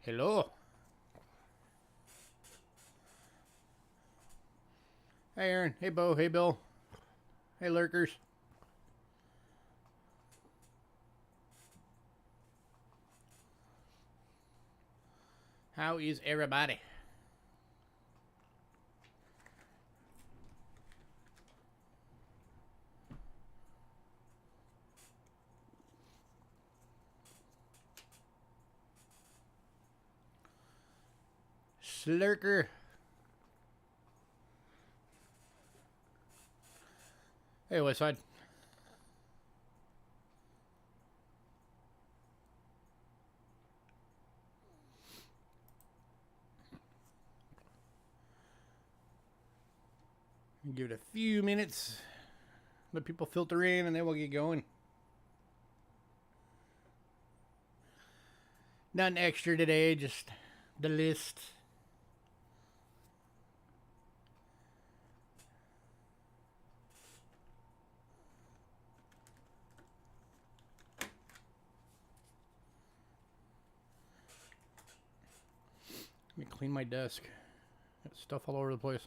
Hello. Hey, Aaron. Hey, Bo. Hey, Bill. Hey, lurkers. How is everybody? Slurker. Hey, Westside. Give it a few minutes. Let people filter in, and then we'll get going. Nothing extra today, just the list. Let me clean my desk. Got stuff all over the place.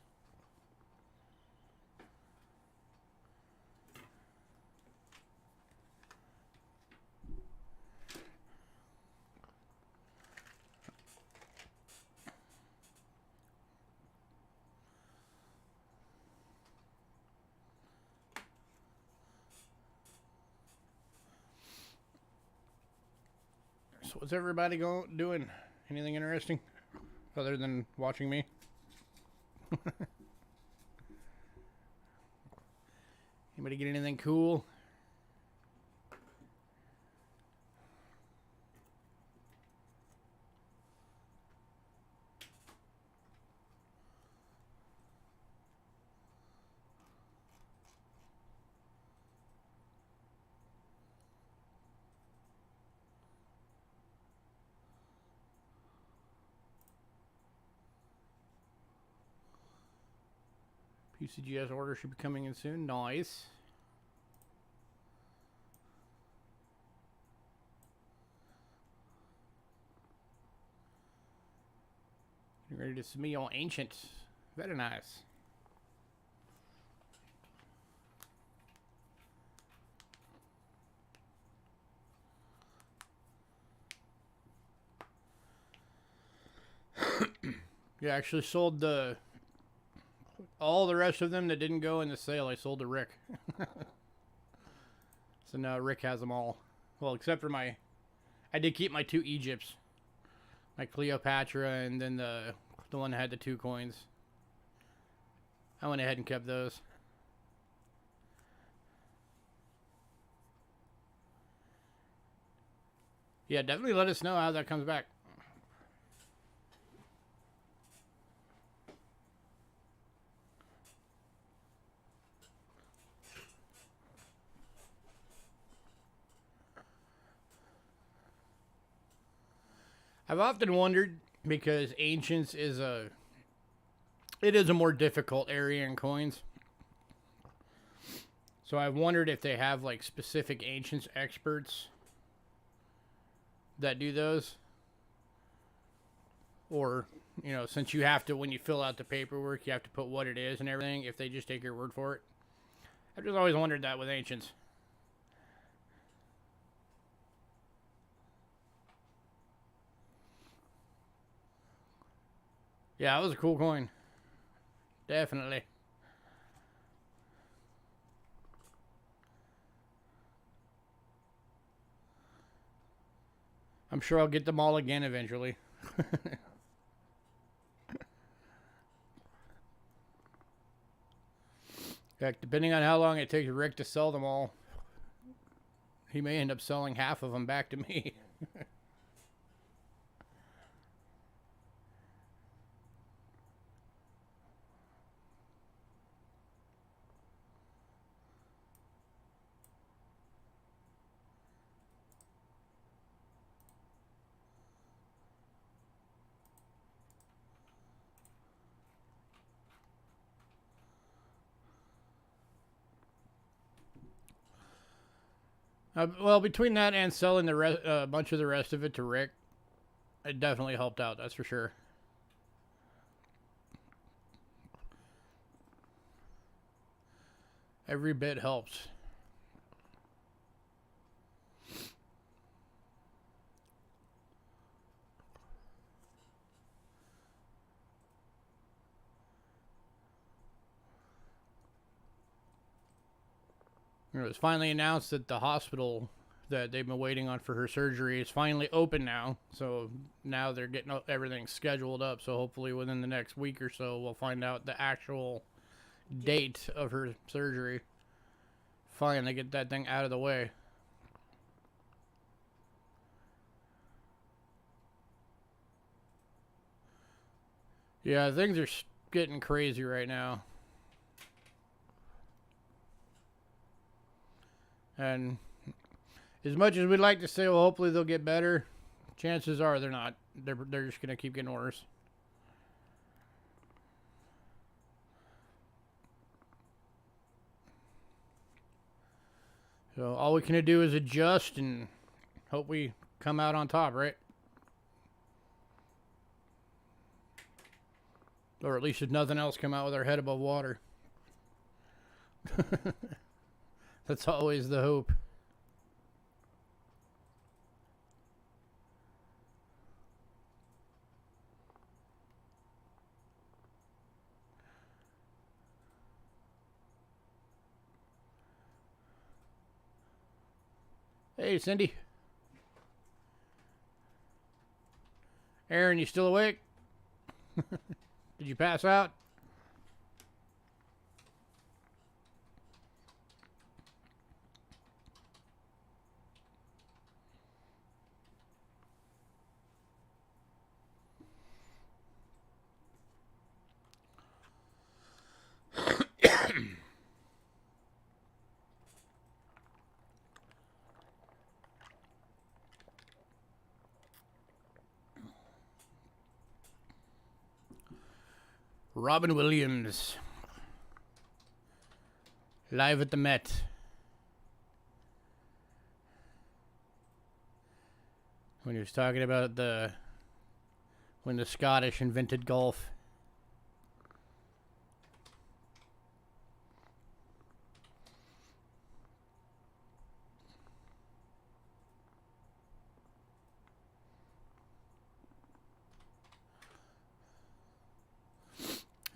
So what's everybody doing? Anything interesting other than watching me? Anybody get anything cool? PCGS order should be coming in soon. Nice. Getting ready to submit all ancient. Very nice. Yeah, I actually sold all the rest of them that didn't go in the sale. I sold to Rick. So now Rick has them all. Well, except for I did keep my two Egypts. My Cleopatra and then the one that had the 2 coins. I went ahead and kept those. Yeah, definitely let us know how that comes back. I've often wondered, because Ancients is a more difficult area in coins. So I've wondered if they have like specific Ancients experts that do those. Or, you know, since you have to, when you fill out the paperwork, you have to put what it is and everything, if they just take your word for it. I've just always wondered that with Ancients. Yeah, that was a cool coin. Definitely. I'm sure I'll get them all again eventually. Heck, depending on how long it takes Rick to sell them all, he may end up selling half of them back to me. Well, between that and selling the bunch of the rest of it to Rick, It definitely helped out, that's for sure. Every bit helps. It was finally announced that the hospital that they've been waiting on for her surgery is finally open now. So now they're getting everything scheduled up. So hopefully within the next week or so, we'll find out the actual date of her surgery. Finally get that thing out of the way. Yeah, things are getting crazy right now. And as much as we'd like to say, well, hopefully they'll get better, chances are they're not. They're just going to keep getting worse. So all we can do is adjust and hope we come out on top, right? Or at least if nothing else, come out with our head above water. That's always the hope. Hey, Cindy. Aaron, you still awake? Did you pass out? Robin Williams. Live at the Met. When he was talking about when the Scottish invented golf.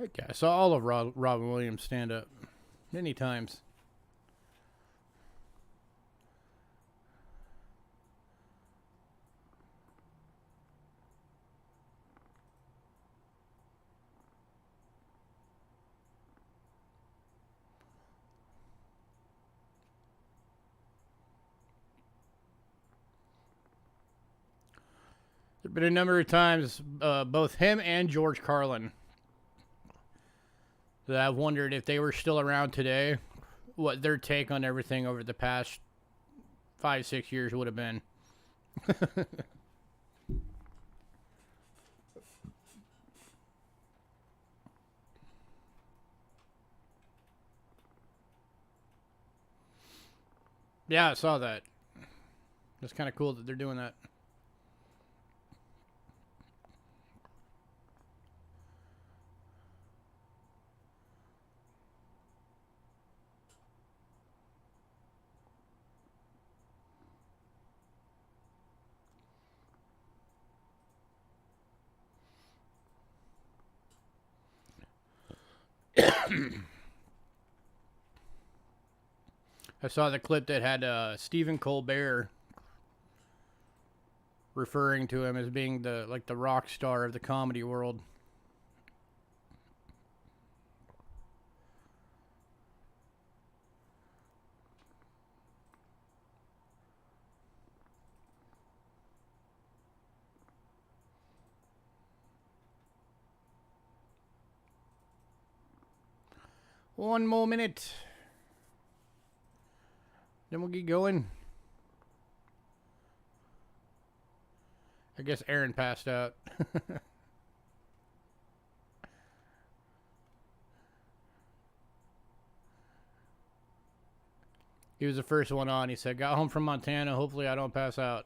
Okay, I saw all of Robin Williams stand up many times. There have been a number of times, both him and George Carlin, that I've wondered if they were still around today, what their take on everything over the past 5-6 years would have been. Yeah, I saw that. It's kind of cool that they're doing that. I saw the clip that had Stephen Colbert referring to him as being the rock star of the comedy world. One more minute. Then we'll get going. I guess Aaron passed out. He was the first one on. He said, got home from Montana. Hopefully I don't pass out.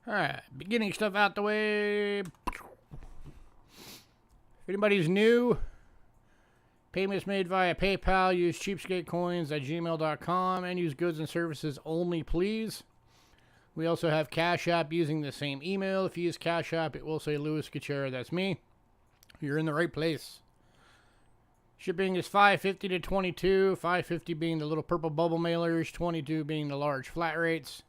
Alright, beginning stuff out the way. If anybody's new, payments made via PayPal, use Cheapskate Coins at gmail.com and use goods and services only, please. We also have Cash App using the same email. If you use Cash App, it will say Louis Gachera. That's me. You're in the right place. Shipping is $5.50 to $22. $5.50 being the little purple bubble mailers, $22 being the large flat rates.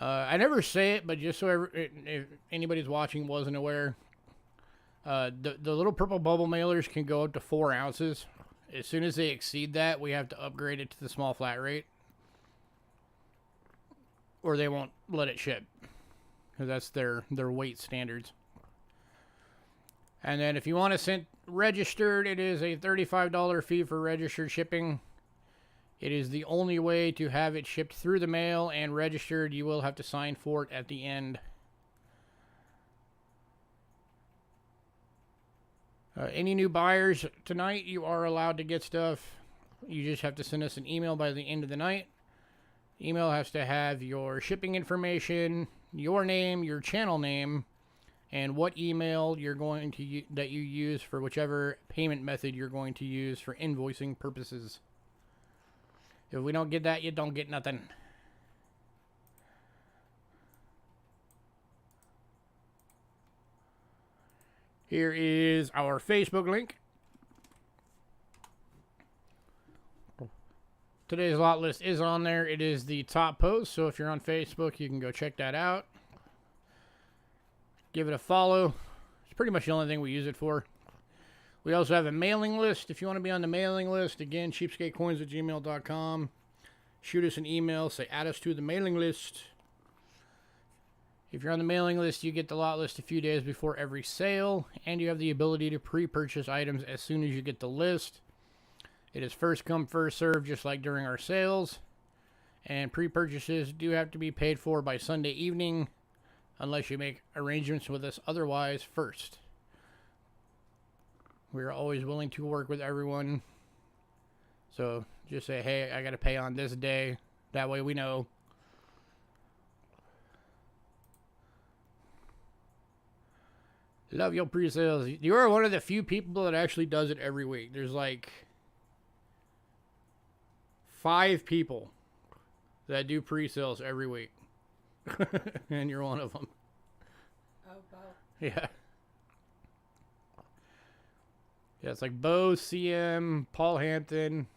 I never say it, but just so if anybody's watching wasn't aware, the little purple bubble mailers can go up to 4 ounces. As soon as they exceed that, we have to upgrade it to the small flat rate, or they won't let it ship, because that's their weight standards. And then if you want to send registered, it is a $35 fee for registered shipping. It is the only way to have it shipped through the mail, and registered, you will have to sign for it at the end. Any new buyers tonight, you are allowed to get stuff. You just have to send us an email by the end of the night. Email has to have your shipping information, your name, your channel name, and what email you're going to that you use for whichever payment method you're going to use for invoicing purposes. If we don't get that, you don't get nothing. Here is our Facebook link. Today's lot list is on there. It is the top post, so if you're on Facebook, you can go check that out. Give it a follow. It's pretty much the only thing we use it for. We also have a mailing list. If you want to be on the mailing list, again, cheapskatecoins at gmail.com. Shoot us an email. Say, add us to the mailing list. If you're on the mailing list, you get the lot list a few days before every sale, and you have the ability to pre-purchase items as soon as you get the list. It is first come, first serve, just like during our sales. And pre-purchases do have to be paid for by Sunday evening, unless you make arrangements with us otherwise first. We are always willing to work with everyone. So just say, hey, I got to pay on this day. That way we know. Love your pre-sales. You are one of the few people that actually does it every week. There's like 5 people that do pre-sales every week. And you're one of them. Oh, wow. Yeah. Yeah, it's like Bo, CM, Paul Hampton.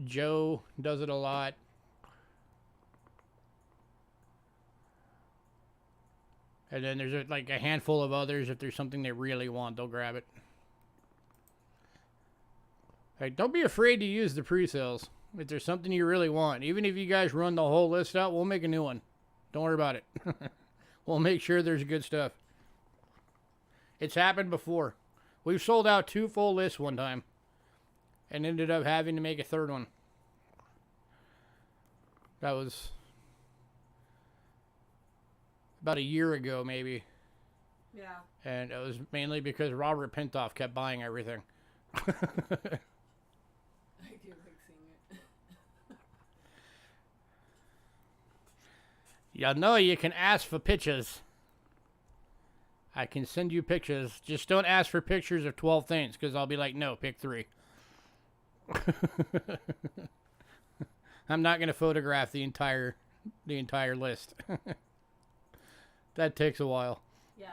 Joe does it a lot. And then there's like a handful of others. If there's something they really want, they'll grab it. Like, don't be afraid to use the pre-sales. If there's something you really want. Even if you guys run the whole list out, we'll make a new one. Don't worry about it. We'll make sure there's good stuff. It's happened before. We've sold out 2 full lists one time. And ended up having to make a 3rd one. That was about a year ago, maybe. Yeah. And it was mainly because Robert Pintoff kept buying everything. I do like seeing it. You know you can ask for pictures. I can send you pictures. Just don't ask for pictures of 12 things, because I'll be like, no, pick 3. I'm not going to photograph the entire list. That takes a while. Yeah.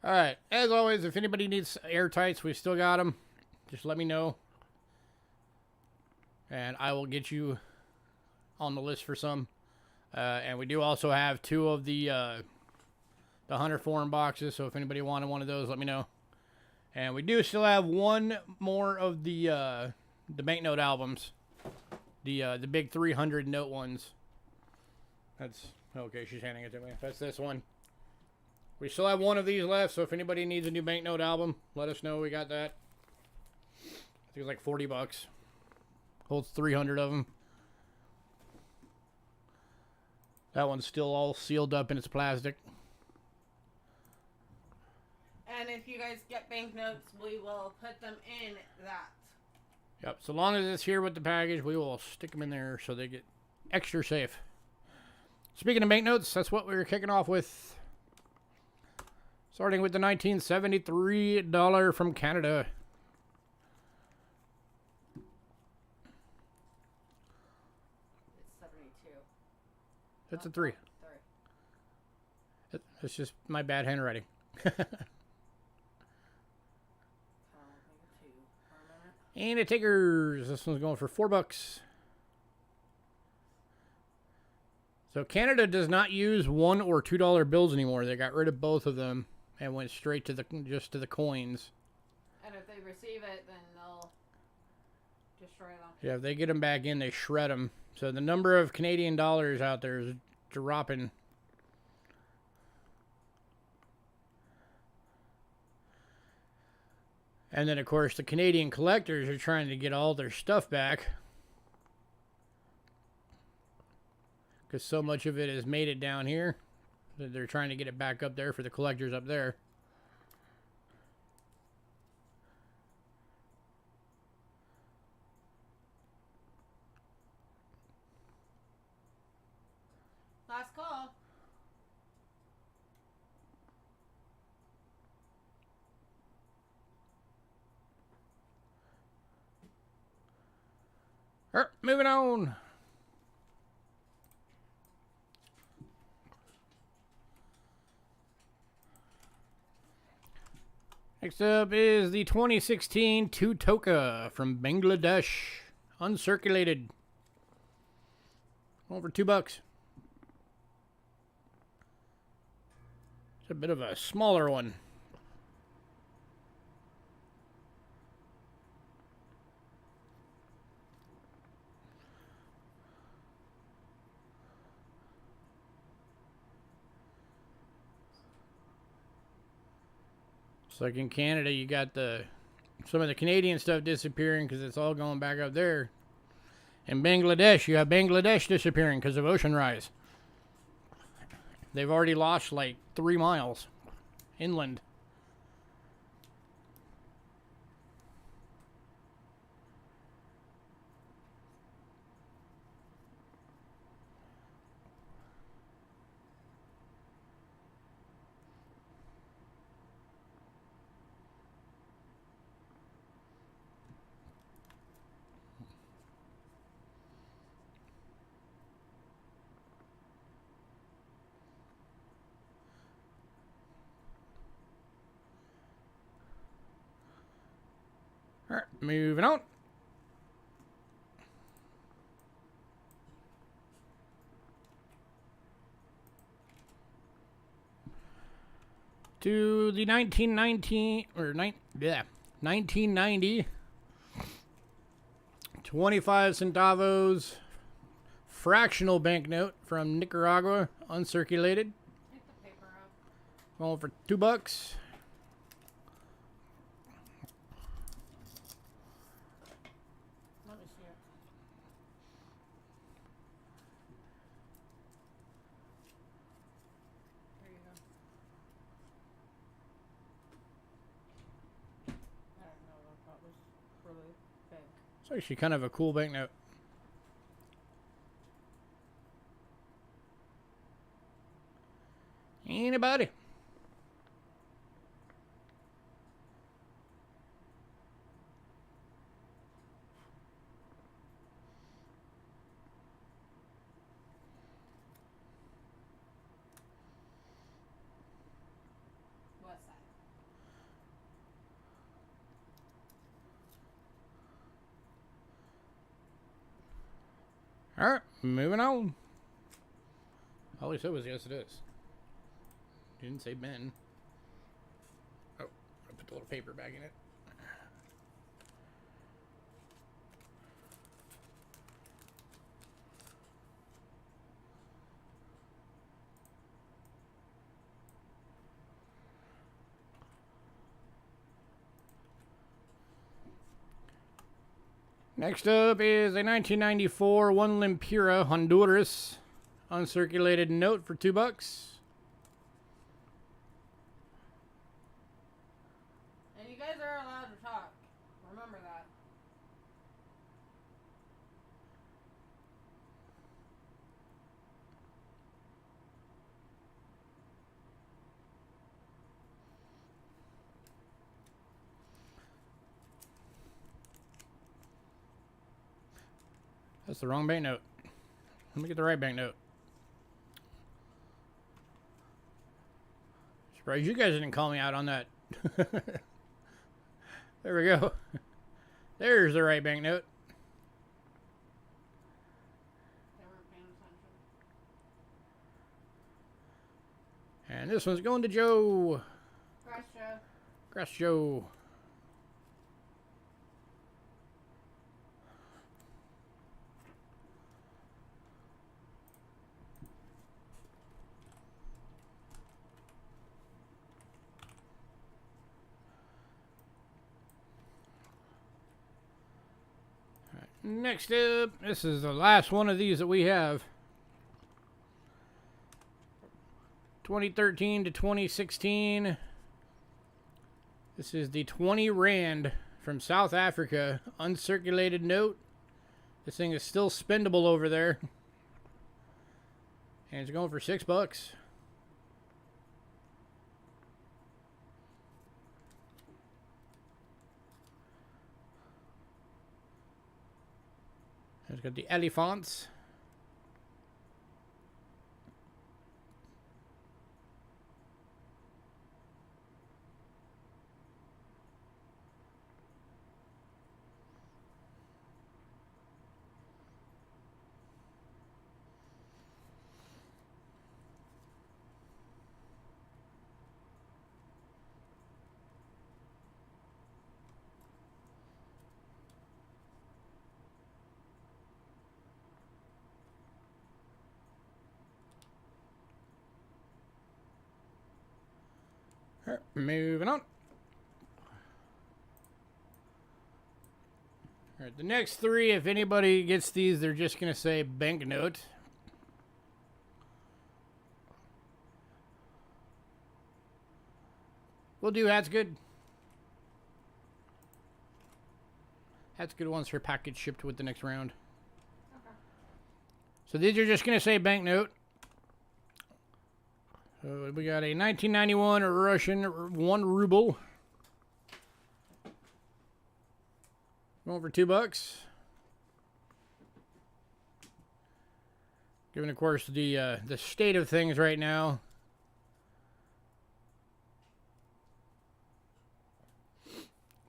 All right. As always, if anybody needs airtights, we still got them. Just let me know. And I will get you on the list for some. And we do also have 2 of the Hunter Forum boxes. So if anybody wanted one of those, let me know. And we do still have 1 more of the banknote albums. The big 300 note ones. That's okay. She's handing it to me. That's this one. We still have 1 of these left, so if anybody needs a new banknote album, let us know. We got that. I think it's like 40 bucks. Holds 300 of them. That one's still all sealed up in its plastic. And if you guys get banknotes, we will put them in that. Yep, so long as it's here with the package, we will stick them in there so they get extra safe. Speaking of banknotes, that's what we were kicking off with. Starting with the $1973 from Canada. It's 72. That's a 3. 3. It's just my bad handwriting. And it takers. This one's going for $4. So Canada does not use $1 or $2 bills anymore. They got rid of both of them and went straight to the the coins. And if they receive it, then they'll destroy them. Yeah, if they get them back in, they shred them. So the number of Canadian dollars out there is dropping. And then, of course, the Canadian collectors are trying to get all their stuff back. Because so much of it has made it down here that they're trying to get it back up there for the collectors up there. Last call. Moving on. Next up is the 2016 Tutoka from Bangladesh. Uncirculated. Over $2. It's a bit of a smaller one. It's like in Canada, you got some of the Canadian stuff disappearing because it's all going back up there. In Bangladesh, you have Bangladesh disappearing because of ocean rise. They've already lost like 3 miles inland. Alright, moving on. To the 1990 25 centavos fractional banknote from Nicaragua, uncirculated. Take the paper out. Going for $2. Let me see it. There you go. I don't know what that was really big. It's actually kind of a cool banknote. Anybody? What's that? Alright, moving on. All he said was yes, it is. He didn't say Ben. Oh, I put the little paper bag in it. Next up is a 1994 One Lempira Honduras uncirculated note for $2. guys are allowed to talk. Remember that. That's the wrong banknote. Let me get the right banknote. Surprised you guys didn't call me out on that. There we go. There's the right banknote. They weren't paying attention. And this one's going to Joe. Grass Joe. Grass Joe. Next up, this is the last one of these that we have. 2013 to 2016. This is the 20 Rand from South Africa, uncirculated note. This thing is still spendable over there. And it's going for $6. It's got the elephants. All right, moving on. All right, the next three, if anybody gets these, they're just going to say banknote. We'll do that's good. That's good ones for package shipped with the next round. Okay. So these are just going to say banknote. So we got a 1991 Russian 1 ruble. Going for $2. Given, of course, the state of things right now.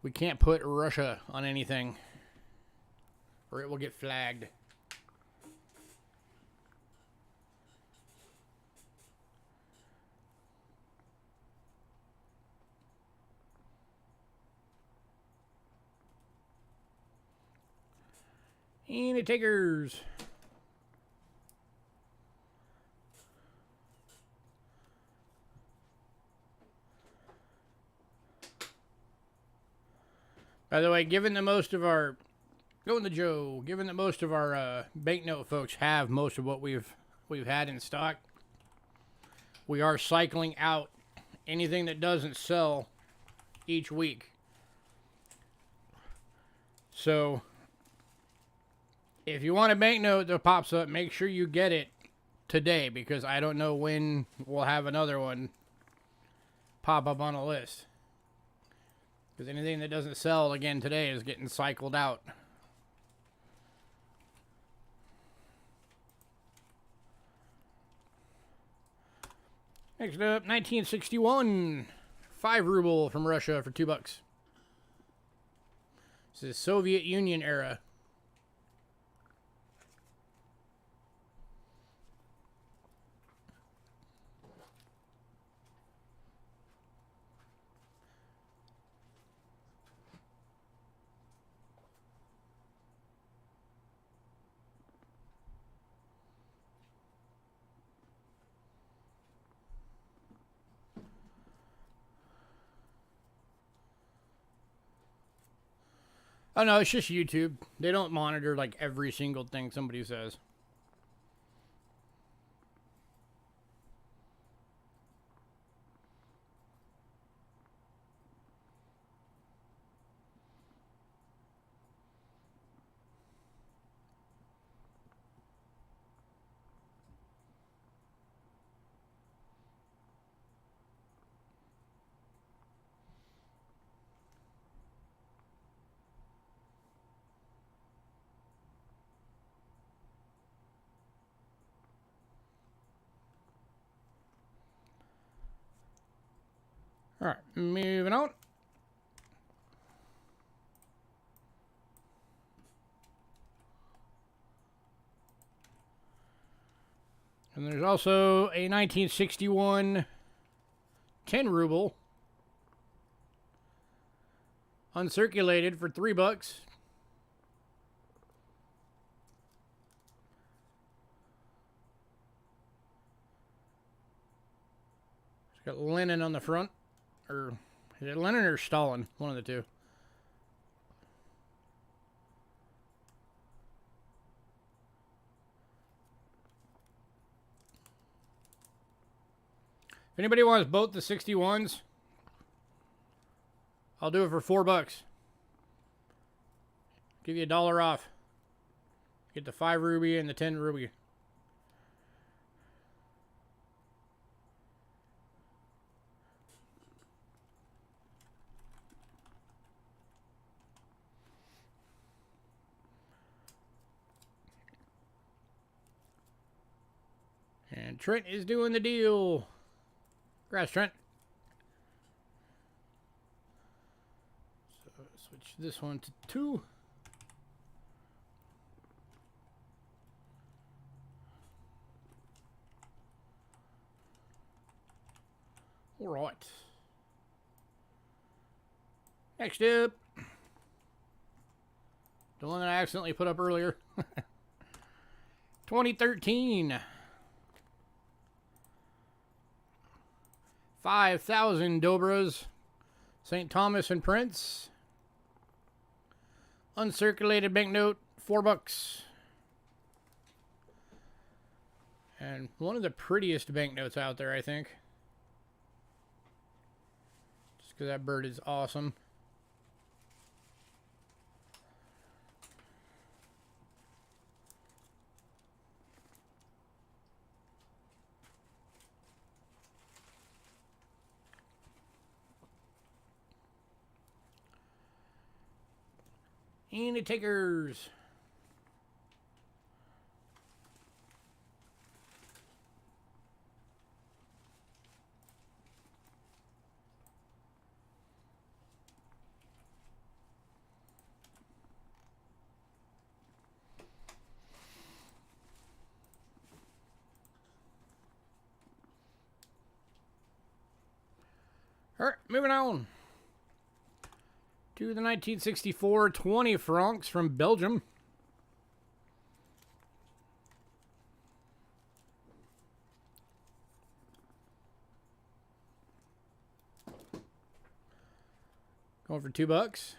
We can't put Russia on anything, or it will get flagged. And it takers. By the way, given that most of our banknote folks have most of what we've had in stock, we are cycling out anything that doesn't sell each week. So if you want a banknote that pops up, make sure you get it today, because I don't know when we'll have another one pop up on a list. Because anything that doesn't sell again today is getting cycled out. Next up, 1961. 5 ruble from Russia for $2. This is Soviet Union era. Oh no, it's just YouTube. They don't monitor like every single thing somebody says. All right, moving on. And there's also a 1961 10 ruble uncirculated for $3. It's got Lenin on the front. Or is it Lenin or Stalin? One of the two. If anybody wants both the 61s, I'll do it for $4. Give you $1 off. Get the 5 ruby and the 10 ruby. And Trent is doing the deal. Congrats, Trent. So switch this one to 2. All right. Next up, the one that I accidentally put up earlier. 2013. 5,000 Dobras. St. Thomas and Prince. Uncirculated banknote, $4. And one of the prettiest banknotes out there, I think. Just because that bird is awesome. And the takers. All right, moving on to the 1964 20 francs from Belgium. Going for $2.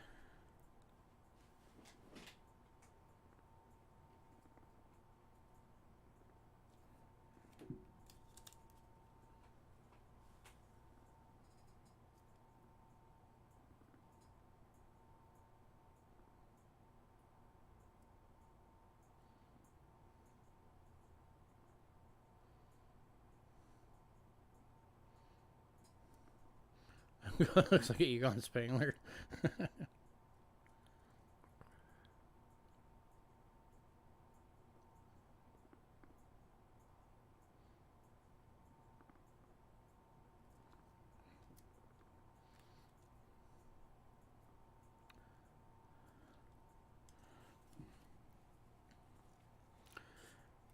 Looks like an Egon Spangler.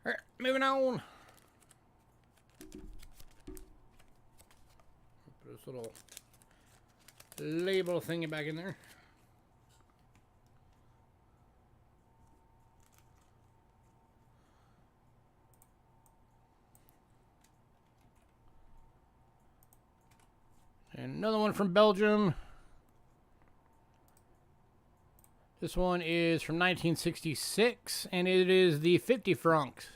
All right, moving on. Put this little label thingy back in there. And another one from Belgium. This one is from 1966, and it is the 50 francs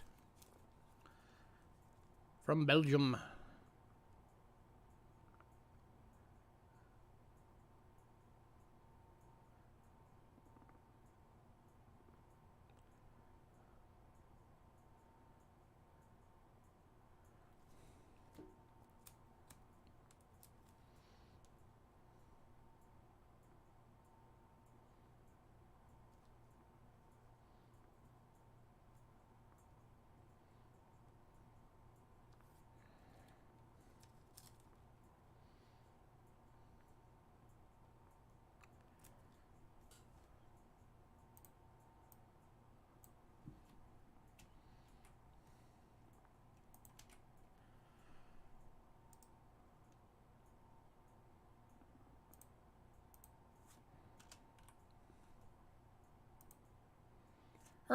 from Belgium.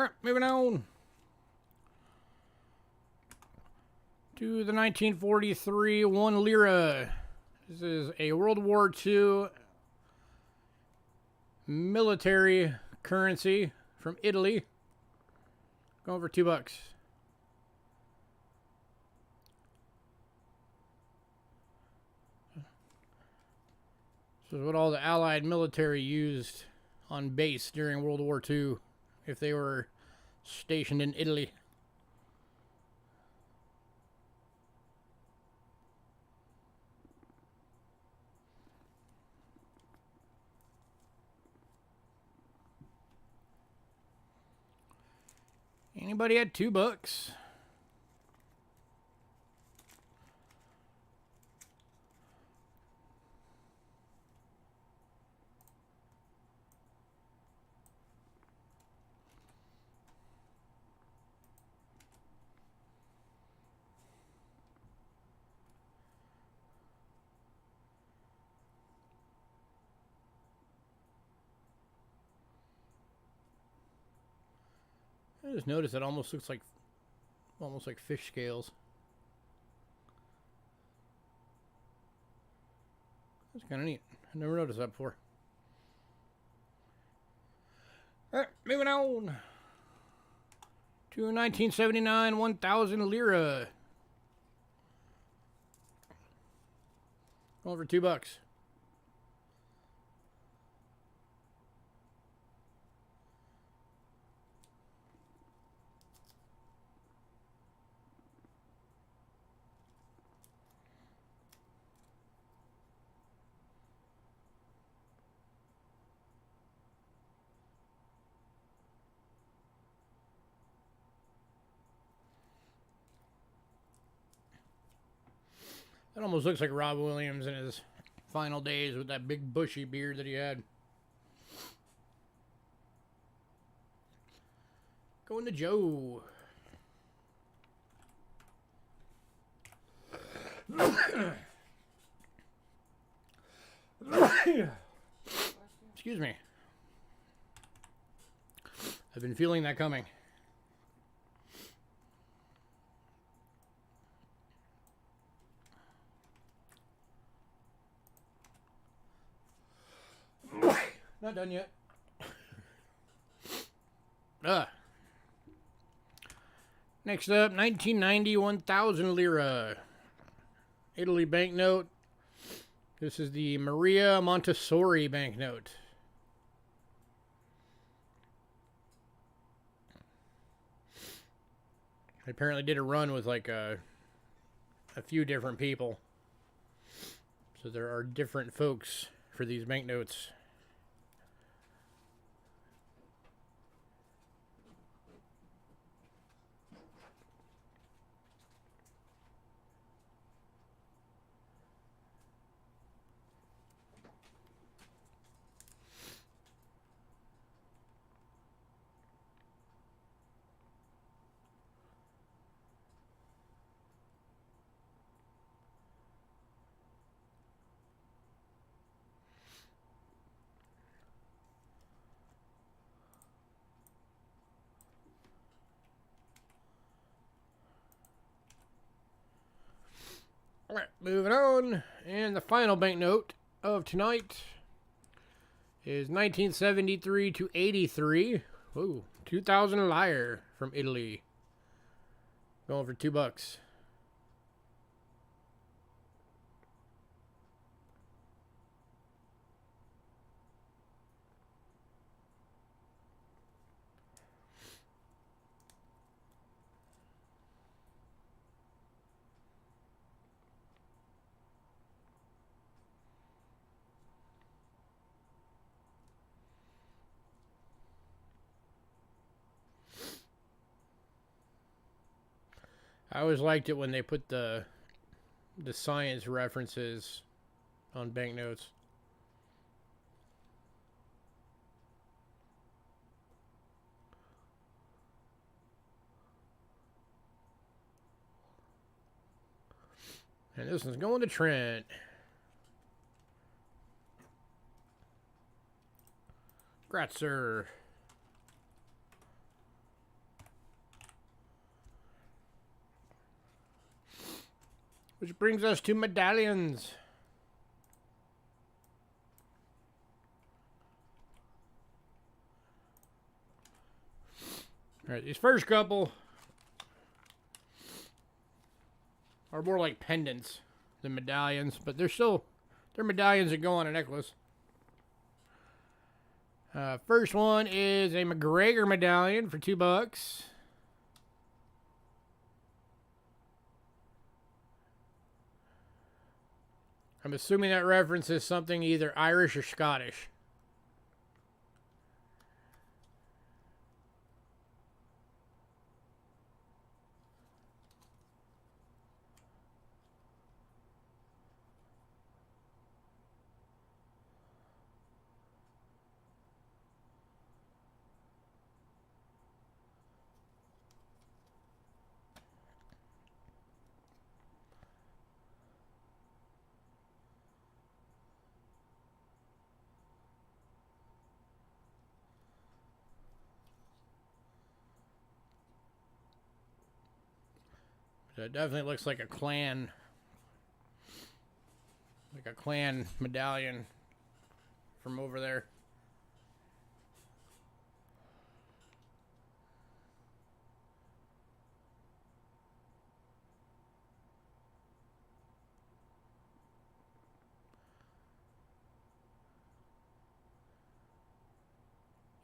Alright, moving on. To the 1943 1 lira. This is a World War II military currency from Italy. Going for $2. This is what all the Allied military used on base during World War II if they were stationed in Italy. Anybody at $2? I just noticed it almost looks like fish scales. That's kind of neat. I never noticed that before. Alright, moving on to 1979 1,000 lira. Going for $2. That almost looks like Rob Williams in his final days with that big bushy beard that he had. Going to Joe. Excuse me. I've been feeling that coming. Not done yet. Next up, 1990 1,000 lira. Italy banknote. This is the Maria Montessori banknote. I apparently did a run with like a few different people. So there are different folks for these banknotes. Alright, moving on. And the final banknote of tonight is 1973 to 83. Whoa, 2,000 lire from Italy. Going for $2. I always liked it when they put the science references on banknotes. And this one's going to Trent. Gratzer. Which brings us to medallions. Alright, these first couple are more like pendants than medallions, but they're medallions that go on a necklace. First one is a McGregor medallion for $2. I'm assuming that references something either Irish or Scottish. It definitely looks like a clan medallion from over there.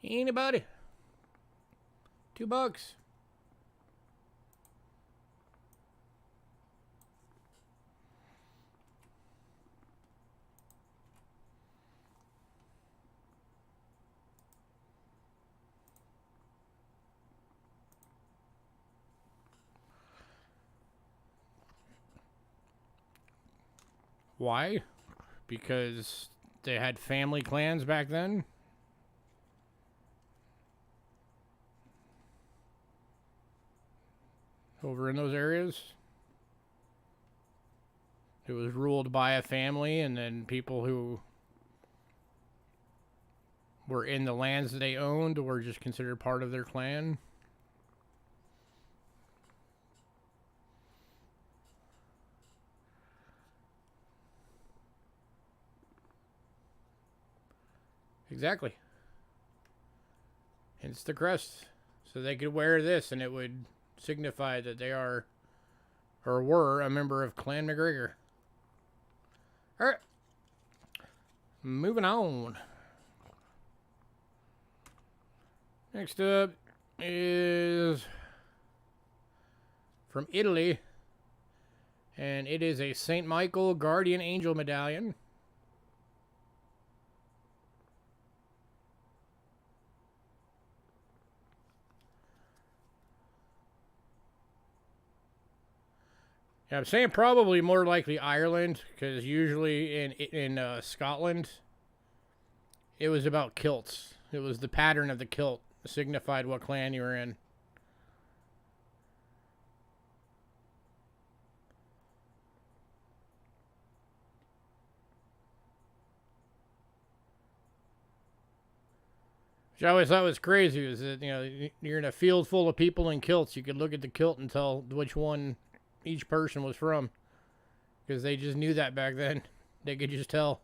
Anybody? $2. Why? Because they had family clans back then. Over in those areas. It was ruled by a family, and then people who were in the lands that they owned were just considered part of their clan. Exactly. Hence the crest. So they could wear this and it would signify that they are or were a member of Clan McGregor. Alright. Moving on. Next up is from Italy. And it is a St. Michael Guardian Angel medallion. Yeah, I'm saying probably more likely Ireland, because usually in Scotland, it was about kilts. It was the pattern of the kilt that signified what clan you were in. Which I always thought was crazy, is that, you know, you're in a field full of people in kilts. You could look at the kilt and tell which one each person was from, because they just knew that back then. They could just tell.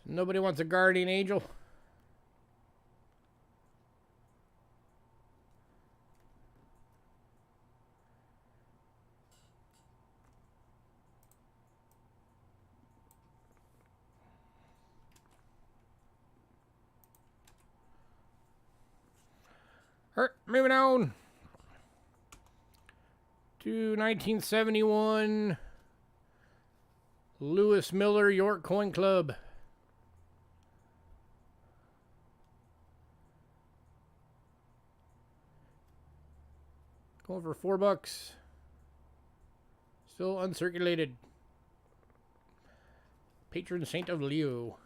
So nobody wants a guardian angel. Alright, moving on to 1971 Lewis Miller York Coin Club. Going for $4. Still uncirculated. Patron saint of Leo.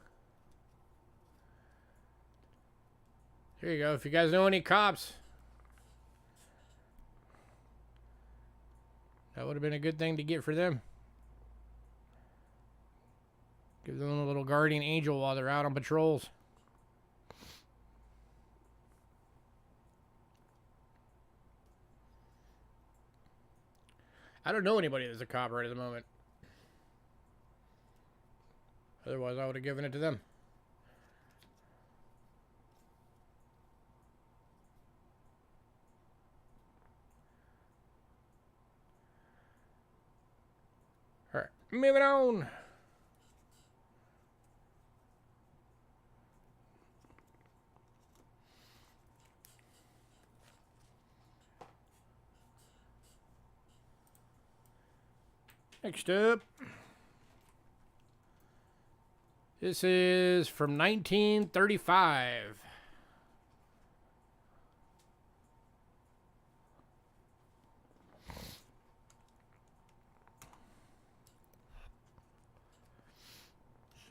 There you go. If you guys know any cops That would have been a good thing to get for them. Give them a little guardian angel while they're out on patrols. I don't know anybody that's a cop right at the moment. Otherwise, I would have given it to them. Alright, moving on. Next up. This is from 1935.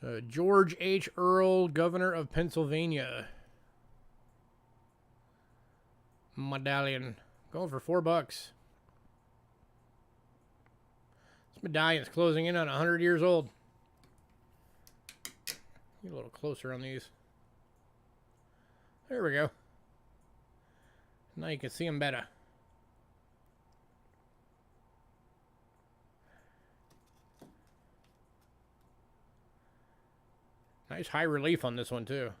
So George H. Earl, Governor of Pennsylvania. Medallion. Going for $4. This medallion's closing in on 100 years old. Get a little closer on these. There we go. Now you can see them better. Nice high relief on this one too.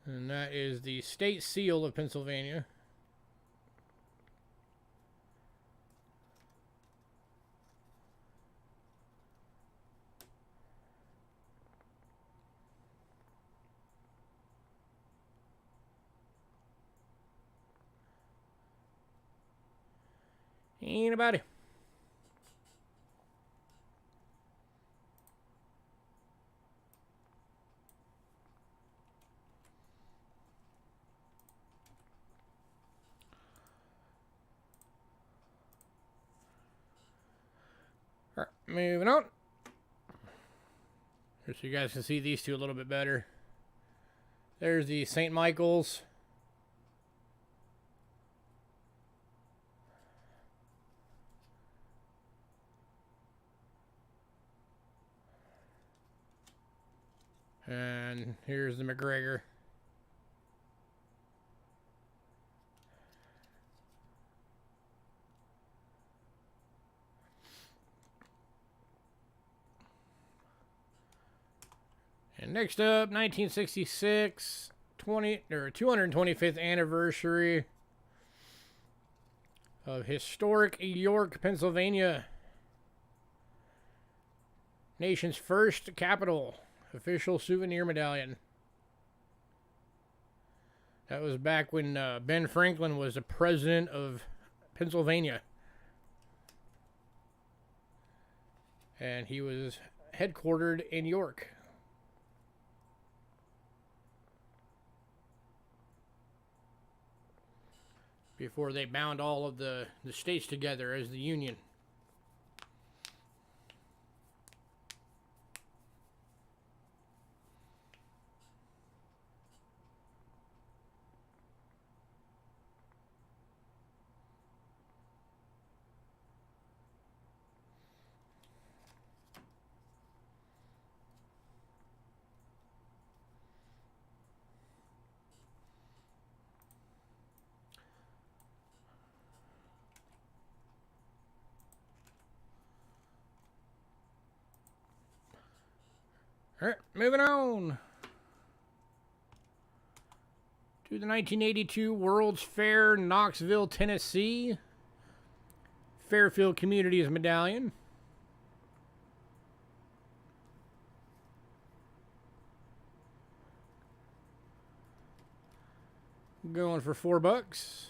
And that is the state seal of Pennsylvania. Anybody? All right, moving on. Just so you guys can see these two a little bit better. There's the St. Michael's. And here's the McGregor. And next up, 1966, 225th anniversary of historic York, Pennsylvania. Nation's first capital. Official souvenir medallion. That was back when Ben Franklin was the president of Pennsylvania. And he was headquartered in York. Before they bound all of the states together as the Union. All right, moving on to the 1982 World's Fair, Knoxville, Tennessee. Fairfield Communities Medallion. Going for $4.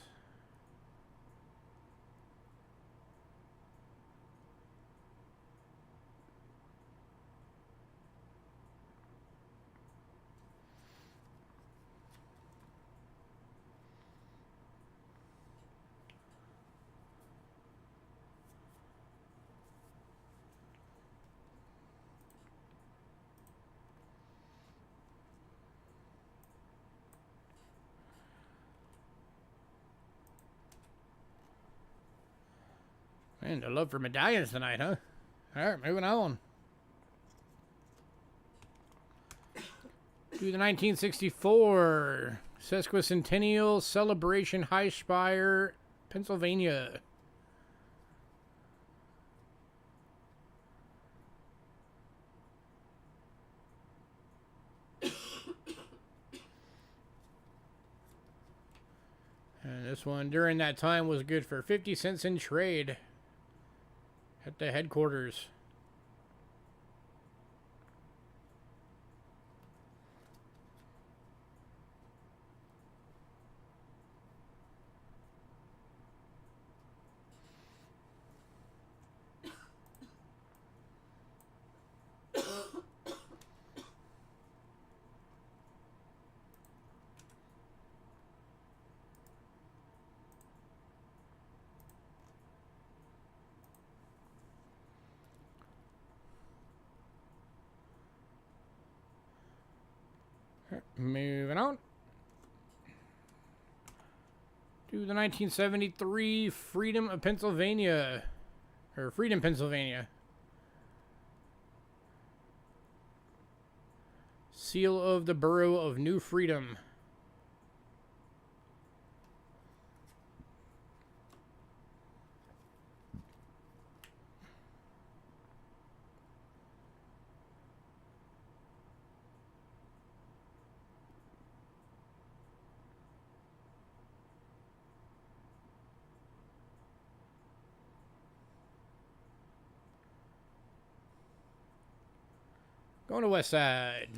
Man, the love for medallions tonight, huh? Alright, moving on. To the 1964 Sesquicentennial Celebration High Spire, Pennsylvania. And this one during that time was good for 50 cents in trade at the headquarters. Moving on to the 1973 Freedom of Pennsylvania, or Freedom, Pennsylvania. Seal of the Borough of New Freedom. Going to West Side.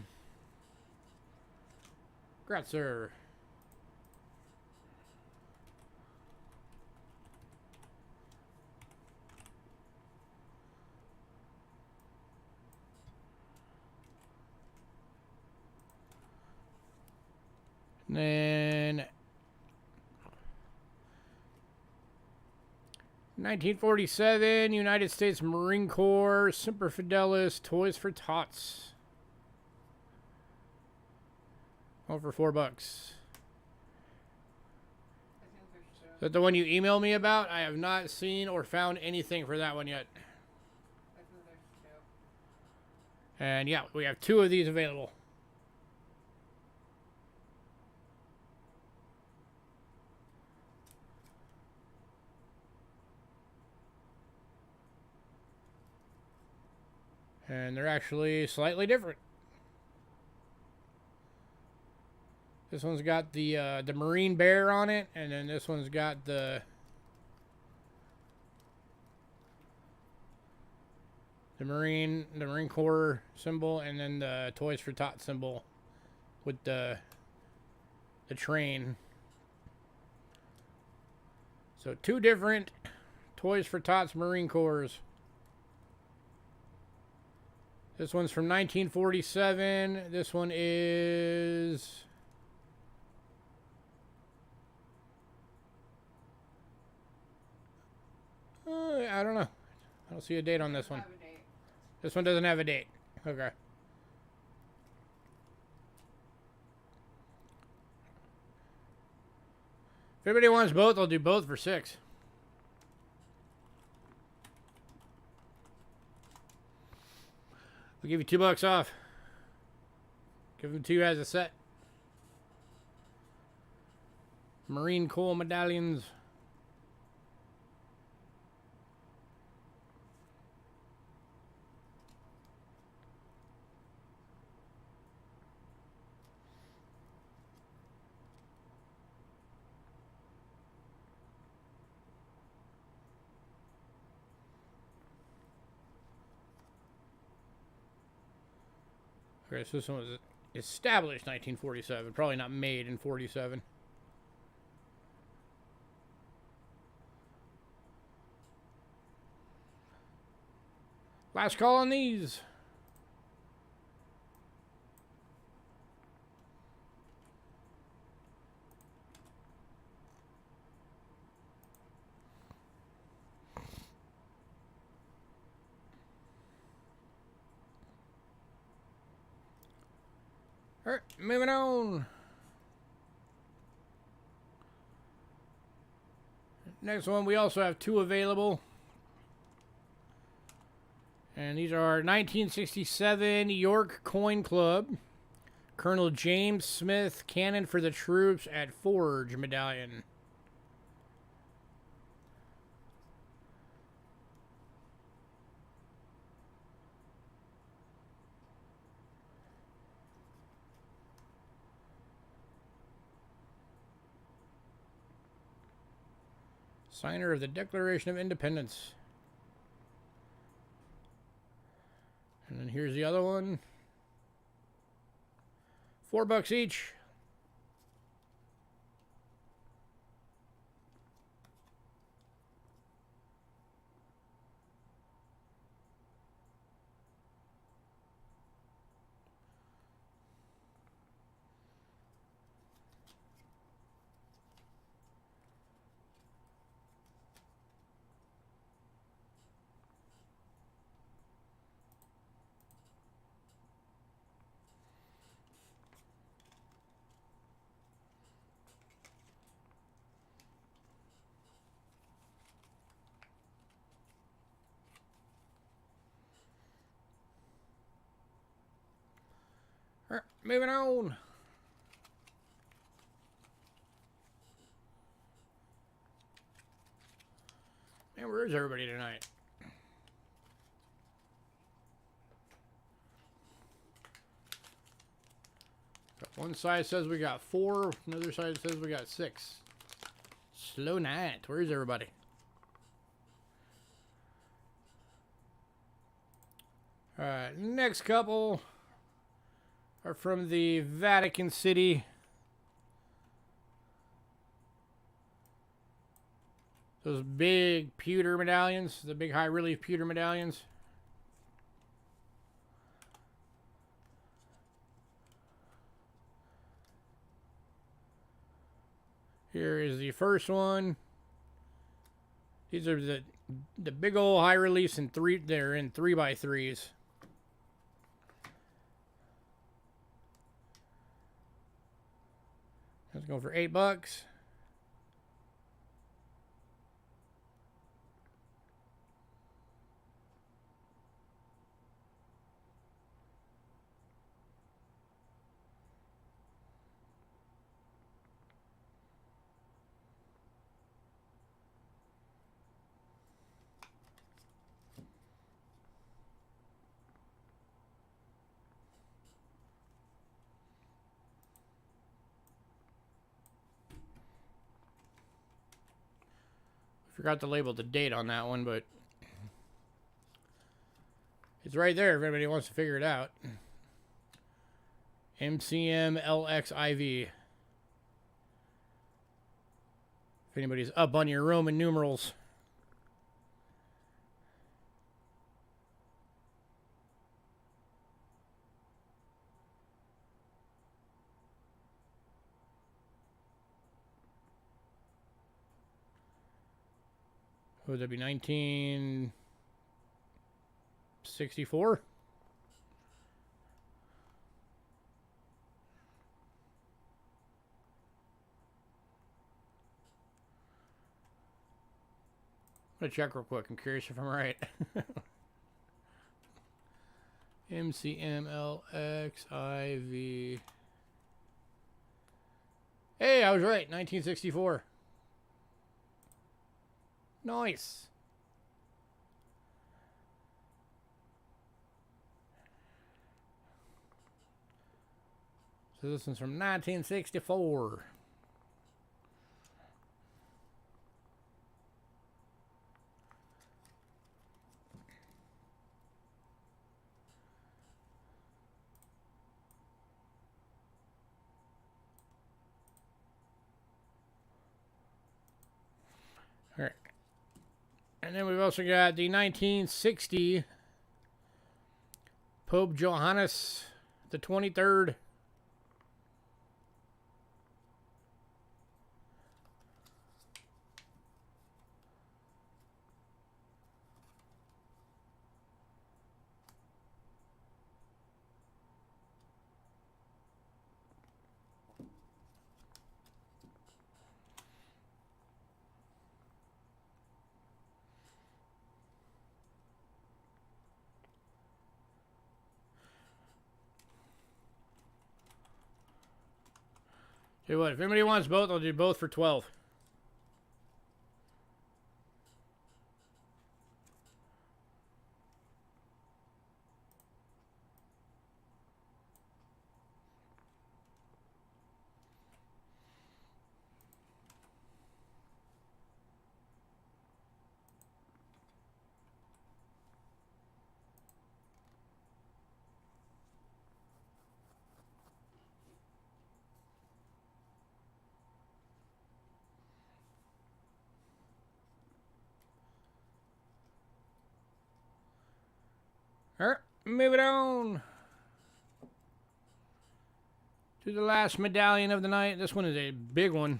Gratzer. And then 1947 United States Marine Corps Semper Fidelis Toys for Tots. Over $4. Is that the one you emailed me about? I have not seen or found anything for that one yet. And yeah, we have 2 of these available. And they're actually slightly different. This one's got the Marine Bear on it, and then this one's got the Marine Corps symbol, and then the Toys for Tots symbol with the train. So 2 different Toys for Tots Marine Corps. This one's from 1947. This one is... I don't know. I don't see a date on this one. This one doesn't have a date. Okay. If anybody wants both, I'll do both for $6. I'll give you $2 off. Give them 2 as a set. Marine Corps medallions. Okay, so this one was established 1947, probably not made in 47. Last call on these. Alright, moving on. Next one, we also have 2 available. And these are 1967 York Coin Club. Colonel James Smith, Cannon for the Troops at Forge medallion. Signer of the Declaration of Independence. And then here's the other one. $4 each. Alright, moving on. Man, where is everybody tonight? One side says we got 4, another side says we got 6. Slow night. Where's everybody? Alright, next couple are from the Vatican City. Those big pewter medallions, the big high relief pewter medallions. Here is the first one. These are the big old high reliefs in they're in 3x3s. Let's go for $8. Forgot to label the date on that one, but it's right there if anybody wants to figure it out. MCM LXIV. If anybody's up on your Roman numerals. Would that be 1964? I'm gonna check real quick. I'm curious if I'm right. MCMLXIV. Hey, I was right. 1964. Nice. So this one's from 1964. All right. And then we've also got the 1960 Pope Johannes the 23rd. Tell you what, if anybody wants both, I'll do both for 12. Alright, moving on to the last medallion of the night. This one is a big one.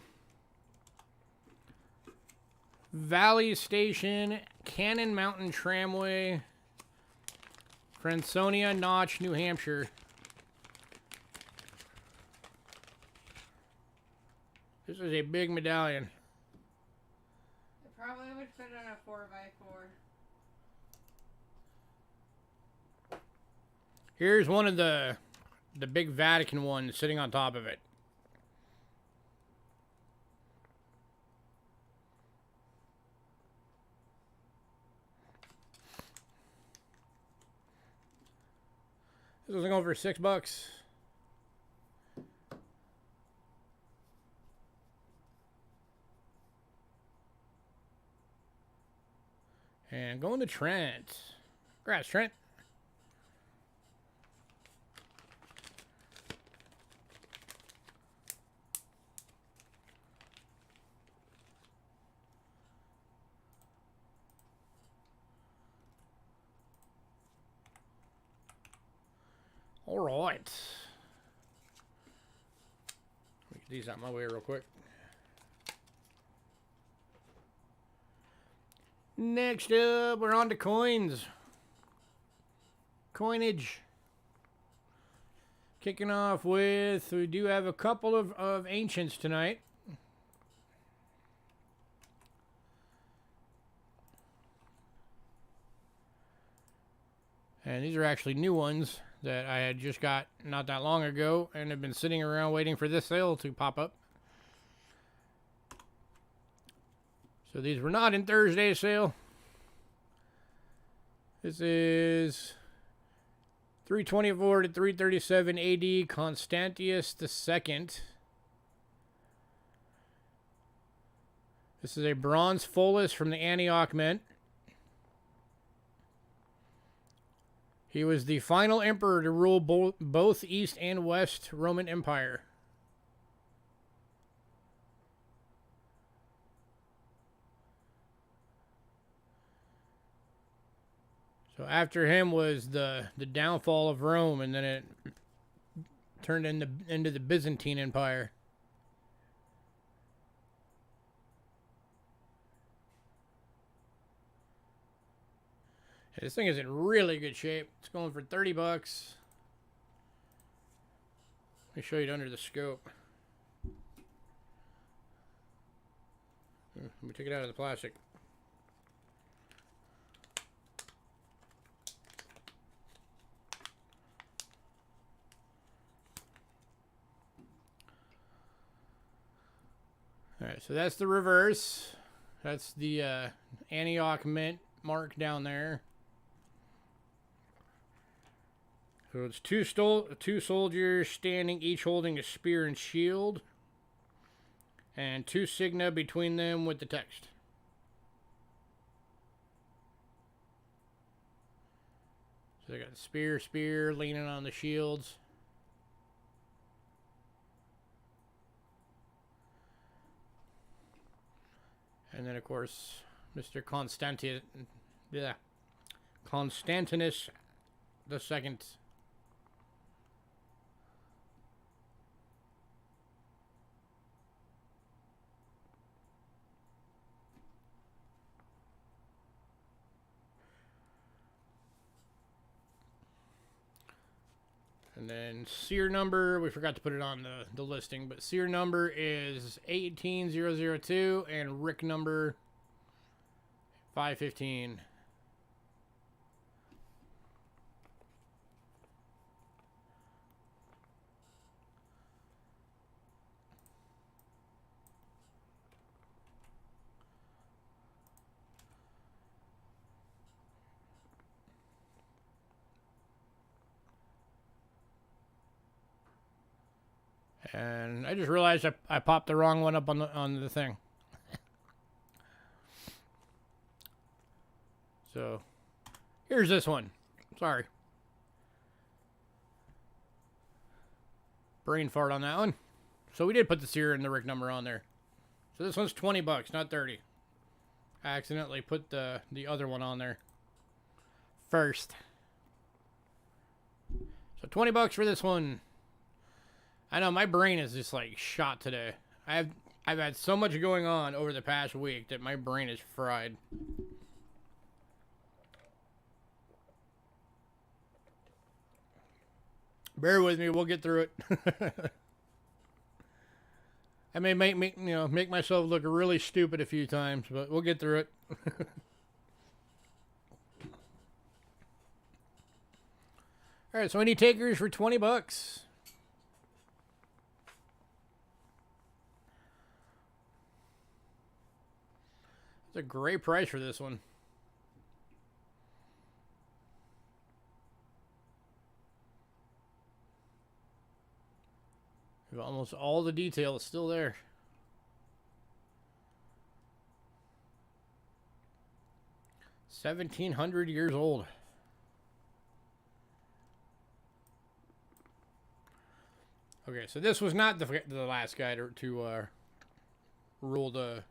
Valley Station, Cannon Mountain Tramway, Franconia Notch, New Hampshire. This is a big medallion. It probably would fit on a 4x4. Here's one of the big Vatican ones sitting on top of it. This was going for $6. And going to Trent. Congrats, Trent. All right. Let me get these out my way real quick. Next up, we're on to coins. Coinage. Kicking off with, we do have a couple of ancients tonight. And these are actually new ones that I had just got not that long ago and have been sitting around waiting for this sale to pop up. So these were not in Thursday's sale. This is 324 to 337 AD, Constantius II. This is a bronze fullis from the Antioch Mint. He was the final emperor to rule both East and West Roman Empire. So after him was the downfall of Rome, and then it turned into the Byzantine Empire. This thing is in really good shape. It's going for $30. Let me show you it under the scope. Let me take it out of the plastic. Alright, so that's the reverse. That's the Antioch Mint mark down there. So it's two soldiers standing, each holding a spear and shield. And two signa between them with the text. So they got the spear leaning on the shields. And then, of course, Mr. Constantinus II. And then seer number, we forgot to put it on the listing, but seer number is 18002 and Rick number 515. And I just realized I popped the wrong one up on the thing. So, here's this one. Sorry. Brain fart on that one. So we did put the serial and the Rick number on there. So this one's 20 bucks, not 30. I accidentally put the other one on there first. So 20 bucks for this one. I know my brain is just like shot today. I've had so much going on over the past week that my brain is fried. Bear with me, we'll get through it. I may make myself look really stupid a few times, but we'll get through it. All right, so any takers for 20 bucks? It's a great price for this one. Almost all the detail is still there. $1,700 old. Okay, so this was not the last guy to rule the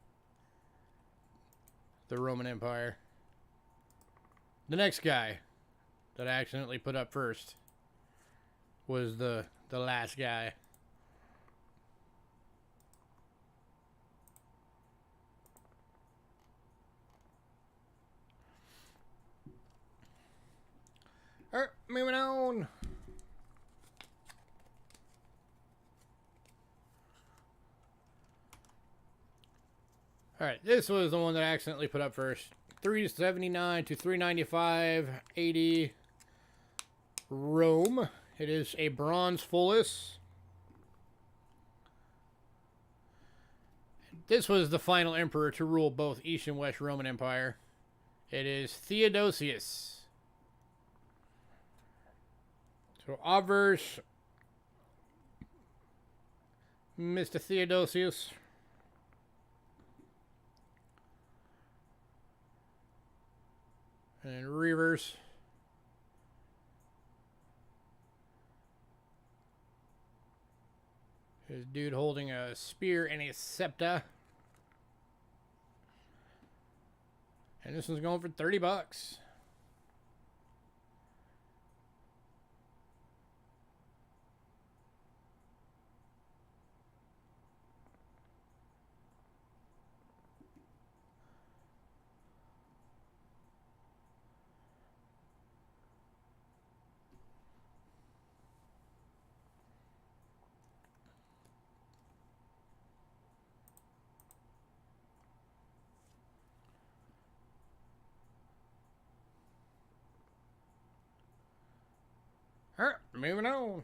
Roman Empire. The next guy that I accidentally put up first was the last guy. Alright, moving on. Alright, this was the one that I accidentally put up first. 379 to 395.80 Rome. It is a bronze fullest. This was the final emperor to rule both East and West Roman Empire. It is Theodosius. So, obverse, Mr. Theodosius. And reverse. His dude holding a spear and a scepter. And this one's going for 30 bucks. Alright, moving on.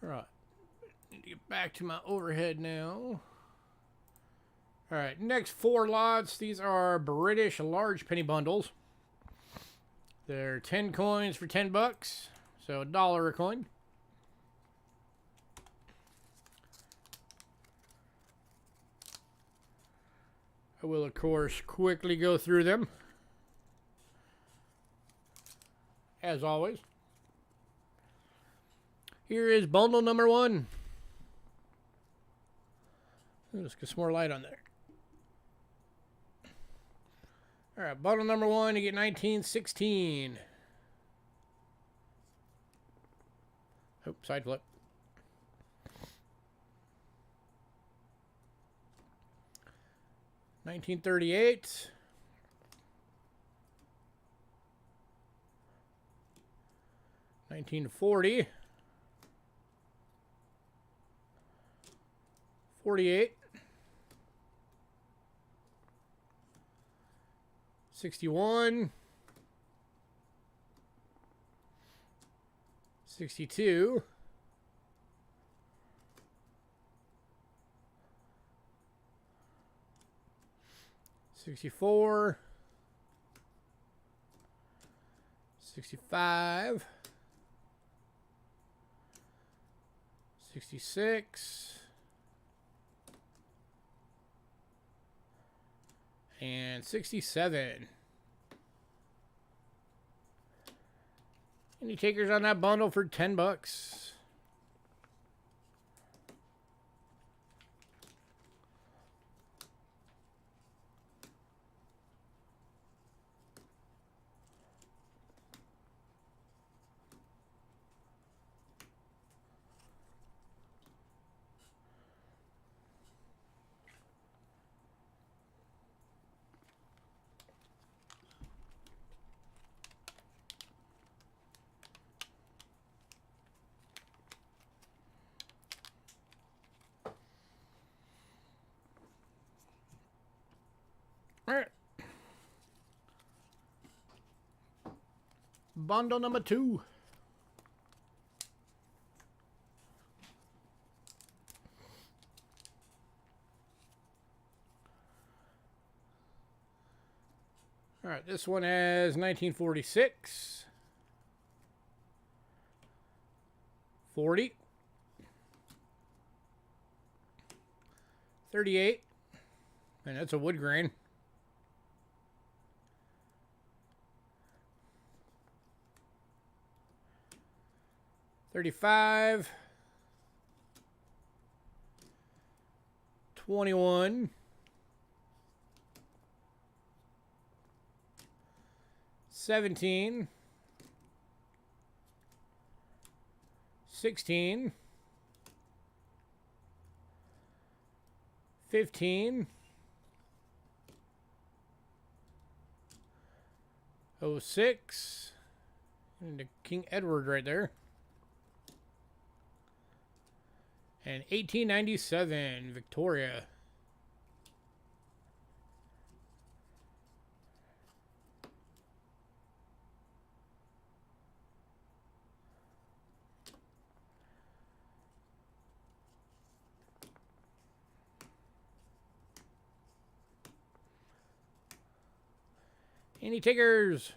Alright. Need to get back to my overhead now. Alright, next 4 lots. These are British large penny bundles. They're 10 coins for 10 bucks. So $1 a coin. I will, of course, quickly go through them. As always. Here is bundle number 1. Let's get some more light on there. Alright, bundle number 1, you get 1916. Oh, side flip. $1938. $1940. $48. $61. $62. 64. 65. 66. And 67. Any takers on that bundle for 10 bucks? All right. Bundle number 2. All right, this one has 1946, 40, 38, and that's a wood grain. 35, 21, 17, 16, 15, 06, and the King Edward right there. And 1897, Victoria. Any takers?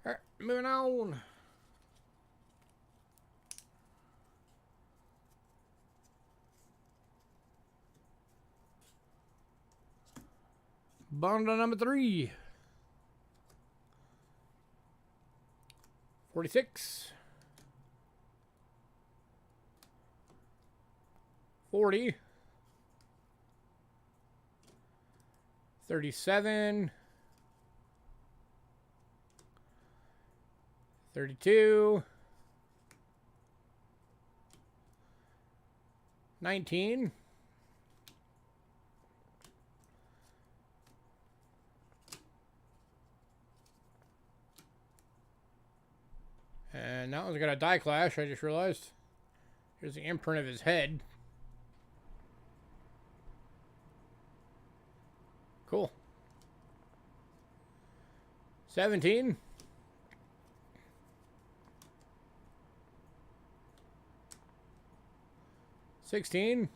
All right, moving on. Bundle number 3. 46. 40. 37. 32. 19. 'And that one's got a die clash, I just realized. Here's the imprint of his head. Cool. 17. 16.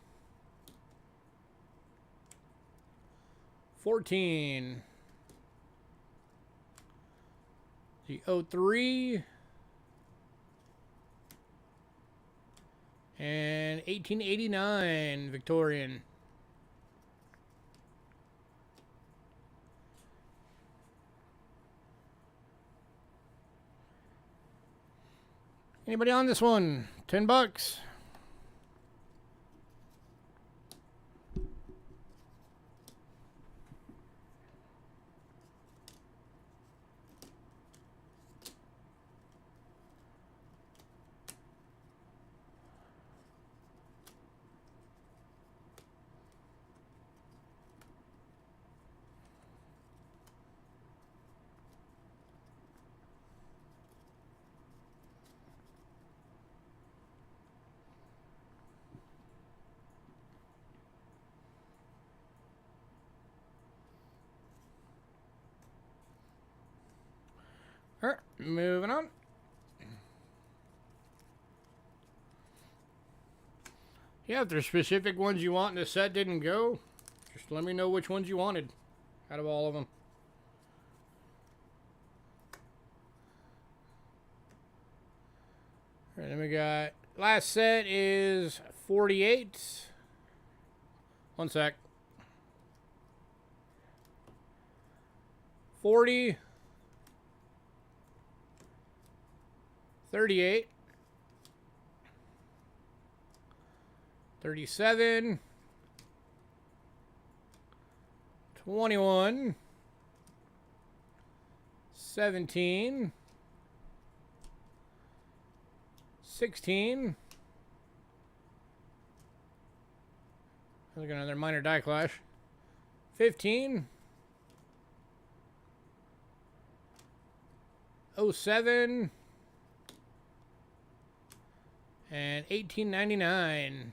14. The 03. And 1889 Victorian. Anybody on this one? 10 bucks. All right, moving on. Yeah, if there's specific ones you want and the set didn't go, just let me know which ones you wanted out of all of them. All right, then we got last set is 48. One sec. 40. 38. 37. 21. 17. 16. Look at another minor die clash. 15. 07. And 1899.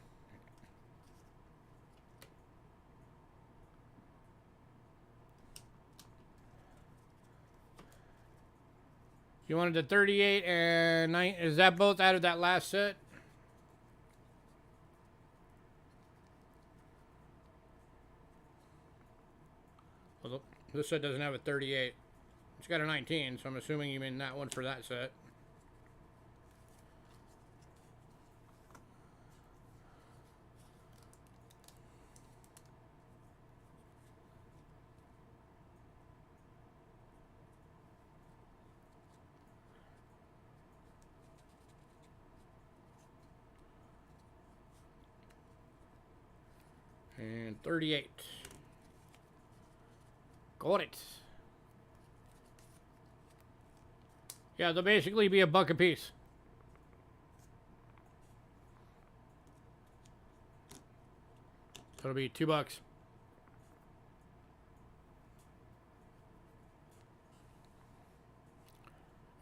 You wanted the 38 and 9. Is that both out of that last set? Well, this set doesn't have a 38. It's got a 19, so I'm assuming you mean that one for that set. And 38. Got it. Yeah, they'll basically be $1 a piece. So it'll be $2. Was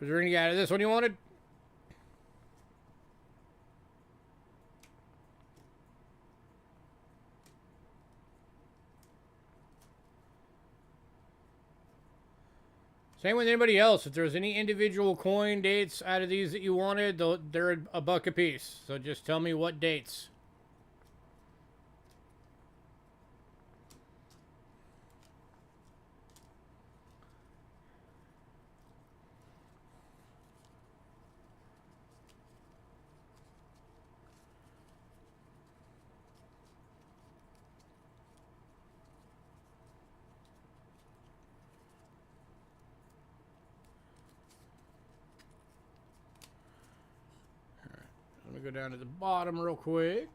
there any out of this one you wanted? Same with anybody else. If there's any individual coin dates out of these that you wanted, they're $1 a piece. So just tell me what dates. Let me go down to the bottom real quick.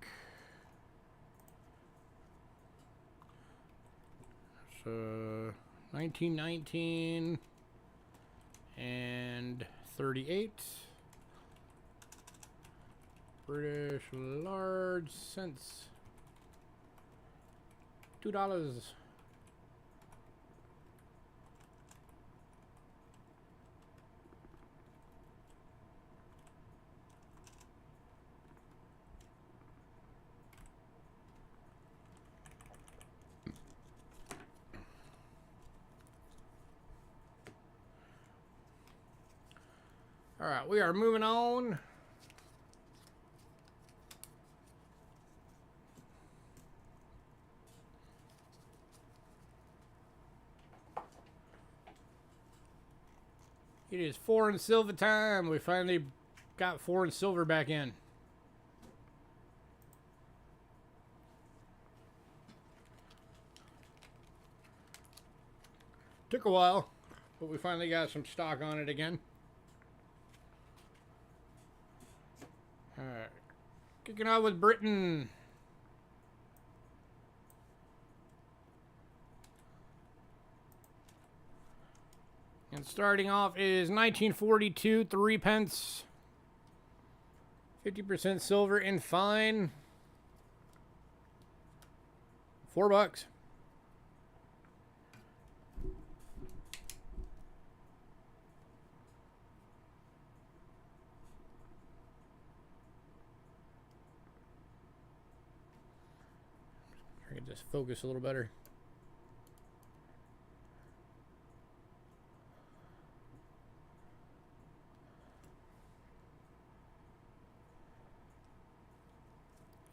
So 1919 and 38. British large cents. $2. All right, we are moving on. It is foreign silver time. We finally got foreign silver back in. Took a while, but we finally got some stock on it again. Alright. Kicking out with Britain. And starting off is 1942, 3 pence. 50% silver in fine. $4. Try to get this focus a little better.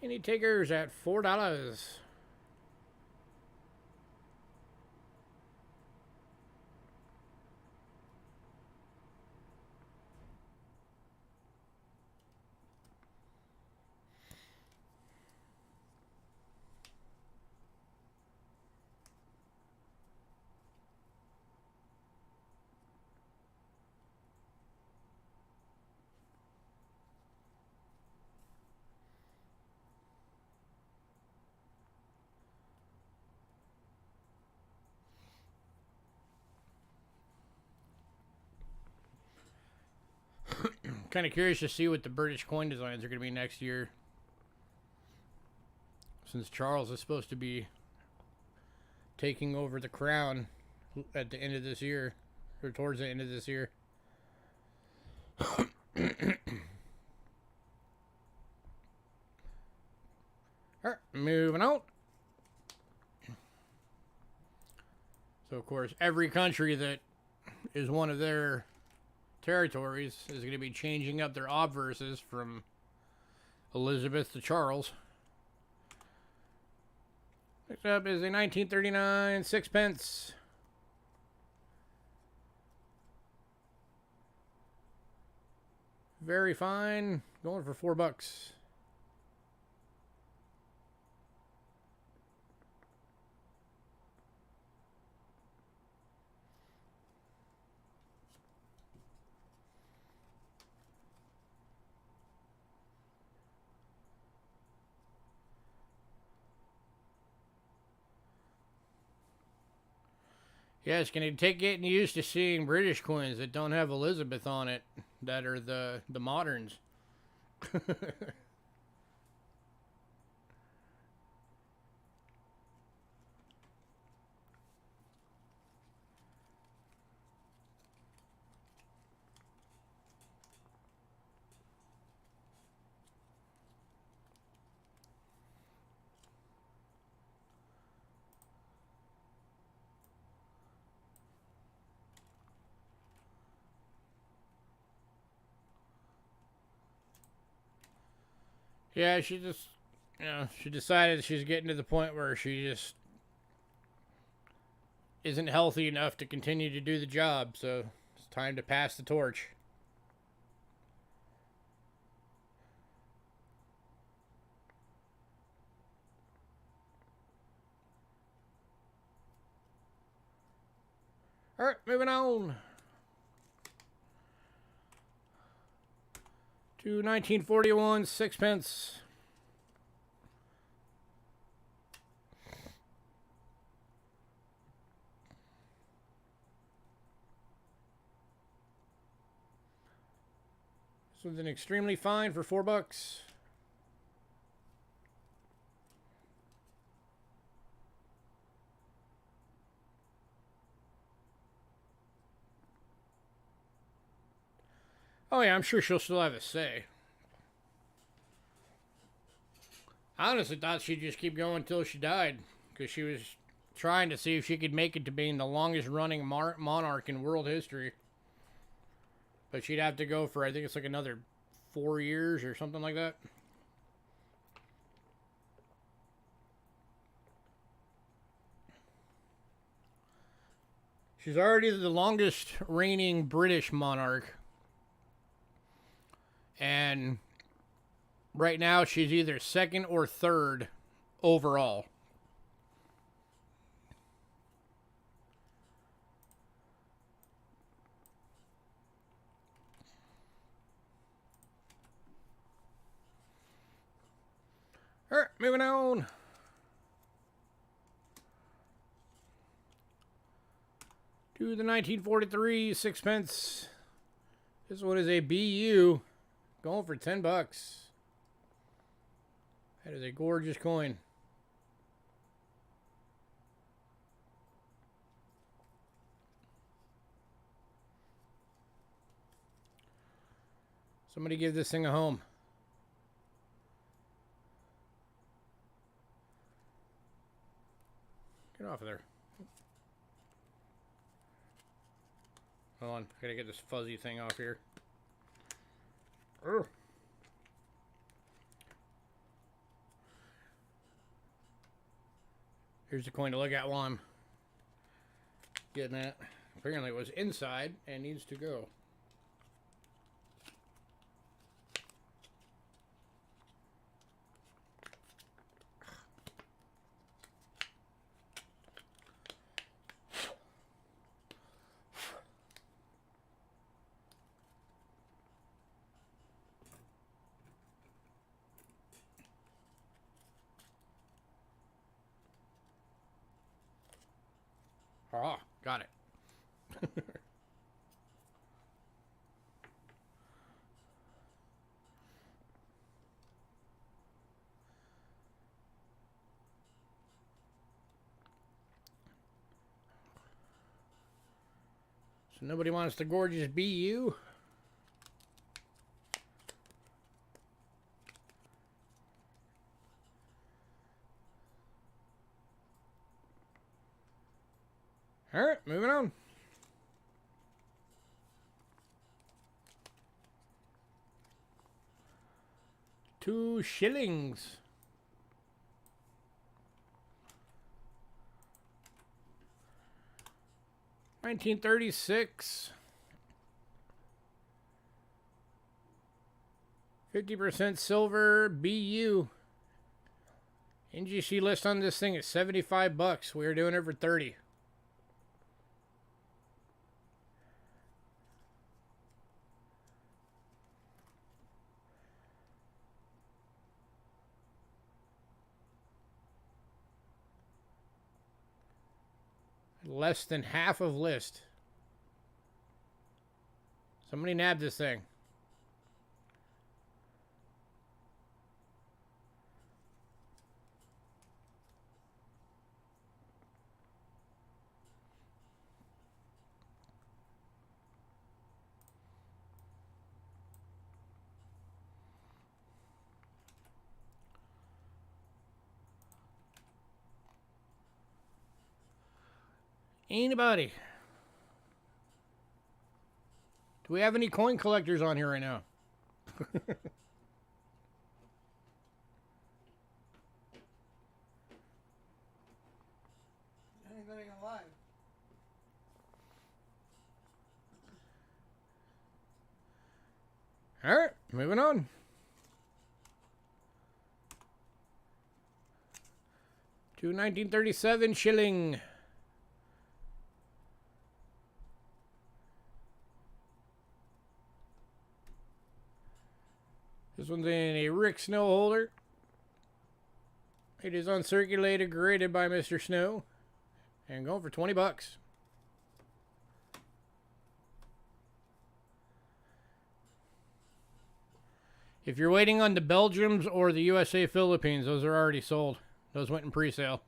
Any takers at $4? Kind of curious to see what the British coin designs are going to be next year, since Charles is supposed to be taking over the crown at the end of this year, or towards the end of this year. Alright, moving on. So, of course, every country that is one of their territories is going to be changing up their obverses from Elizabeth to Charles. Next up is a 1939 sixpence. Very fine. Going for $4. Yeah, it's going to take getting used to seeing British coins that don't have Elizabeth on it, that are the moderns. Yeah, she just, she decided she's getting to the point where she just isn't healthy enough to continue to do the job, so it's time to pass the torch. Alright, moving on to 1941 sixpence. This one's an extremely fine for $4. Oh yeah, I'm sure she'll still have a say. I honestly thought she'd just keep going until she died, because she was trying to see if she could make it to being the longest running monarch in world history. But she'd have to go for, I think it's like another 4 years or something like that. She's already the longest reigning British monarch. And right now she's either second or third overall. Alright, moving on. To the 1943 sixpence. This one is a BU. Going for $10. That is a gorgeous coin. Somebody give this thing a home. Get off of there. Hold on, I gotta get this fuzzy thing off here. Urgh. Here's the coin to look at while I'm getting it. Apparently it was inside and needs to go. Ah, got it. So nobody wants the gorgeous BU. All right, moving on. Two shillings. $19.36. 50% silver BU. NGC list on this thing is $75. We are doing it for 30. Less than half of list. Somebody nab this thing. Anybody? Do we have any coin collectors on here right now? Anybody alive? All right, moving on. To 1937 shilling. This one's in a Rick Snow holder. It is uncirculated, graded by Mr. Snow. And going for $20. If you're waiting on the Belgiums or the USA Philippines, those are already sold. Those went in pre-sale.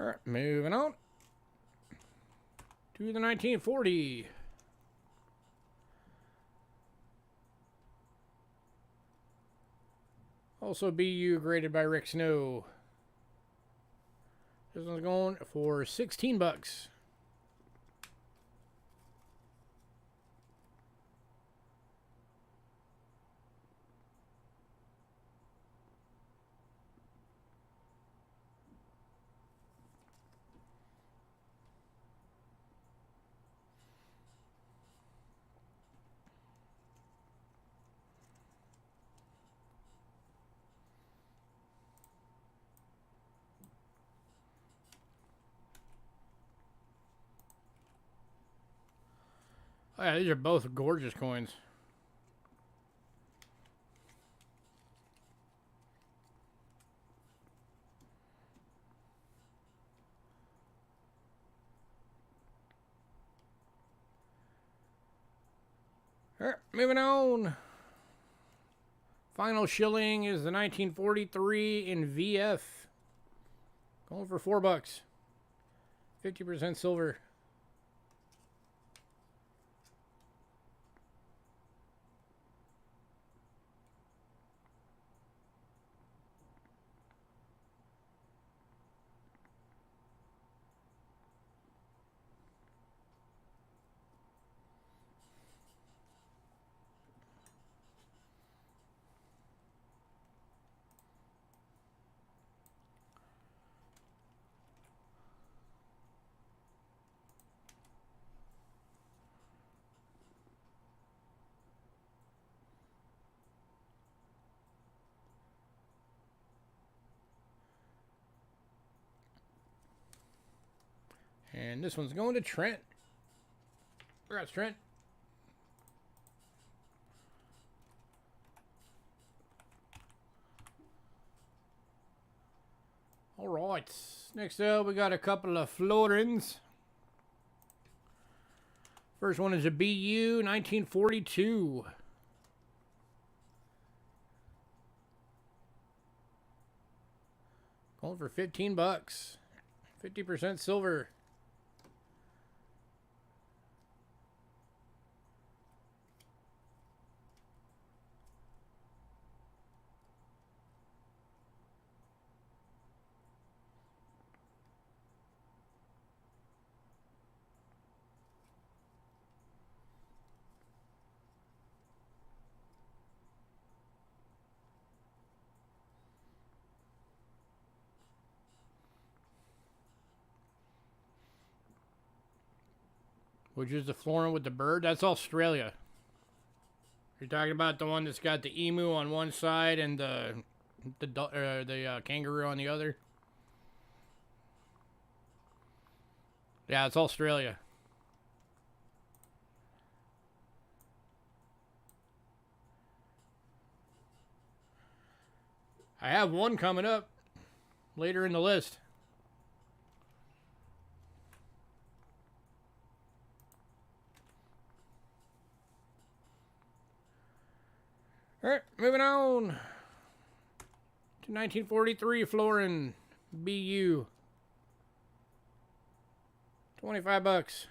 All right, moving on to the 1940. Also BU graded by Rick Snow. This one's going for $16. Oh yeah, these are both gorgeous coins. Alright, moving on. Final shilling is the 1943 in VF. Going for $4. 50% silver. And this one's going to Trent. Congrats, Trent. All right. Next up, we got a couple of floatings. First one is a BU 1942. Going for $15. 50% silver. Which is the florin with the bird? That's Australia. You're talking about the one that's got the emu on one side and the kangaroo on the other? Yeah, it's Australia. I have one coming up later in the list. Alright, moving on to 1943 florin BU. $25.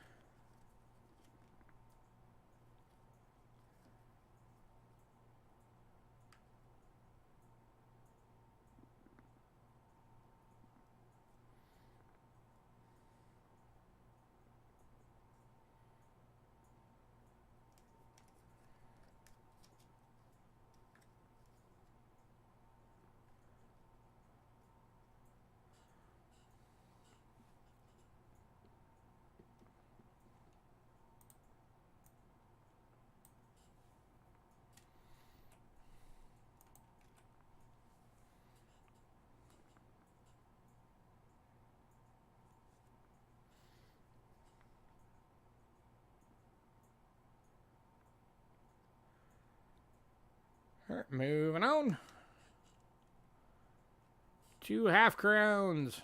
Alright, moving on. 2 half crowns.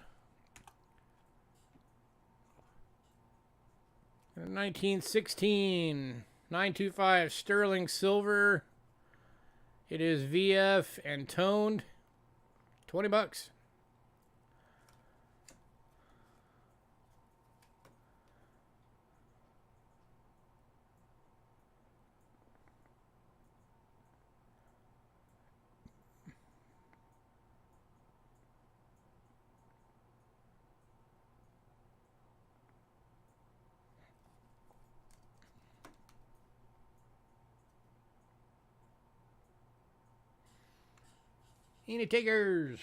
1916 925 sterling silver. It is VF and toned. $20. Any takers?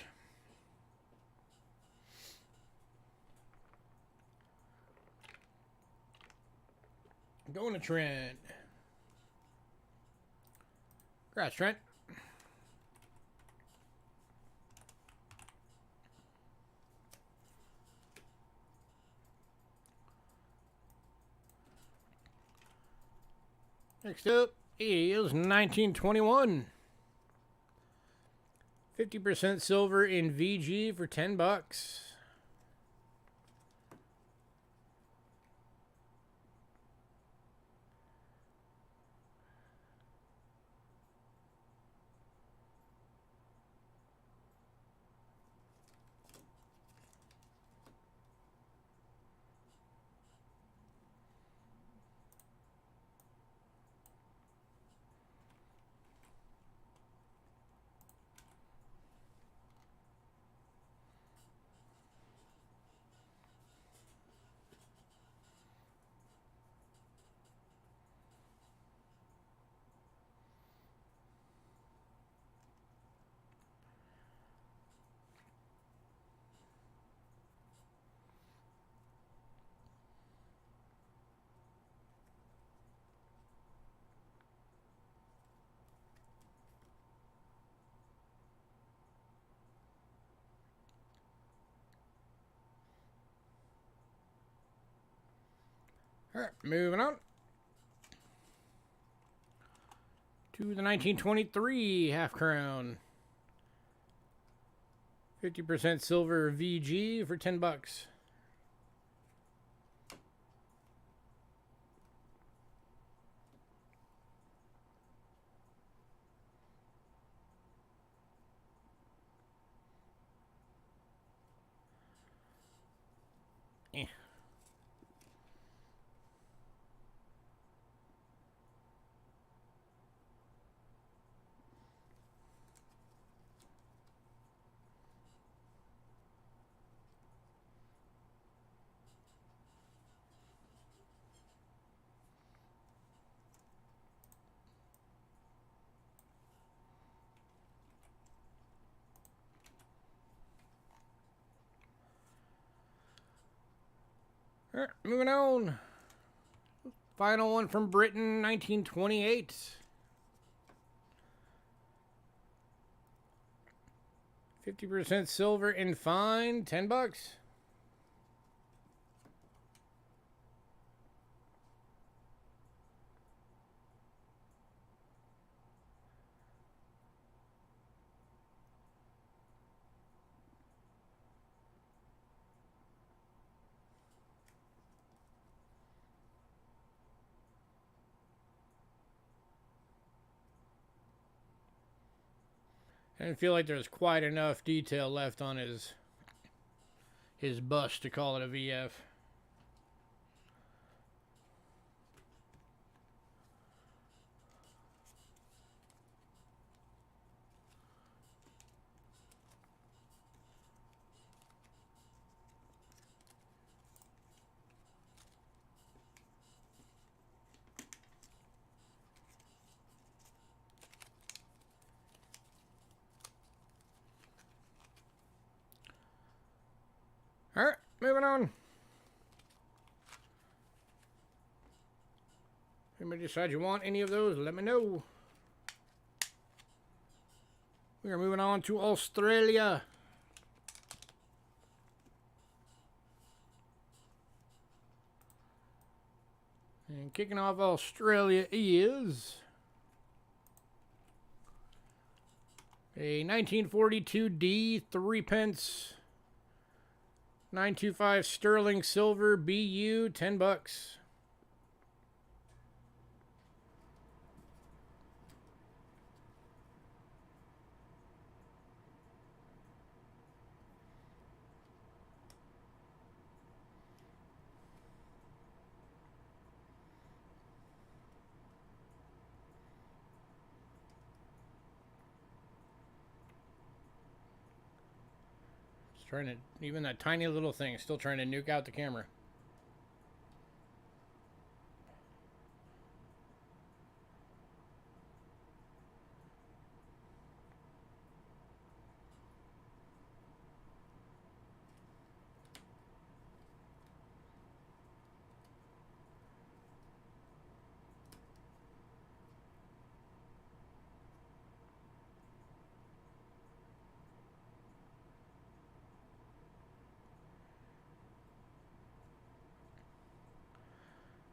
Going to Trent. Congrats, Trent. Next up is 1921. 50% silver in VG for $10. Alright, moving on. To the 1923 half crown. 50% silver VG for $10. Eh. Alright, moving on. Final one from Britain, 1928. 50% silver and fine, $10. I didn't feel like there's quite enough detail left on his bust to call it a VF. Alright, moving on. Anybody decide you want any of those, let me know. We are moving on to Australia. And kicking off Australia is a 1942 D, 3 pence. 925 sterling silver BU, $10. Trying to, even that tiny little thing, still trying to nuke out the camera.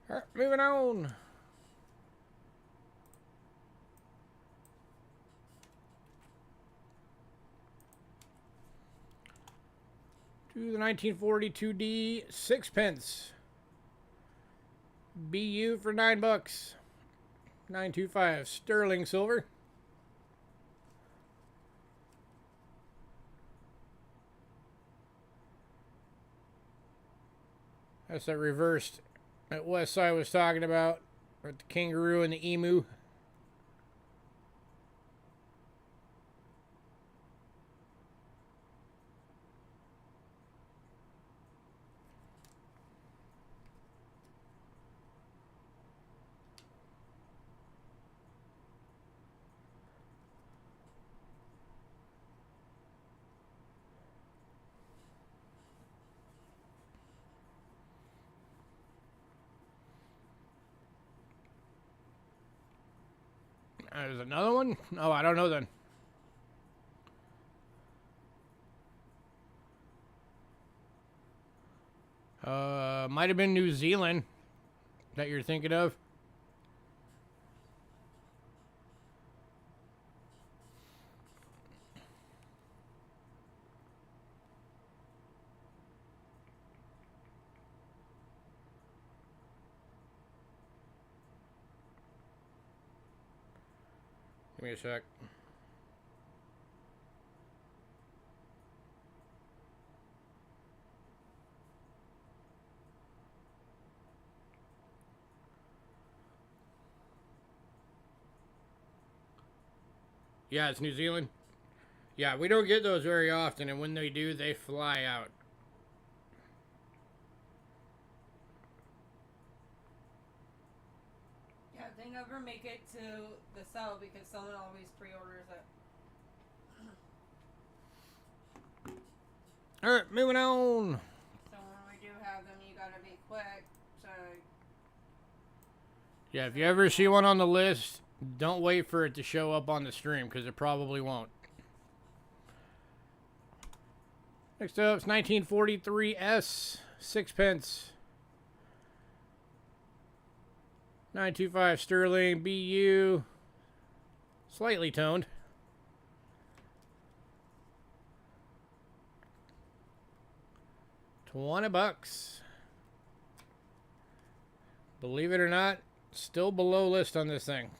Alright, moving on. To the 1942 D, 6 pence. BU for $9. 925 sterling silver. That's that reversed that West Side was talking about, with the kangaroo and the emu. There's another one? Oh, I don't know then. Might have been New Zealand. that you're thinking of? Give me a sec. Yeah, it's New Zealand. Yeah, we don't get those very often, and when they do, they fly out. Yeah, they never make it to the cell because someone always pre-orders it. Alright, moving on. So when we do have them, you gotta be quick. So Yeah, if you ever see one on the list, don't wait for it to show up on the stream, because it probably won't. Next up, it's 1943S, 6 pence. 925 sterling, BU. Slightly toned. $20. Believe it or not, still below list on this thing.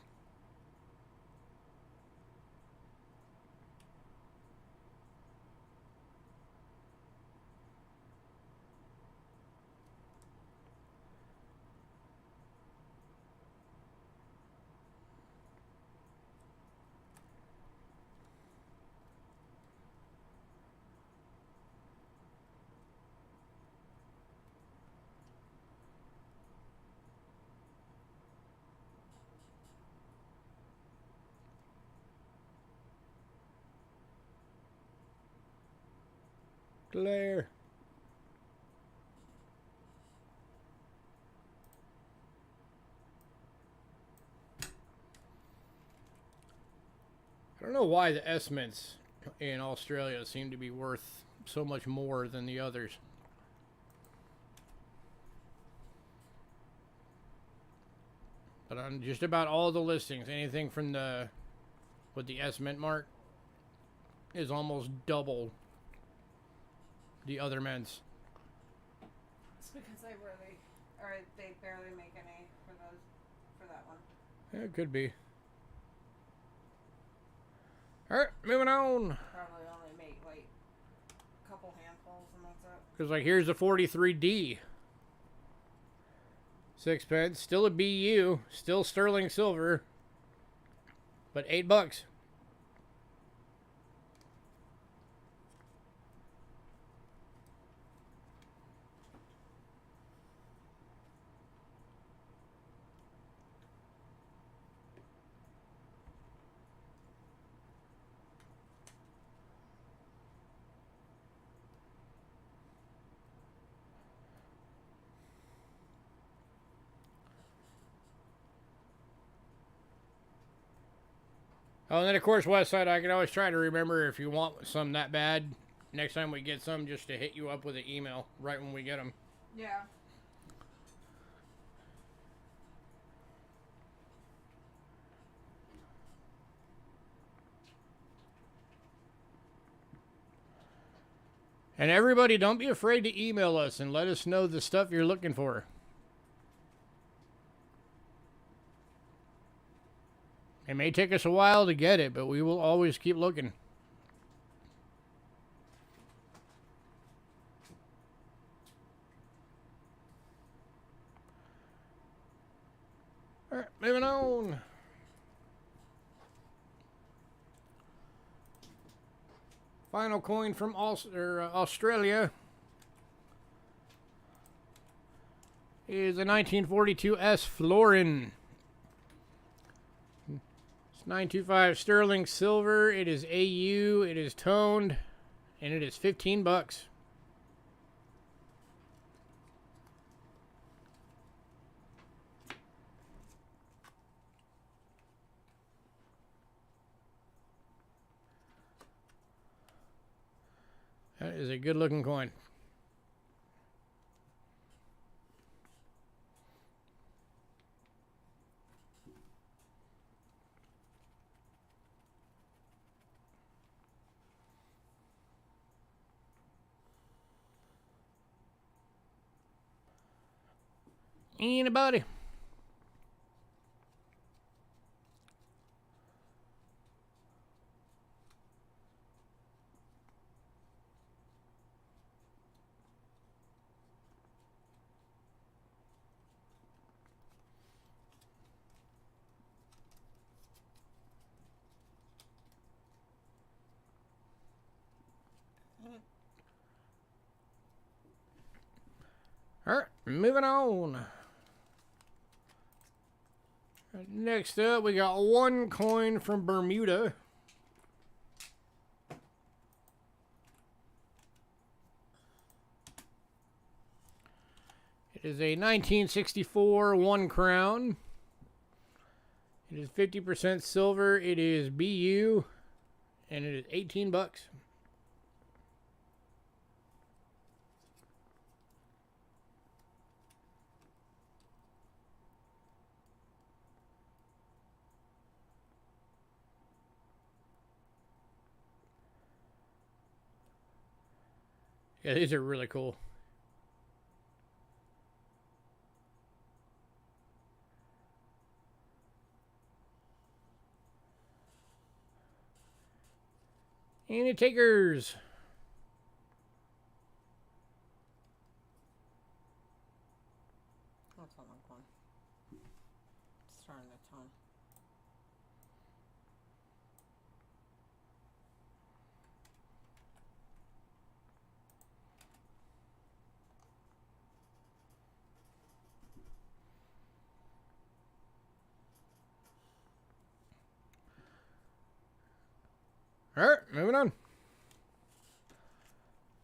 Glare. I don't know why the S mints in Australia seem to be worth so much more than the others. But on just about all the listings, anything from the with the S mint mark is almost double the other mints. it's because they barely make any for that one. Yeah, it could be. Alright, moving on. Probably only make like a couple handfuls and that's it. Because, like, here's the 43D. 6 pence. Still a BU. Still sterling silver. But $8. Oh, and then, of course, Westside, I can always try to remember if you want some that bad. Next time we get some, just to hit you up with an email right when we get them. Yeah. And everybody, don't be afraid to email us and let us know the stuff you're looking for. It may take us a while to get it, but we will always keep looking. All right, moving on. Final coin from Australia is a 1942 S Florin. It's 925 sterling silver. It is AU. It is toned, and it is $15. That is a good looking coin. Anybody? Alright, moving on. Next up, we got one coin from Bermuda. It is a 1964 1 crown. It is 50% silver. It is BU. And it is 18 bucks. Yeah, these are really cool. Any takers? That's what I'm going. Starting the tone. Alright, moving on.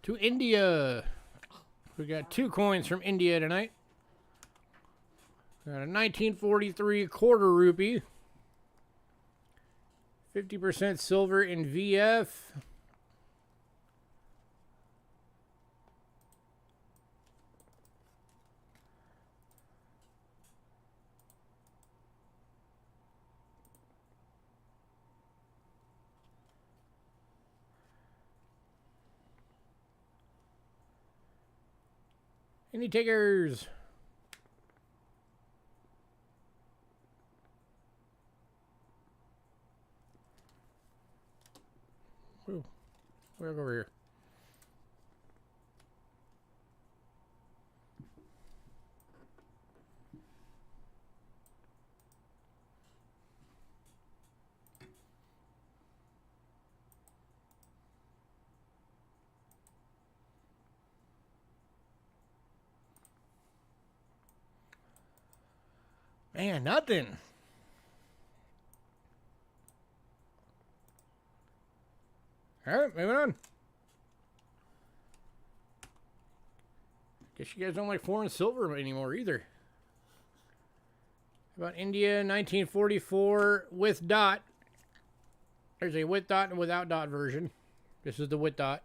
To India. We got 2 coins from India tonight. Got a 1943 quarter rupee. 50% silver in VF. Any takers? Ooh, we'll go over here. Man, nothing. Alright, moving on. Guess you guys don't like foreign silver anymore either. How about India 1944 with dot. There's a with dot and without dot version. This is the with dot.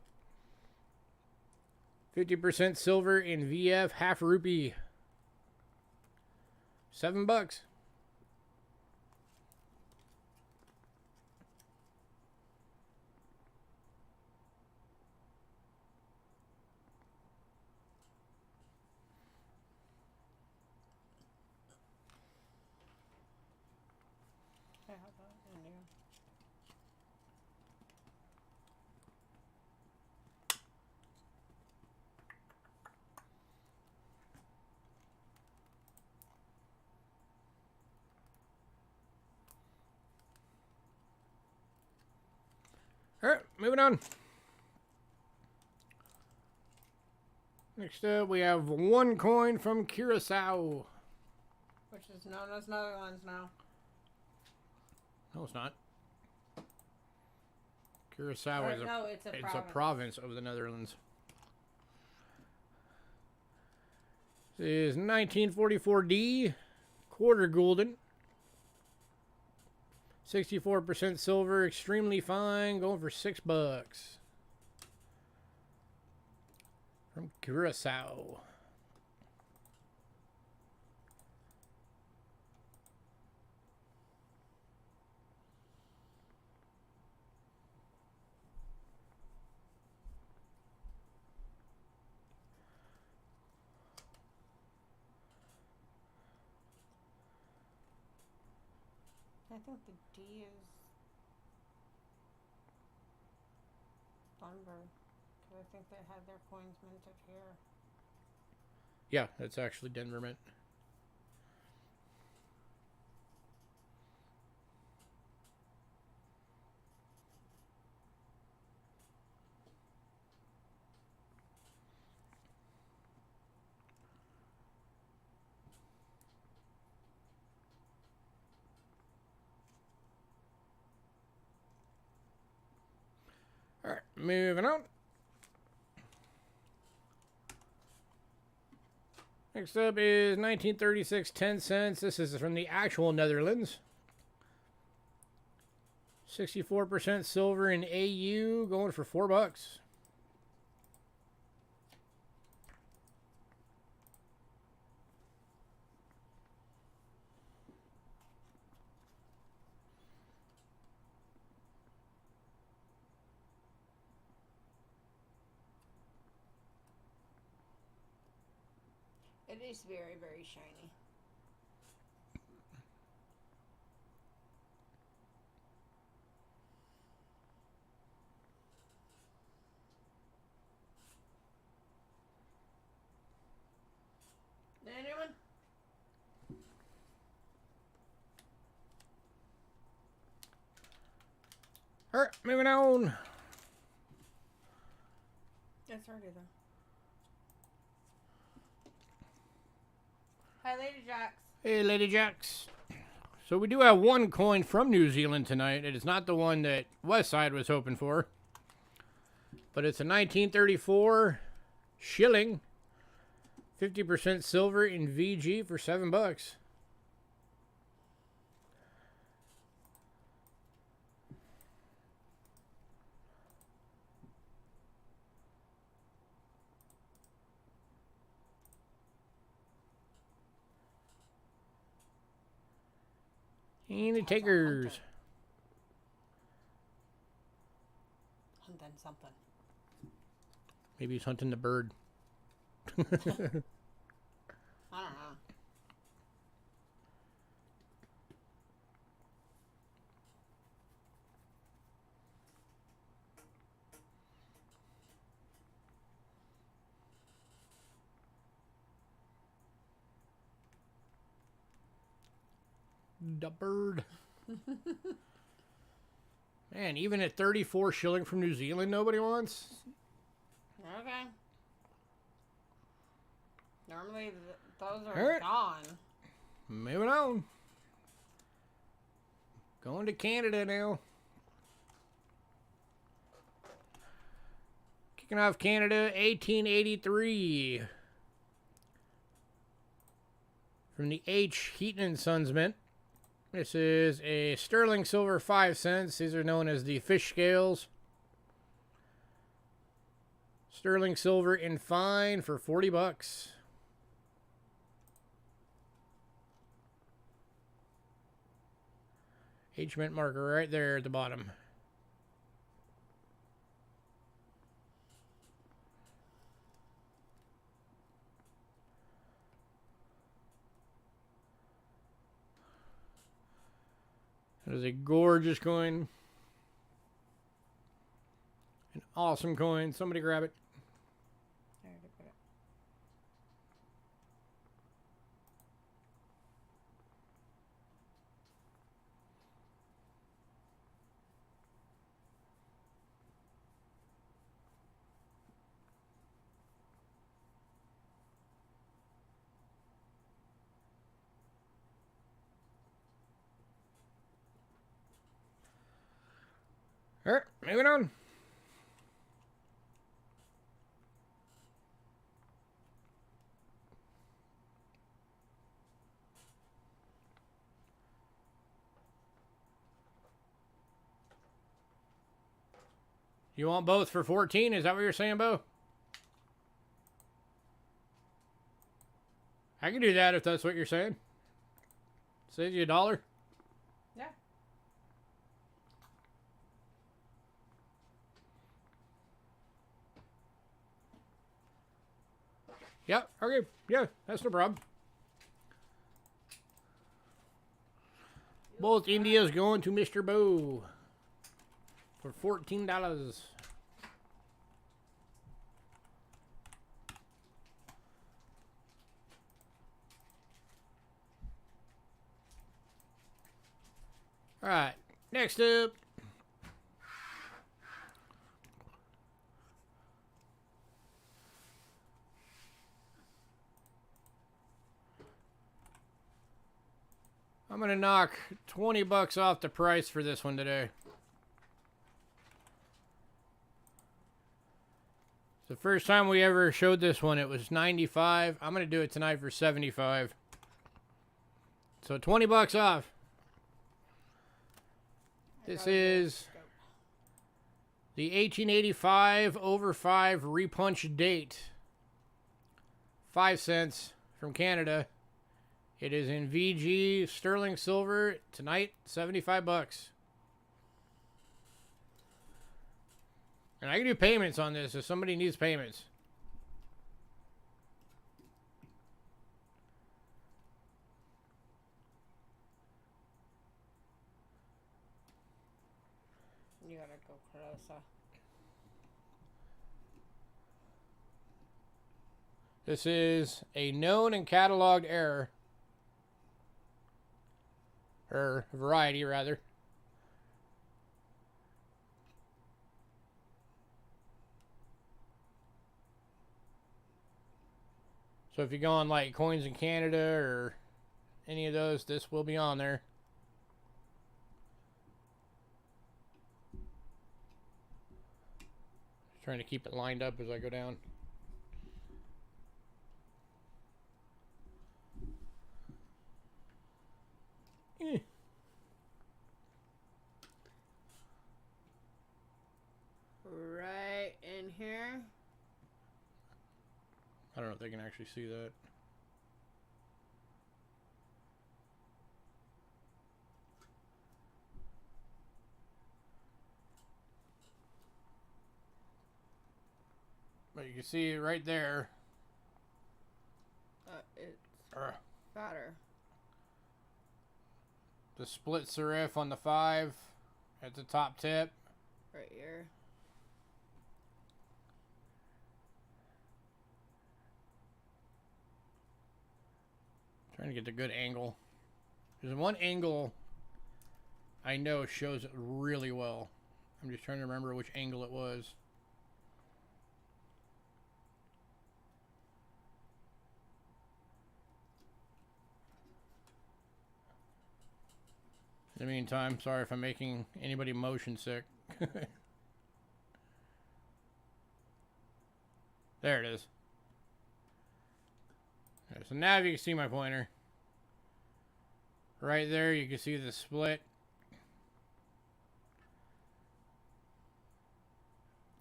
50% silver in VF, half rupee. $7. I have that in there. Alright, moving on. Next up, we have 1 coin from Curacao. Which is known as Netherlands now. No, it's not. Curacao is No, it's a it's province. a province of the Netherlands. This is 1944D, quarter gulden. 64% silver, extremely fine, going for $6. From Curacao. I think the D is Denver. Because I think they had their coins minted here. Yeah, that's actually Denver Mint. All right, moving on. Next up is 1936, 10 cents. This is from the actual Netherlands. 64% silver in AU, going for $4. It is very, very shiny. Anyone? All right, moving on. It's already there. Hi, Lady Jacks. Hey, Lady Jacks. So we do have one coin from New Zealand tonight. It is not the one that Westside was hoping for. But it's a 1934 shilling. 50% silver in VG for $7. Any takers? Hunting something. Maybe he's hunting the bird. I don't know. The bird. Man, even at 34 shilling from New Zealand, nobody wants? Okay. Normally, those are gone. Moving on. Going to Canada now. Kicking off Canada, 1883. From the H. Heaton & Sons Mint. This is a sterling silver 5 cents. These are known as the fish scales. Sterling silver in fine for $40. H mint marker right there at the bottom. That is a gorgeous coin. An awesome coin. Somebody grab it. I already put it. All right, moving on. You want both for 14? Is that what you're saying, Bo? I can do that if that's what you're saying. Save you $1. Yeah. Yeah, okay. Yeah, that's no problem. Both Indias going to Mr. Bo for $14. All right, next up. I'm gonna knock 20 bucks off the price for this one today. The first time we ever showed this one, it was 95. I'm gonna do it tonight for 75. So 20 bucks off. This is the 1885 over 5 repunch date. 5 cents from Canada. It is in VG sterling silver tonight, 75 bucks. And I can do payments on this if somebody needs payments. You gotta go closer. This is a known and cataloged error. Or variety, rather. So if you go on like Coins in Canada or any of those, this will be on there. Just trying to keep it lined up as I go down. Right in here. I don't know if they can actually see that. But you can see it right there. It's fatter. The split serif on the 5 at the top tip. Right here. Trying to get the good angle. There's one angle I know shows it really well. I'm just trying to remember which angle it was. In the meantime, sorry if I'm making anybody motion sick. There it is. Okay, so now if you can see my pointer. Right there you can see the split.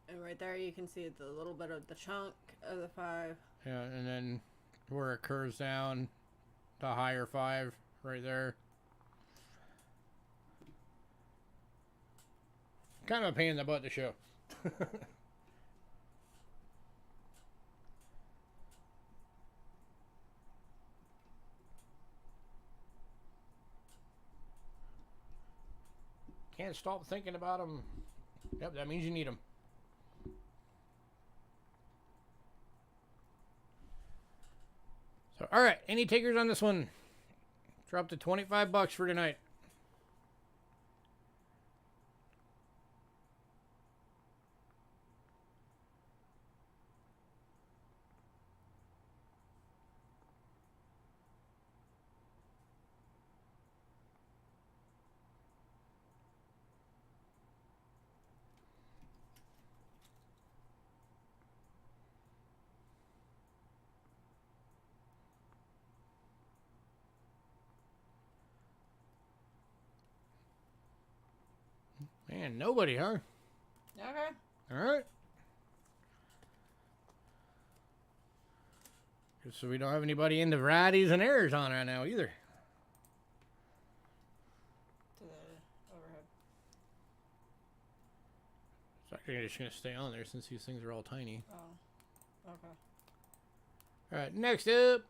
And right there you can see the little bit of the chunk of the 5. Yeah, and then where it curves down to higher 5 right there. Kind of a pain in the butt to show. Can't stop thinking about them. Yep, that means you need them. So, all right, any takers on this one? Drop to 25 bucks for tonight. Man, nobody, huh? Okay. All right. So we don't have anybody into varieties and errors on right now either. To the overhead. It's actually just going to stay on there since these things are all tiny. Oh. Okay. All right, next up.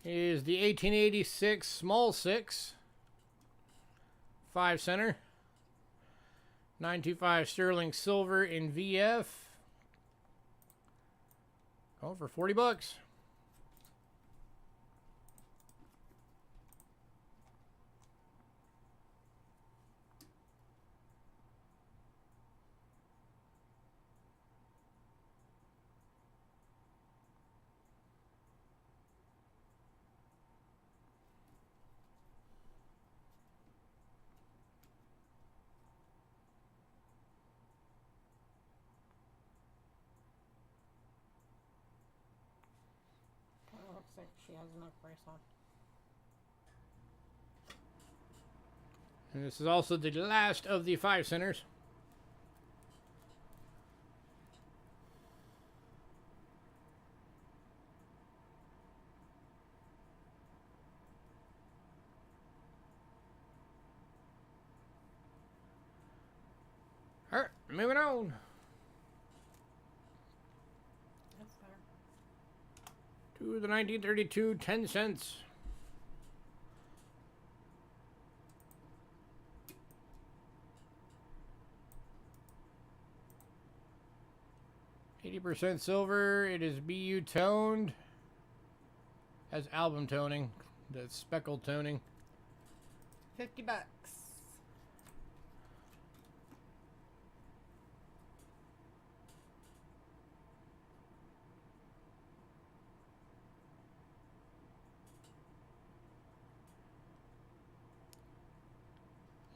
is the 1886 small 6, 5 center, 925 sterling silver in VF. Going for 40 bucks. Looks like she has enough brace on. And this is also the last of the 5 centers. All right, moving on. That's fair. To the 1932 10 cents. %, silver. It is BU toned. As album toning. The speckled toning. $50.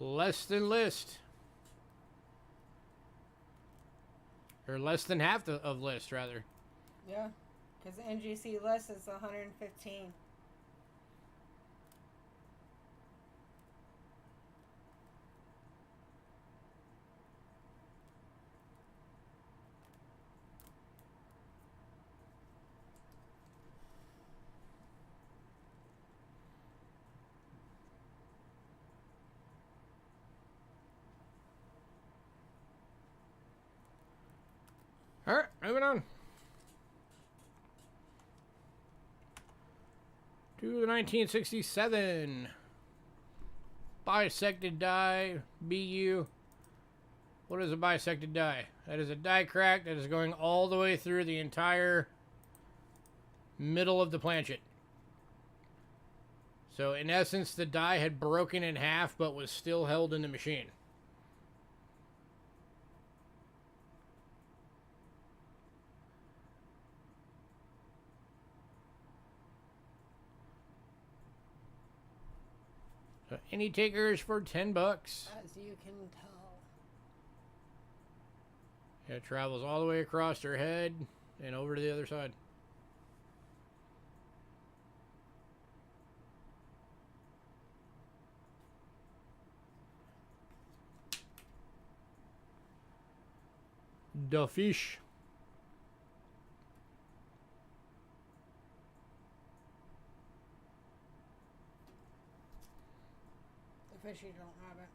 Less than list. Or less than half of list, rather. Yeah, because the NGC list is 115. All right, moving on. To the 1967 bisected die BU. What is a bisected die? That is a die crack that is going all the way through the entire middle of the planchet. So in essence, the die had broken in half but was still held in the machine. So any takers for 10 bucks. As you can tell. It travels all the way across her head and over to the other side. The fish. The fishy don't have it.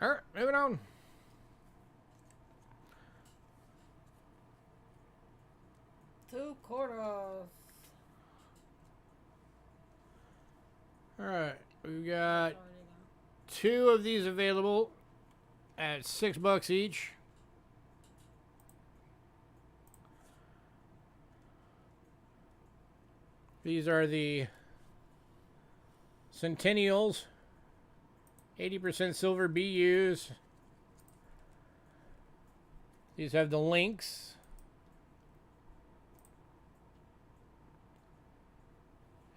All right, moving on. Two quarters. All right, we've got 2 of these available at $6 each. These are the Centennials, 80% silver BUs. These have the links.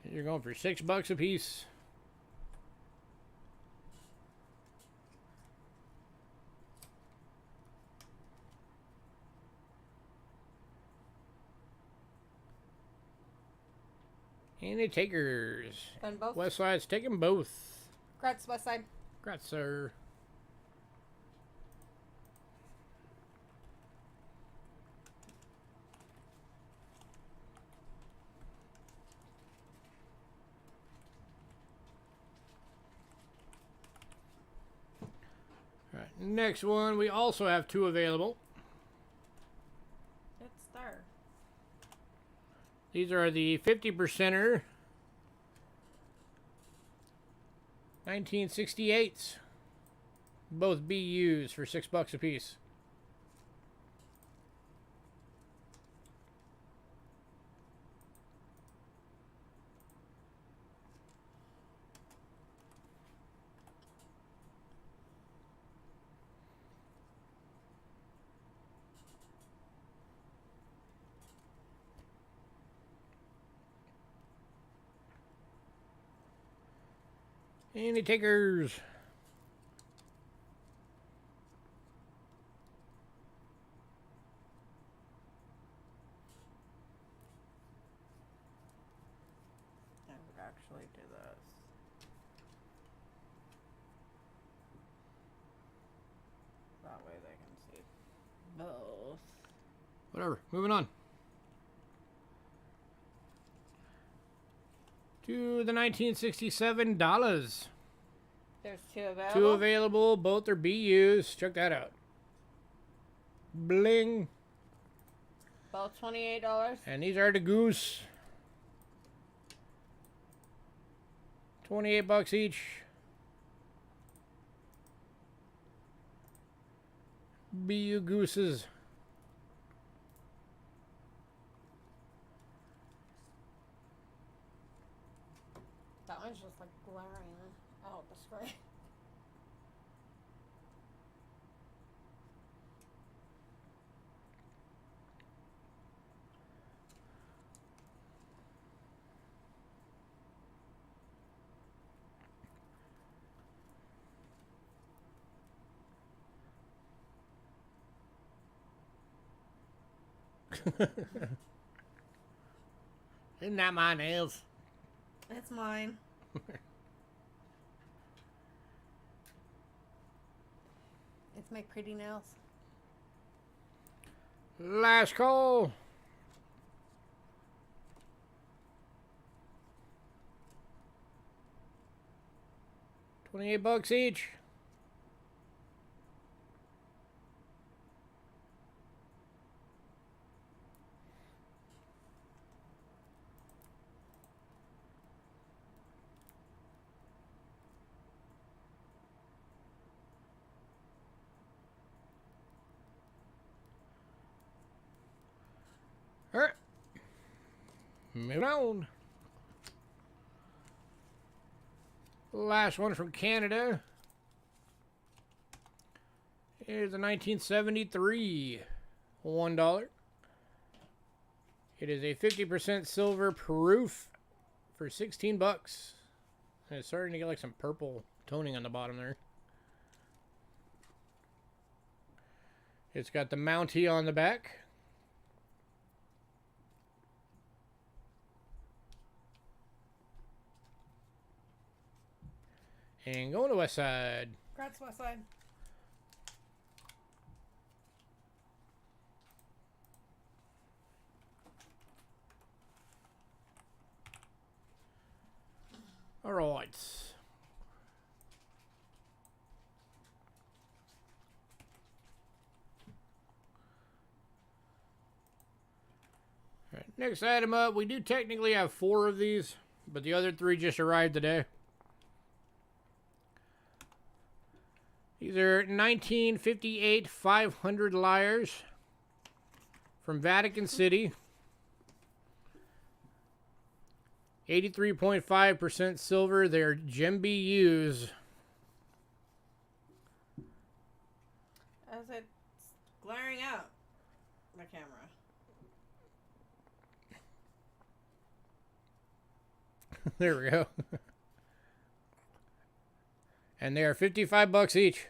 You're going for $6 a piece. Any takers? And both. West Side's taking both. Congrats, West Side. Congrats, sir. Next one, we also have 2 available. It's star. These are the 50%er 1968s. Both BUs for $6 a piece. Any takers? I would actually do this. That way they can see both. Whatever. Moving on. To the $1967. There's 2 available. 2 available. Both are BUs. Check that out. Bling. Both $28. And these are the goose. $28 each. BU gooses. That one's just like glaring out the screen. Isn't that my nails? It's mine. It's my pretty nails. Last call. $28 each. All right. Moving on. Last one from Canada is a 1973 $1. It is a 50% silver proof for $16. And it's starting to get like some purple toning on the bottom there. It's got the Mountie on the back. And going to West Side. Congrats, West Side. All right. Next item up, we do technically have 4 of these, but the other 3 just arrived today. These are 1958 500 Liars from Vatican City. 83.5% silver. They're gem BUs. As it's glaring out the camera. There we go. And they are $55 each.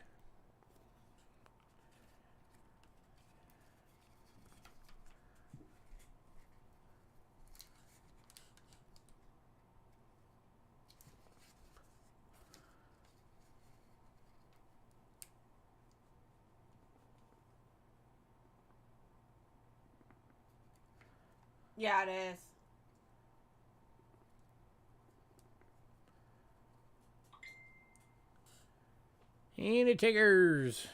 Yeah, it is. Any takers?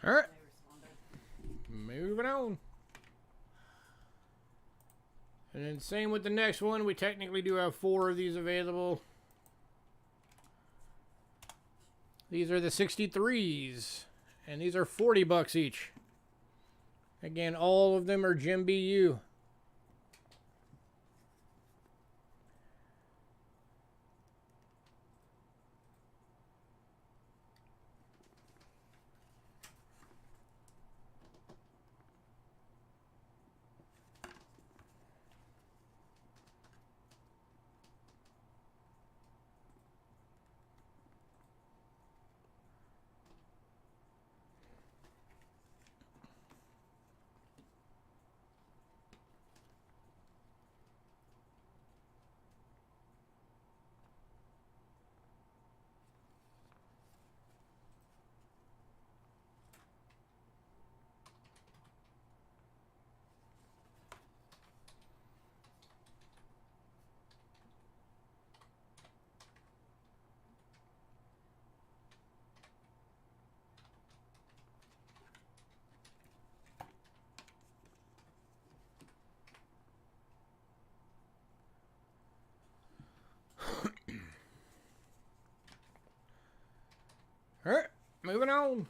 All right. They responded. Moving on. And then same with the next one. We technically do have 4 of these available. These are the 63s. And these are $40 each. Again, all of them are Gem BU. All right, moving on.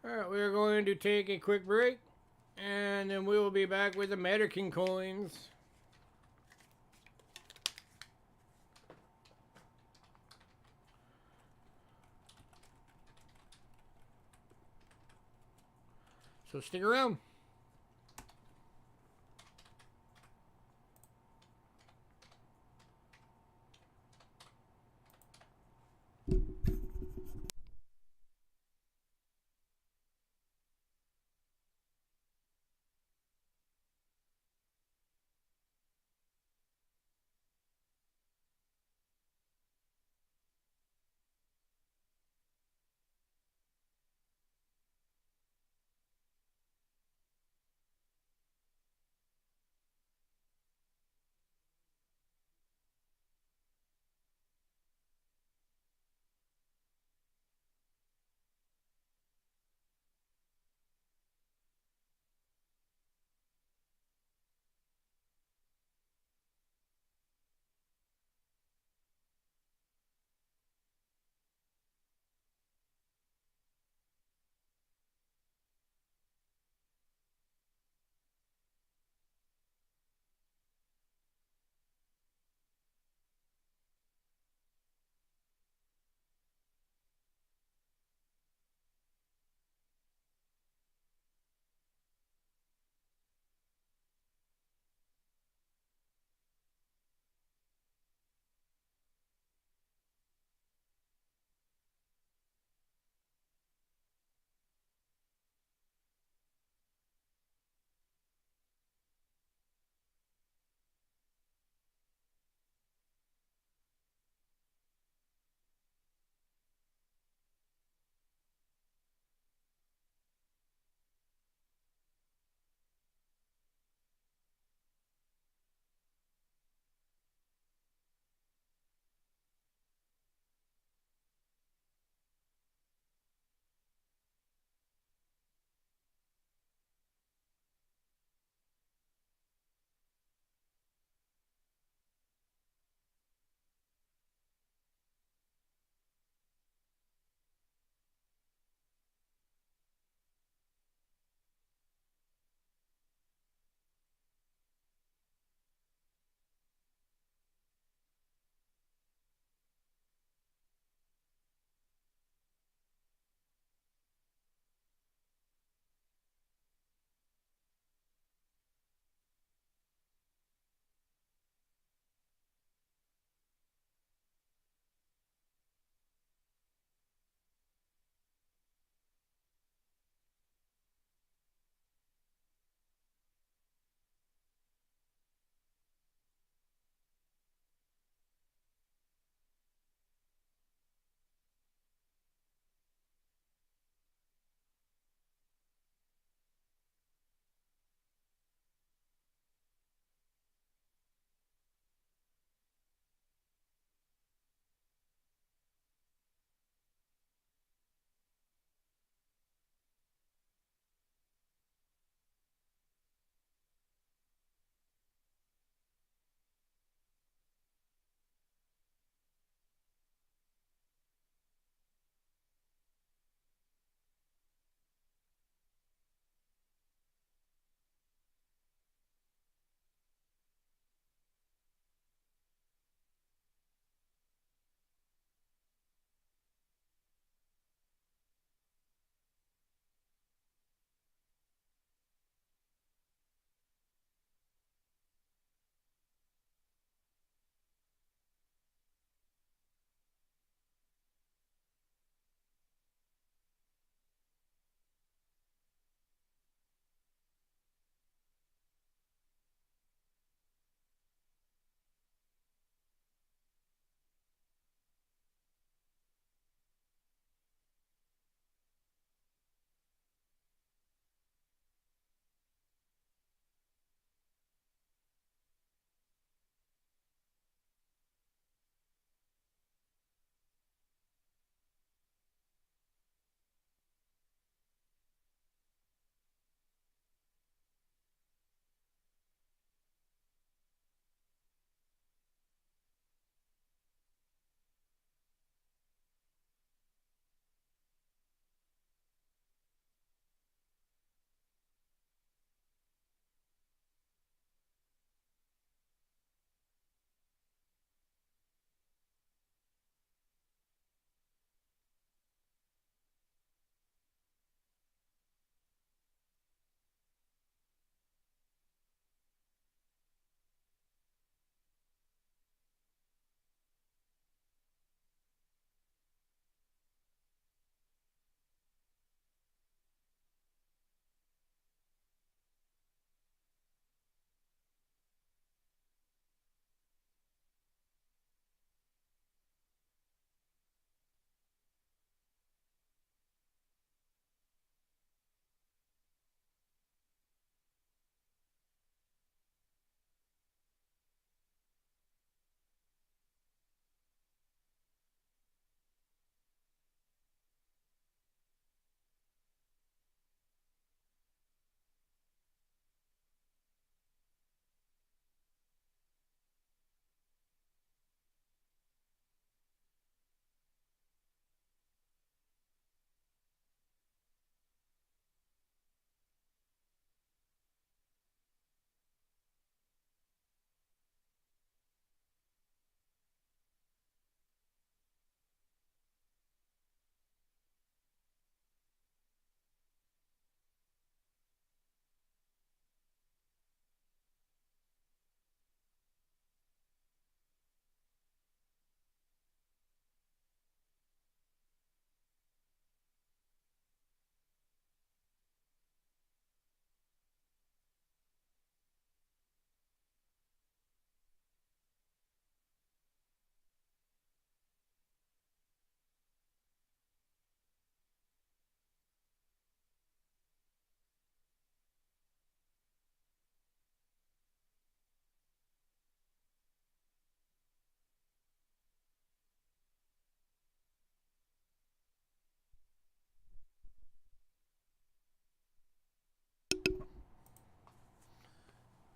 All right, we're going to take a quick break, and then we will be back with American coins. So stick around.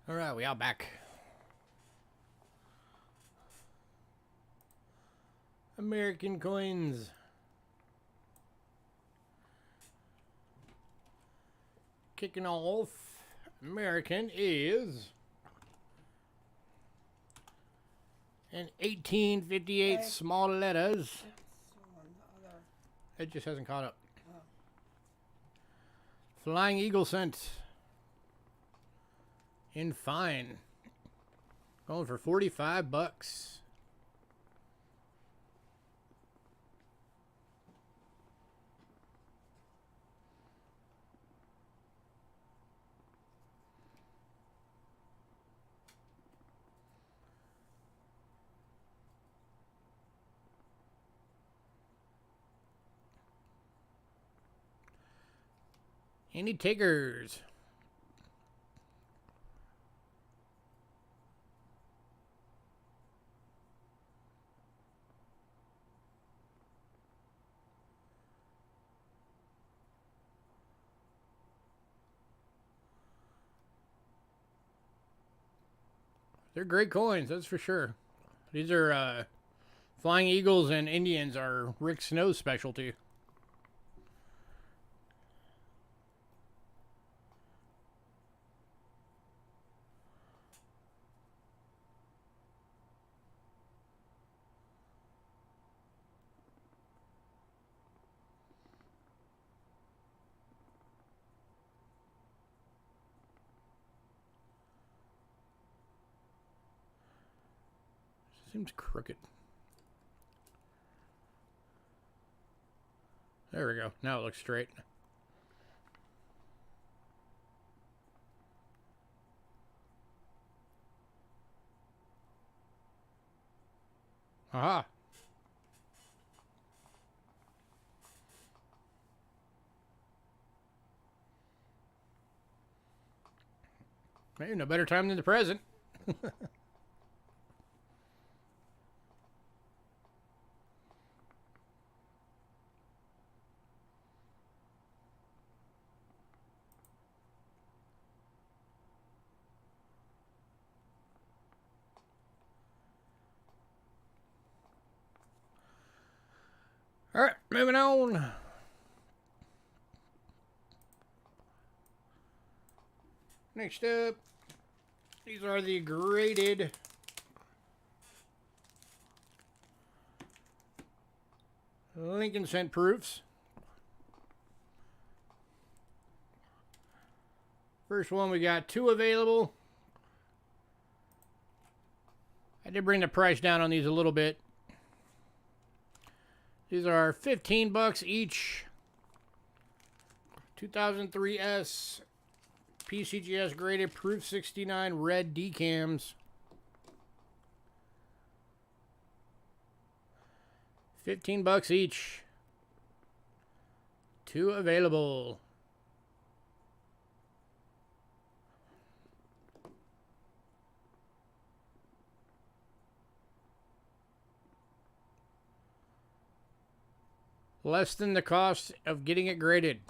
All right, we are back. American coins. Kicking off, American is an 1858 Okay. small letters. It's one, the other. It just hasn't caught up. Oh. Flying Eagle cent. In fine. Going for 45 bucks. Any takers? They're great coins, that's for sure. These are Flying Eagles and Indians are Rick Snow's specialty. Seems crooked. There we go. Now it looks straight. Aha. Maybe no better time than the present. All right, moving on. Next up, these are the graded Lincoln cent proofs. First one, we got 2 available. I did bring the price down on these a little bit. These are 15 bucks each. 2003S PCGS graded proof 69 red decams. 15 bucks each. 2 available. Less than the cost of getting it graded.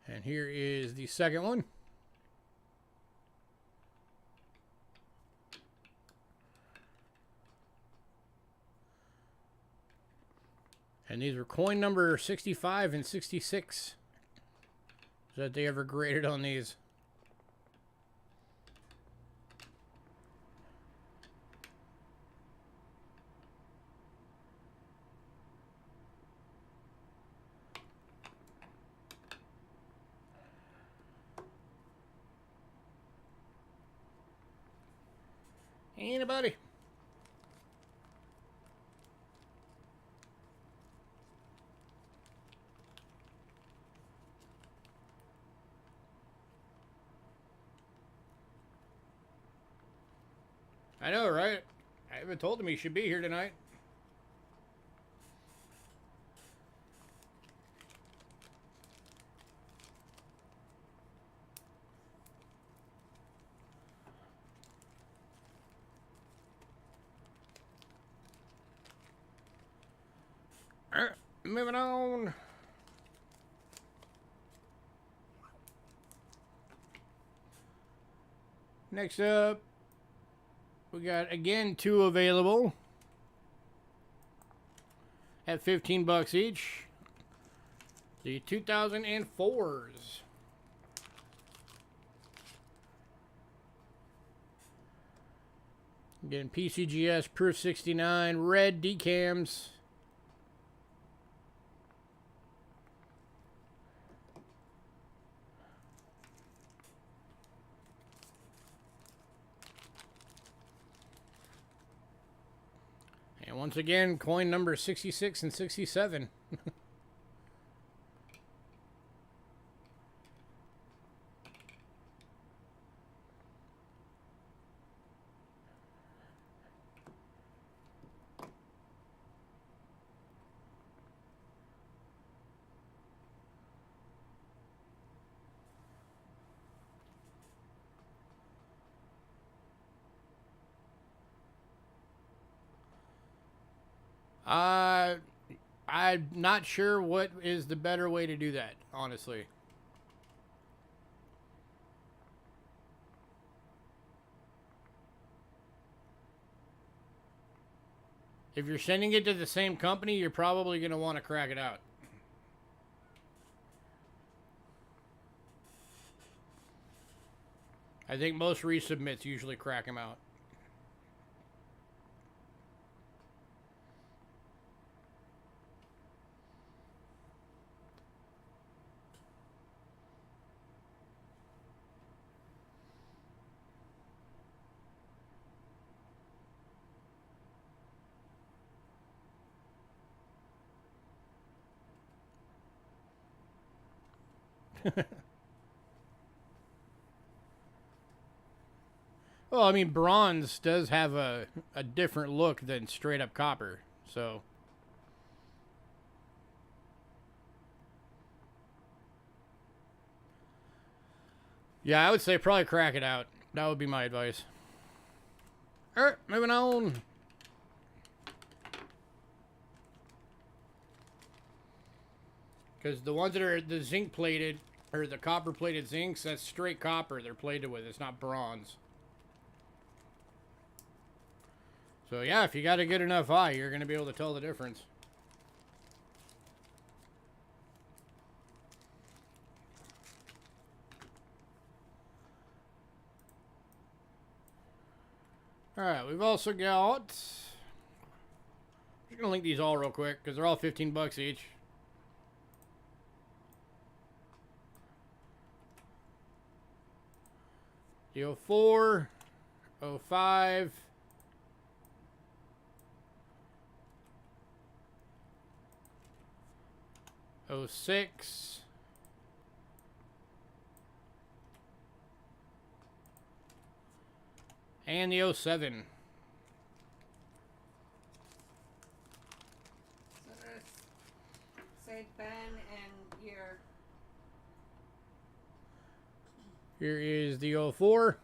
And here is the second one. And these were coin number 65 and 66 that they ever graded on these. Anybody? I know, right? I haven't told him he should be here tonight. moving on. Next up, we got, again, 2 available at 15 bucks each. The 2004s. Again, PCGS Proof 69 red decams. And once again, coin number 66 and 67. I'm not sure what is the better way to do that, honestly. If you're sending it to the same company, you're probably going to want to crack it out. I think most resubmits usually crack them out. Well, I mean, bronze does have a different look than straight up copper, so. Yeah, I would say probably crack it out. That would be my advice. Alright, moving on. Because the ones that are the zinc plated, or the copper plated zincs, that's straight copper they're plated with. It's not bronze. So yeah, if you got a good enough eye, you're going to be able to tell the difference. Alright, we've also got... I'm just going to link these all real quick, because they're all 15 bucks each. The 04, 05, 06, and the 07. So there's, say, Ben and year. Here is the 04,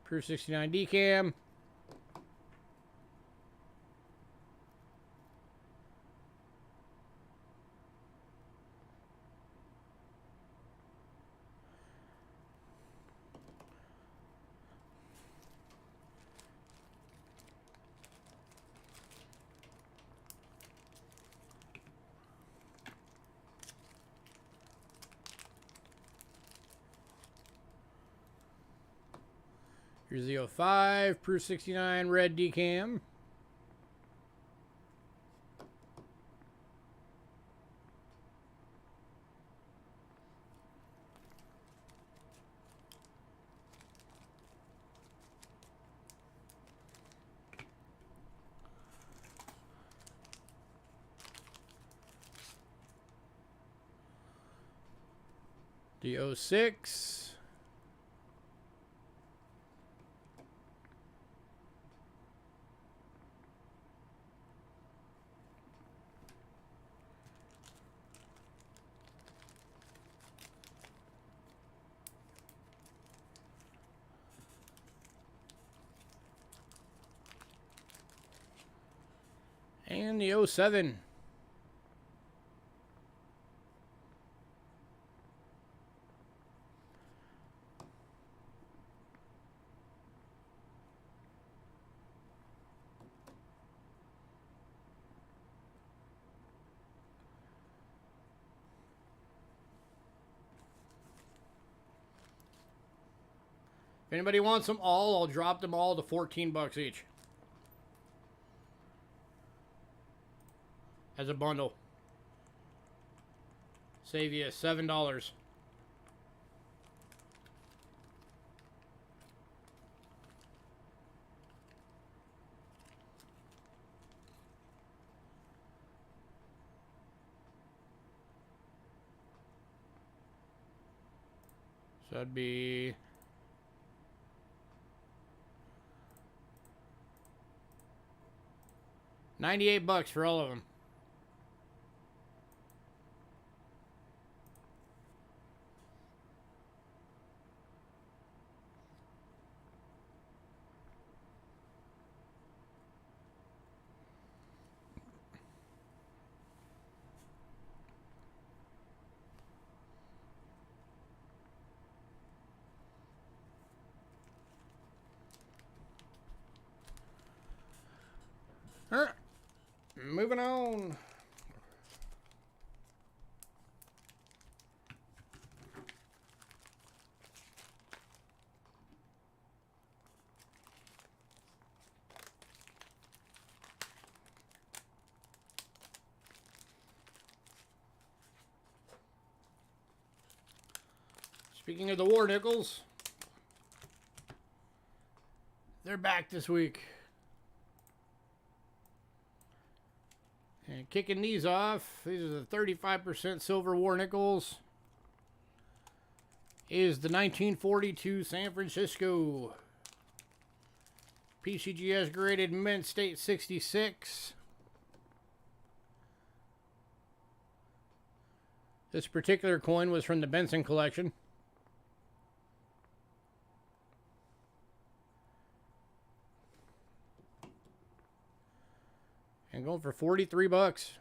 Proof 69 decam. Here's the 05, Proof 69 red decam. The 06. And the 07. If anybody wants them all, I'll drop them all to 14 bucks each. As a bundle. Save you $7. So that'd be $98 for all of them. All right, moving on. Speaking of the war nickels, they're back this week. And kicking these off, these are the 35% silver war nickels, is the 1942 San Francisco PCGS graded Mint State 66. This particular coin was from the Benson collection. And going for 43 bucks.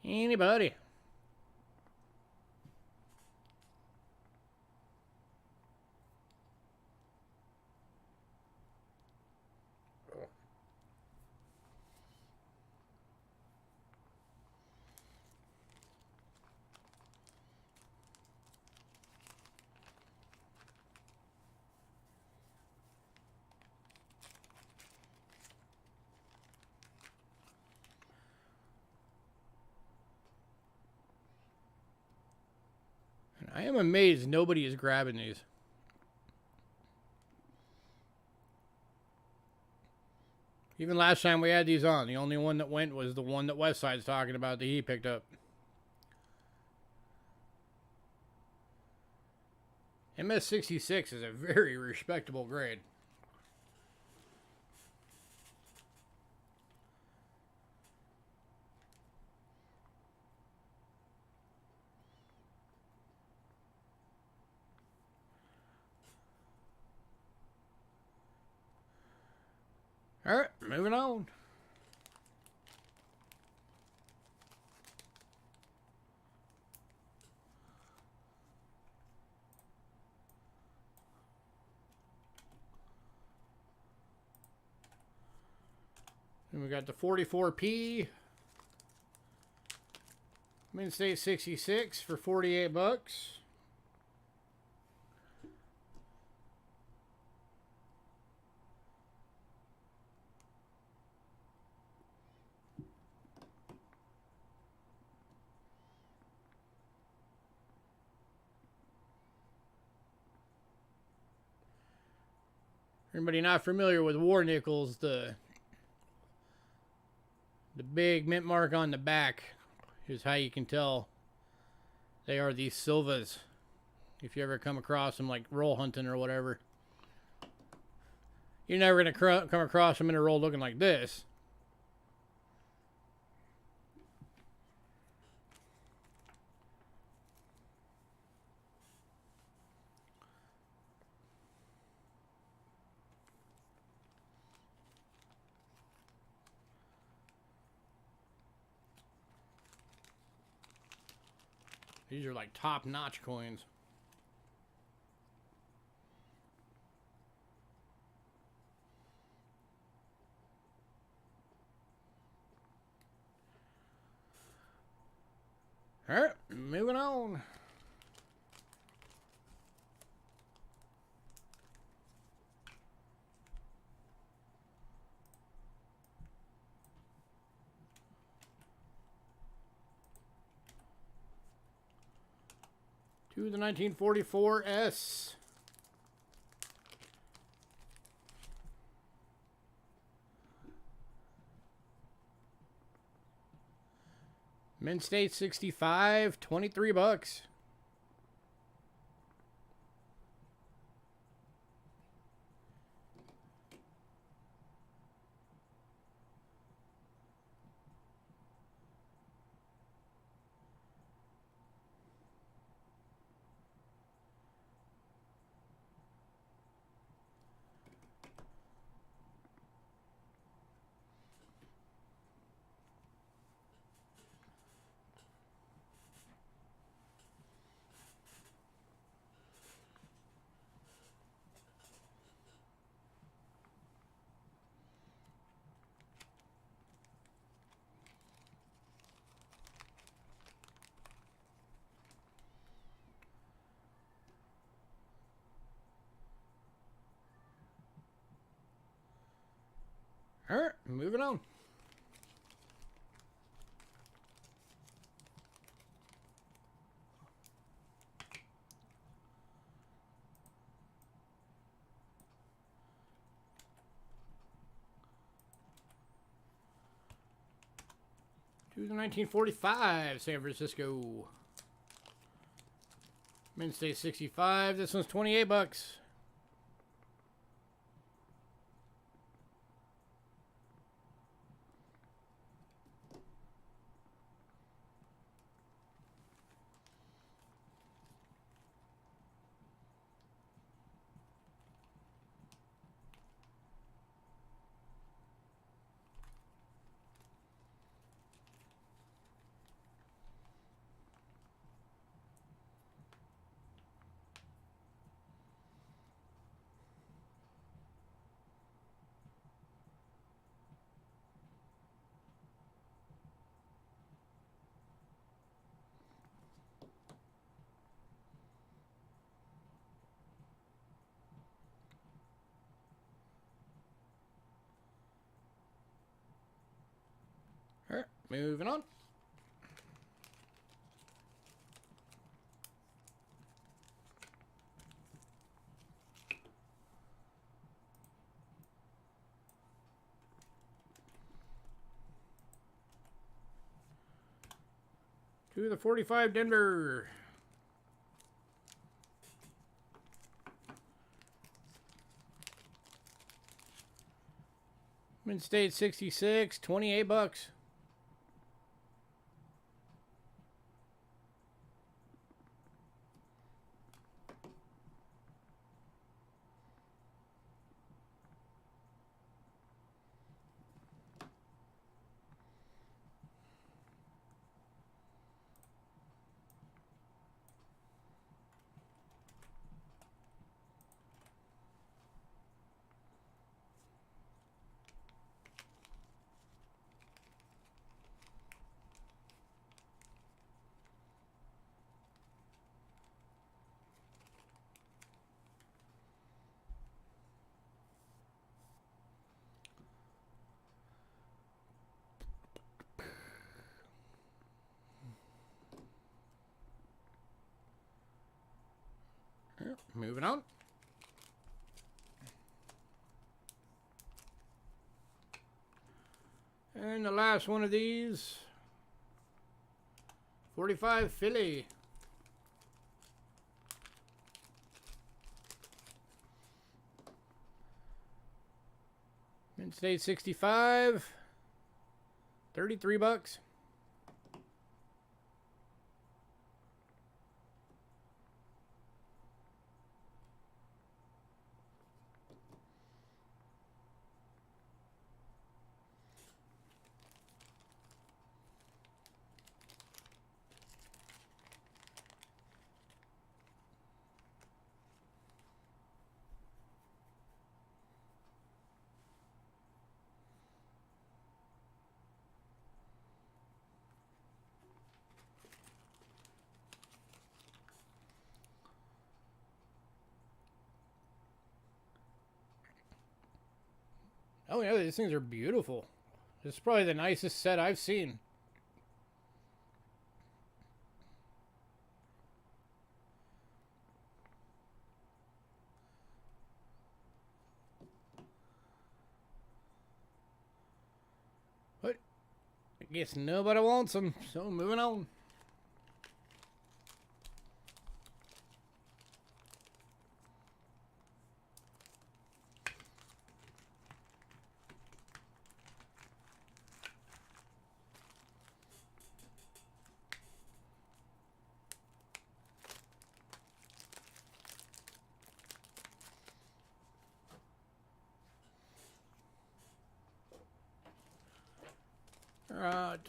Anybody? I am amazed nobody is grabbing these. Even last time we had these on, the only one that went was the one that Westside's talking about that he picked up. MS66 is a very respectable grade. All right, moving on. And we got the 44p. Mint State 66 for 48 bucks. Anybody not familiar with war nickels, the big mint mark on the back is how you can tell they are these Silvas. If you ever come across them like roll hunting or whatever. You're never going to come across them in a roll looking like this. These are like top-notch coins. All right, moving on. To the 1944 S. Mint State 65, 23 bucks. All right, moving on. To the 1945 San Francisco. Mint State 65. This one's 28 bucks. All right, moving on. To the 45 Denver. Mint State 66, 28 bucks. Moving on. And the last one of these, 45 Philly. Mint State 65, 33 bucks. Oh yeah, these things are beautiful. This is probably the nicest set I've seen. But I guess nobody wants them, so moving on.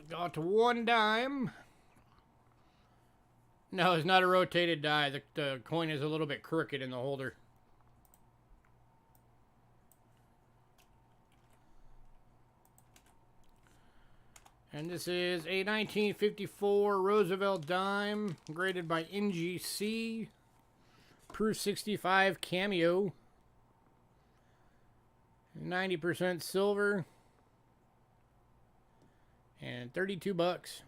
Got to one dime. No, it's not a rotated die. The coin is a little bit crooked in the holder. And this is a 1954 Roosevelt dime, graded by NGC. Proof 65 cameo. 90% silver. And $32.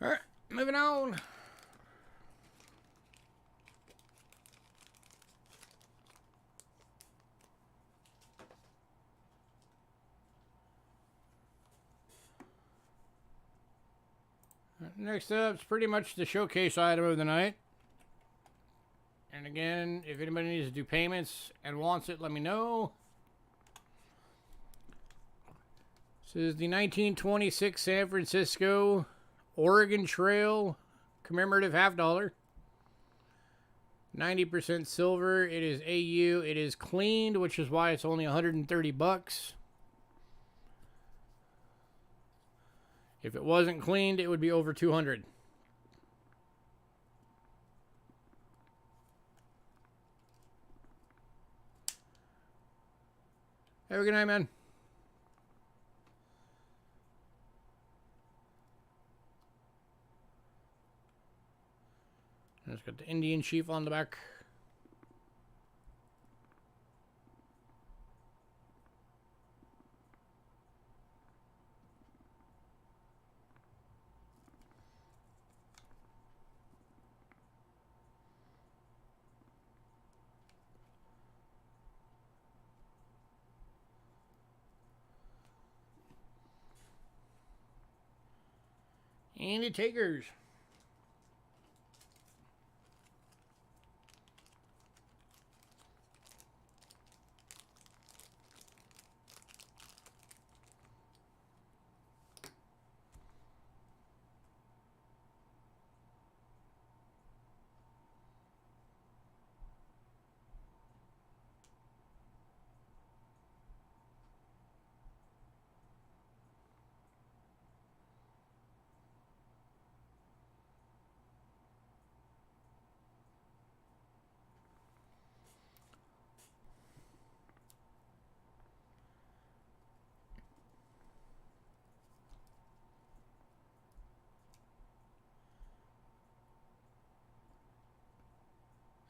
Alright, moving on. Next up is pretty much the showcase item of the night. And again, if anybody needs to do payments and wants it, let me know. This is the 1926 San Francisco Oregon Trail commemorative $50. 90% silver. It is AU. It is cleaned, which is why it's only $130. If it wasn't cleaned, it would be over $200. Have a good night, man. And it's got the Indian chief on the back. And the takers.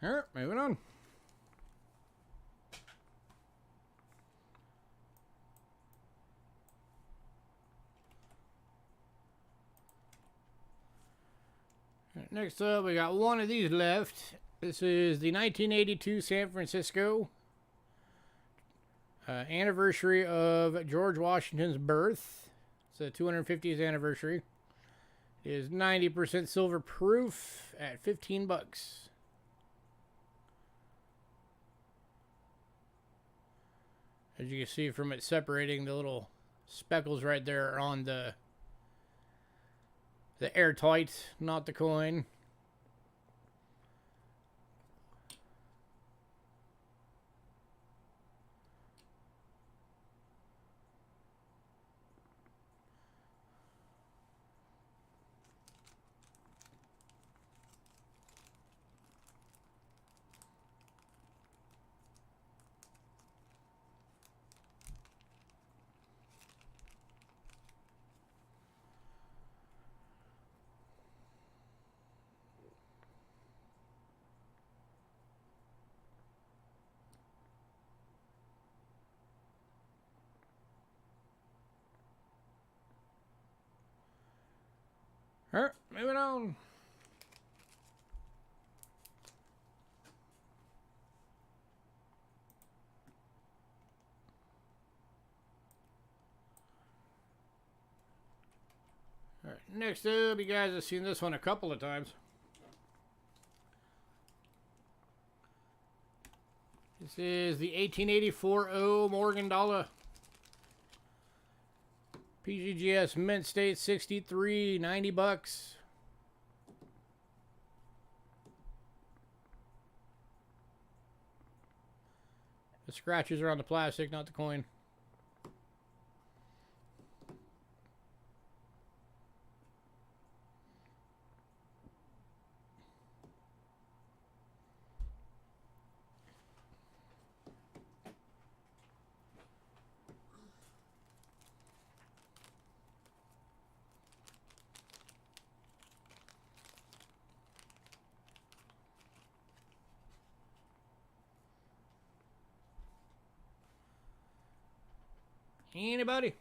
Alright, moving on. Next up, we got one of these left. This is the 1982 San Francisco anniversary of George Washington's birth. It's the 250th anniversary. It is 90% silver proof at 15 bucks. As you can see from it separating, the little speckles right there are on the airtight, not the coin. All right, moving on. All right, next up, you guys have seen this one a couple of times. This is the 1884 O Morgan dollar. PGGS Mint State 63, 90 bucks. The scratches are on the plastic, not the coin. Anybody?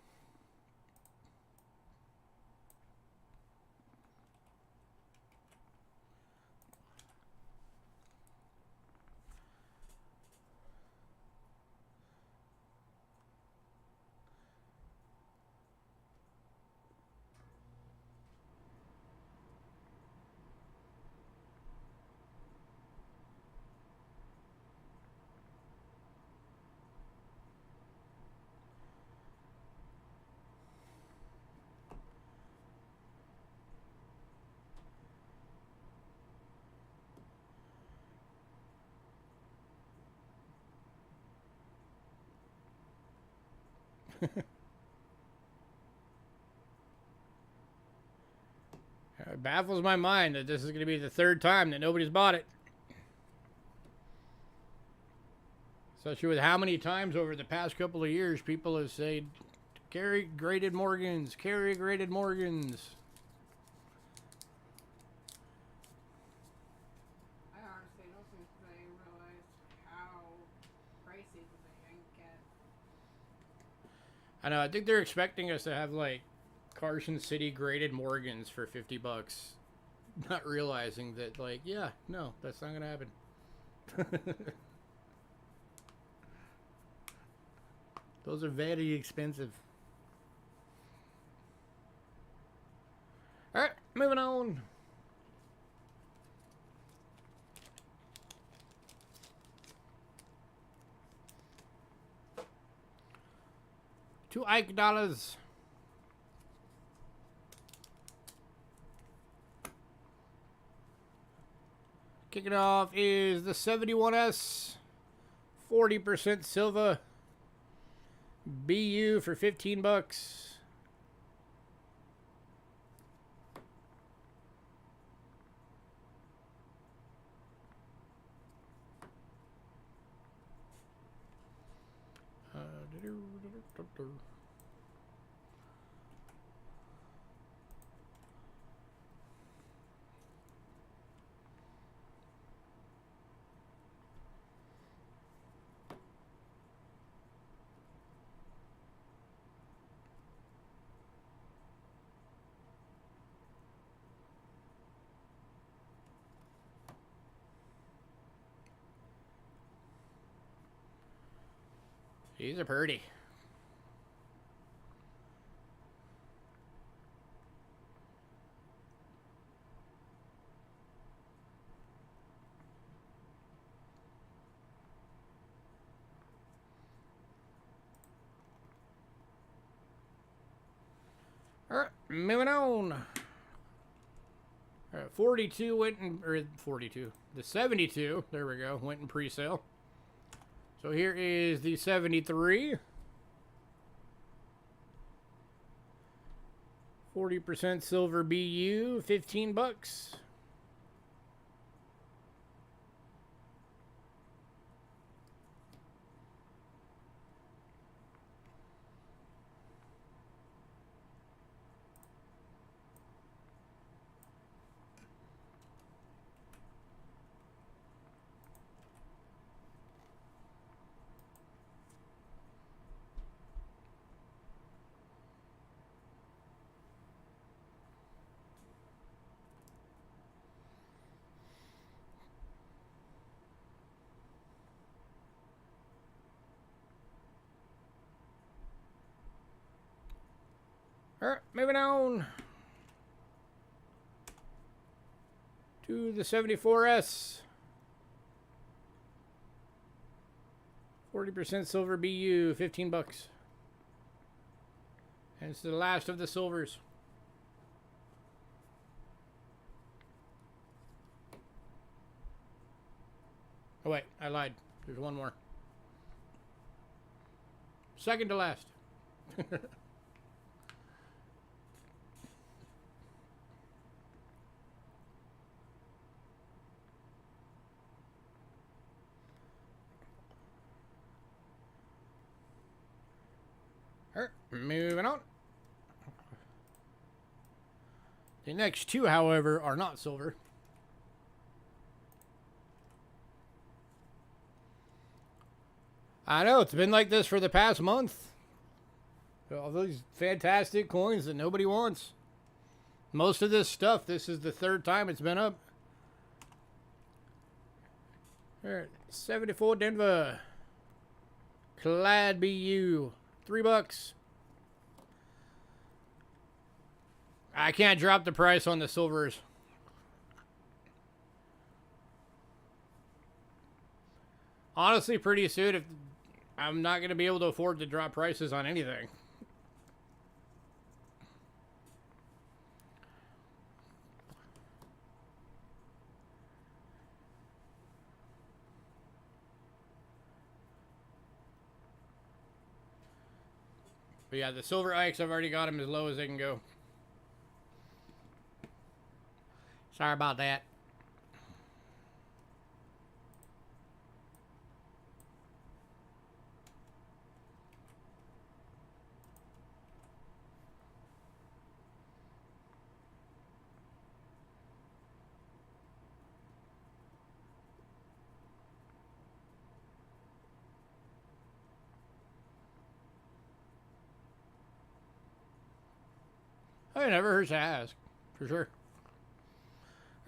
It baffles my mind that this is going to be the third time that nobody's bought it. Especially with how many times over the past couple of years people have said, carry graded Morgans, carry graded Morgans. I honestly don't think they realized how pricey the thing get. I know, I think they're expecting us to have like Carson City graded Morgans for 50 bucks. Not realizing that, like, yeah, no, that's not going to happen. Those are very expensive. Alright, moving on. Two Ike dollars. Kicking off is the 71S, 40% silver, BU for 15 bucks. These are pretty. moving on. All right, 42 went in, or 42. The 72, there we go, went in pre-sale. So here is the 73. 40% silver BU, 15 bucks. All right, moving on to the 74S. 40% silver BU, 15 bucks. And it's the last of the silvers. Oh wait, I lied. There's one more. Second to last. Alright, moving on. The next two, however, are not silver. I know, it's been like this for the past month. All these fantastic coins that nobody wants. Most of this stuff, this is the third time it's been up. Alright, 74 Denver. Clad BU. 3 bucks. I can't drop the price on the silvers. Honestly, pretty soon, if I'm not going to be able to afford to drop prices on anything. But yeah, the silver Ikes, I've already got them as low as they can go. Sorry about that. Oh, it never hurts to ask, for sure.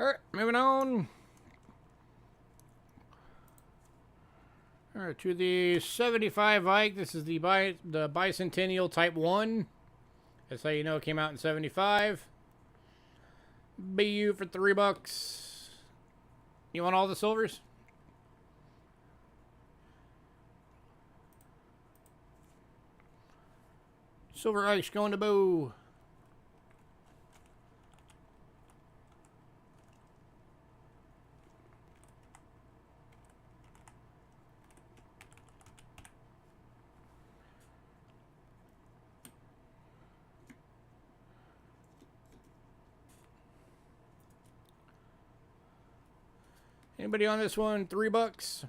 Alright, moving on. Alright, to the 75 Ike. This is the Bicentennial Type 1. That's how you know it came out in 75. BU for 3 bucks. You want all the silvers? Silver Ike's going to Boo. Anybody on this one? 3 bucks.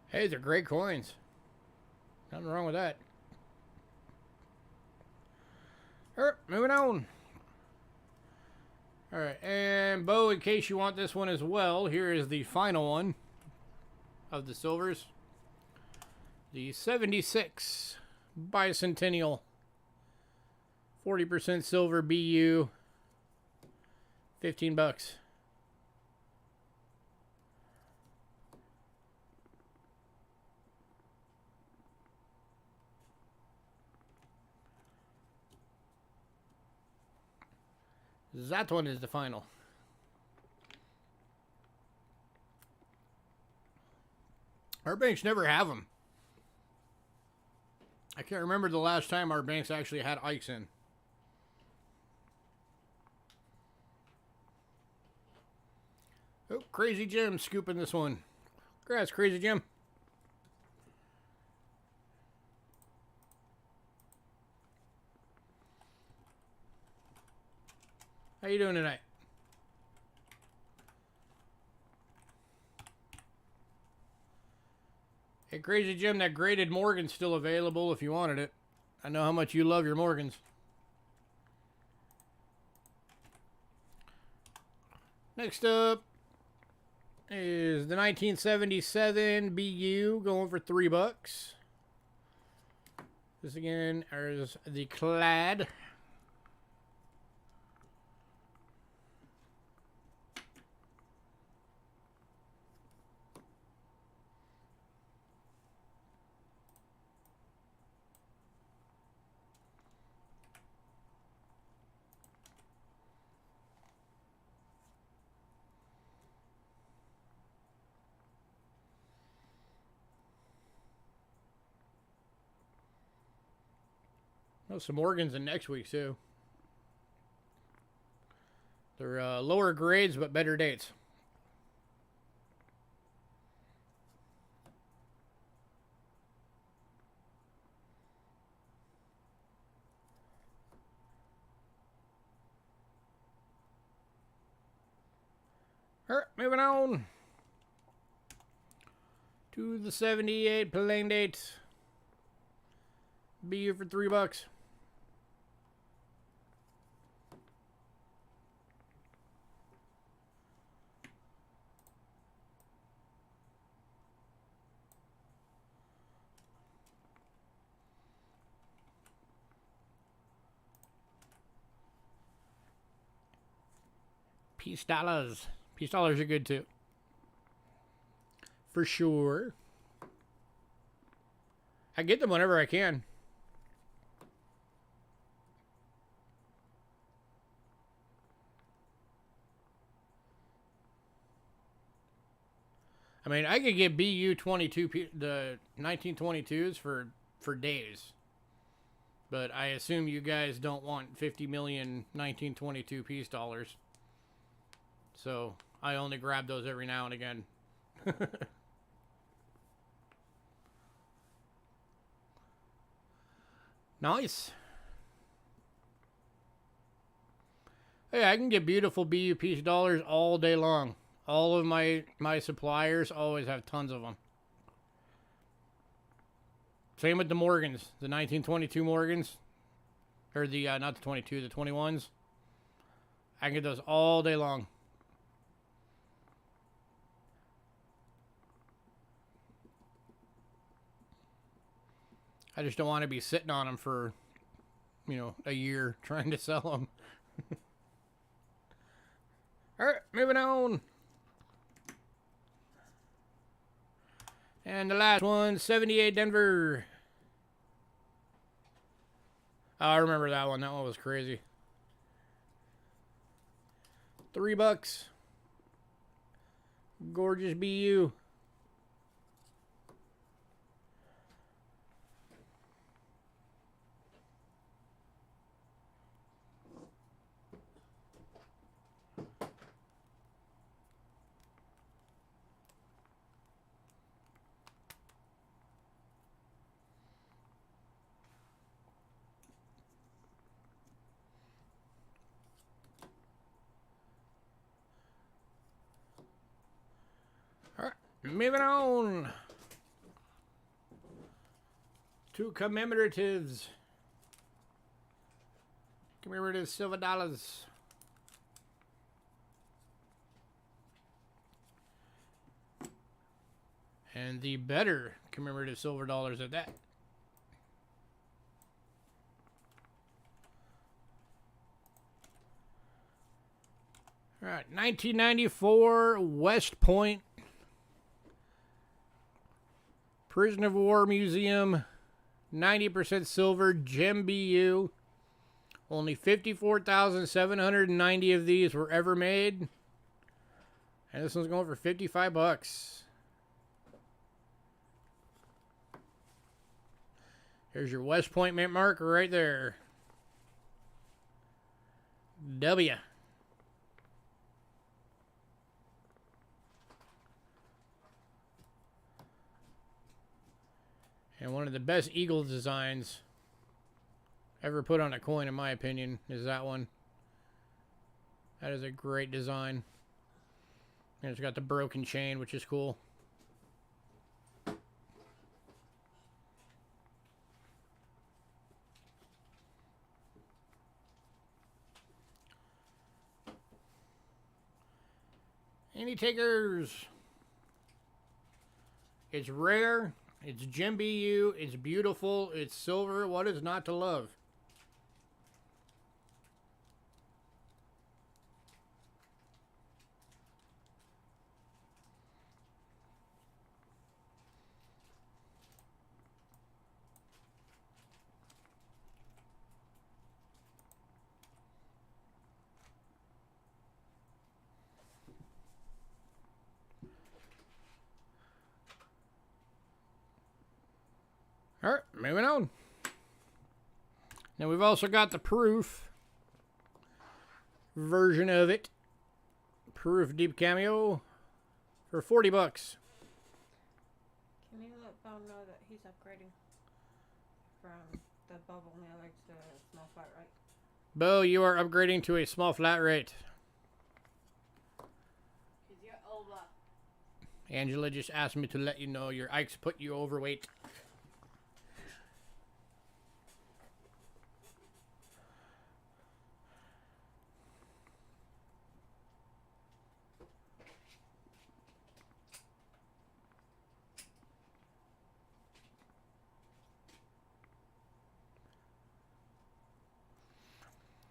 Hey, they're great coins. Nothing wrong with that. Alright, moving on. Alright, and Bo, in case you want this one as well, here is the final one of the silvers. The 76 Bicentennial. 40% silver BU. 15 bucks. That one is the final. Our banks never have them. I can't remember the last time our banks actually had Ikes in. Oh, Crazy Jim scooping this one. Congrats, Crazy Jim. How you doing tonight? Hey, Crazy Jim, that graded Morgan's still available if you wanted it. I know how much you love your Morgans. Next up is the 1977 BU going for $3. This again is the clad. Oh, some Morgans in next week, too. They're lower grades, but better dates. All right, moving on to the 78 plain date. BU for $3. Peace dollars. Peace dollars are good too. For sure. I get them whenever I can. I mean, I could get BU 22, the 1922s for days. But I assume you guys don't want 50 million 1922 peace dollars. So I only grab those every now and again. Nice. Hey, I can get beautiful BU peace dollars all day long. All of my suppliers always have tons of them. Same with the Morgans, the 1922 Morgans. Or the, not the 22, the 21s. I can get those all day long. I just don't want to be sitting on them for, you know, a year trying to sell them. All right, moving on. And the last one, 78 Denver. Oh, I remember that one. That one was crazy. $3. Gorgeous BU. Moving on to commemoratives. Commemorative silver dollars. And the better commemorative silver dollars at that. All right, 1994 West Point Prisoner of War Museum, 90% silver, gem BU. Only 54,790 of these were ever made. And this one's going for $55. Here's your West Point mint mark right there. W. And one of the best eagle designs ever put on a coin, in my opinion, is that one. That is a great design. And it's got the broken chain, which is cool. Any takers? It's rare. It's Gem BU. It's beautiful. It's silver. What is not to love? All right, moving on. Now we've also got the proof version of it. Proof deep cameo for 40 bucks. Can you let Bo know that he's upgrading from the bubble mailer to the small flat rate? Bo, you are upgrading to a small flat rate. Cause you're over. Angela just asked me to let you know your Ike's put you overweight.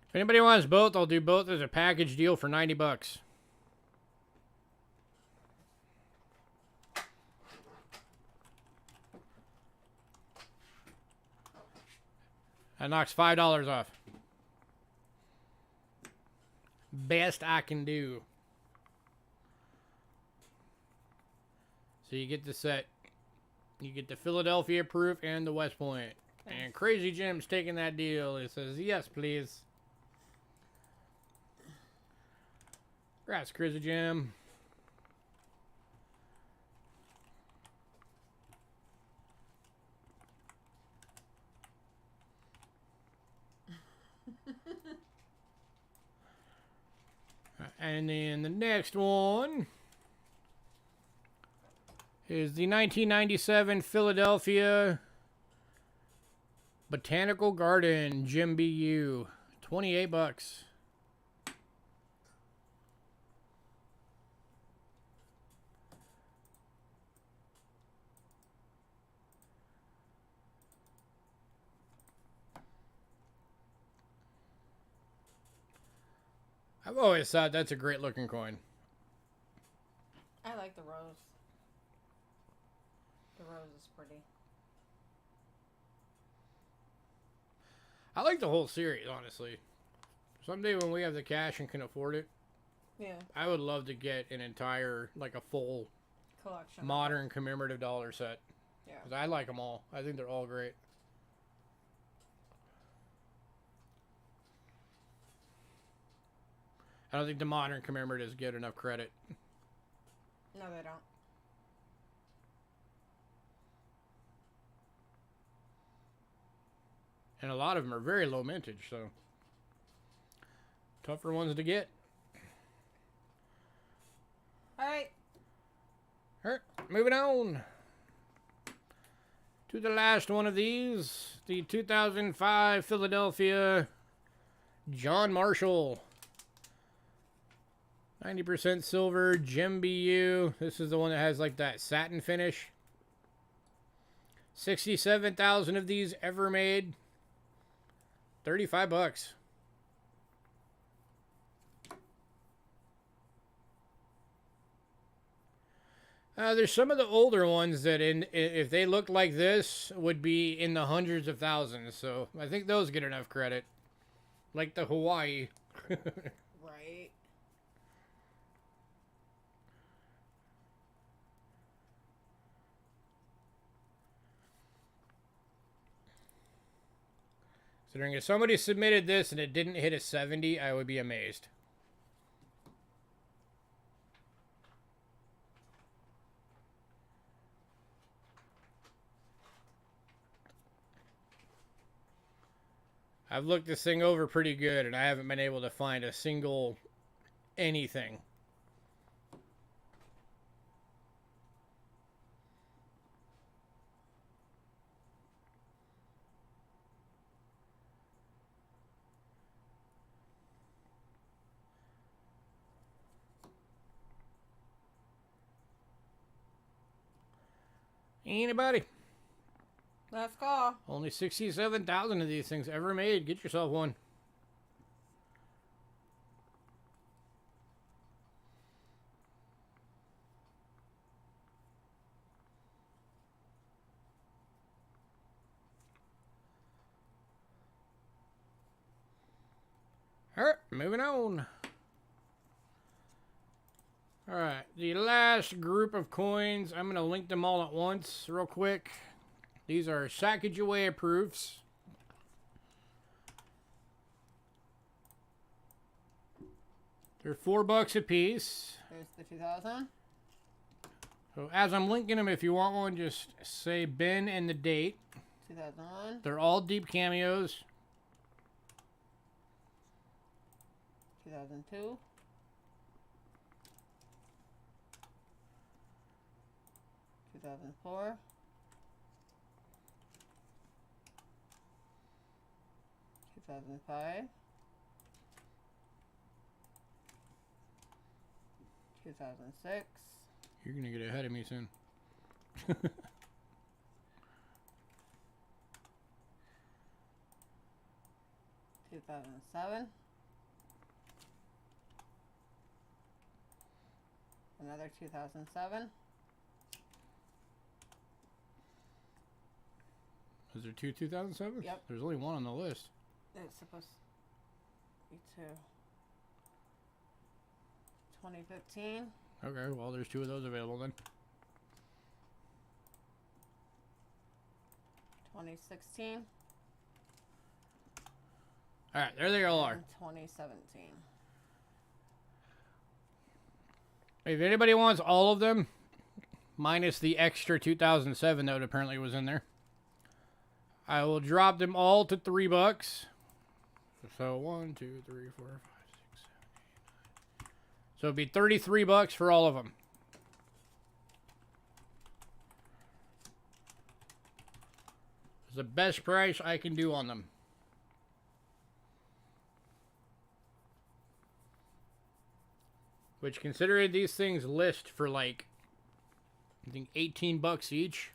If anybody wants both, I'll do both as a package deal for 90 bucks. That knocks $5 off. Best I can do. So you get the set. You get the Philadelphia proof and the West Point. And Crazy Jim's taking that deal. He says, yes, please. Congrats, Crazy Jim. And then the next one is the 1997 Philadelphia Botanical Garden Gem BU. 28 bucks. I've always thought that's a great looking coin. I like the rose. The rose is pretty. I like the whole series, honestly. Someday when we have the cash and can afford it, Yeah. I would love to get an entire, like a full Collection. modern commemorative dollar set. Yeah. 'Cause I like them all. I think they're all great. I don't think the modern commemoratives get enough credit. No, they don't. And a lot of them are very low mintage, so tougher ones to get. Alright. Alright, moving on to the last one of these. The 2005 Philadelphia John Marshall. 90% silver, Gem BU. This is the one that has like that satin finish. 67,000 of these ever made. 35 bucks. There's some of the older ones that, if they looked like this, would be in the hundreds of thousands. So I think those get enough credit. Like the Hawaii. Right. Considering if somebody submitted this and it didn't hit a 70, I would be amazed. I've looked this thing over pretty good, and I haven't been able to find a single anything. Anybody? Let's go. Only 67,000 of these things ever made. Get yourself one. Alright, moving on. Alright, the last group of coins, I'm going to link them all at once real quick. These are Sacagawea proofs. They're $4 a piece. Here's the 2000. So as I'm linking them, if you want one, just say bin and the date. 2001. They're all deep cameos. 2002. 2004. 2005. 2006. You're going to get ahead of me soon. 2007. Another 2007. Is there two 2007? Yep. There's only one on the list. It's supposed to be 2015. Okay, well, there's two of those available then. 2016. All right, there they all are. And 2017. If anybody wants all of them, minus the extra 2007 that apparently was in there, I will drop them all to $3. So 1, 2, 3, 4, 5, 6, 7, 8, 9. So it'd be $33 for all of them. It's the best price I can do on them. Which, considering these things list for like, I think $18 each,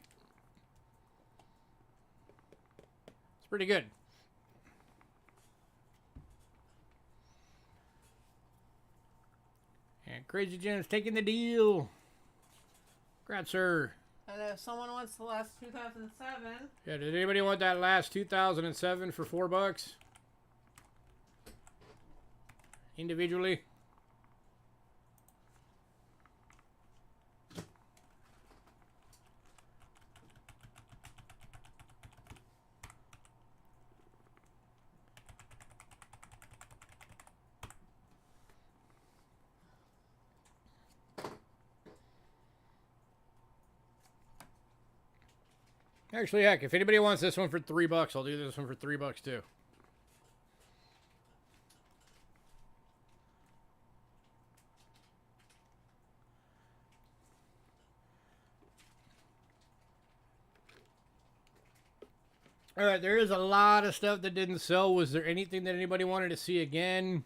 it's pretty good. And Crazy Jim's taking the deal. Congrats, sir. And if someone wants the last 2007, Yeah, did anybody want that last 2007 for $4? Individually? Actually, heck, if anybody wants this one for $3, I'll do this one for $3 too. Alright, there is a lot of stuff that didn't sell. Was there anything that anybody wanted to see again?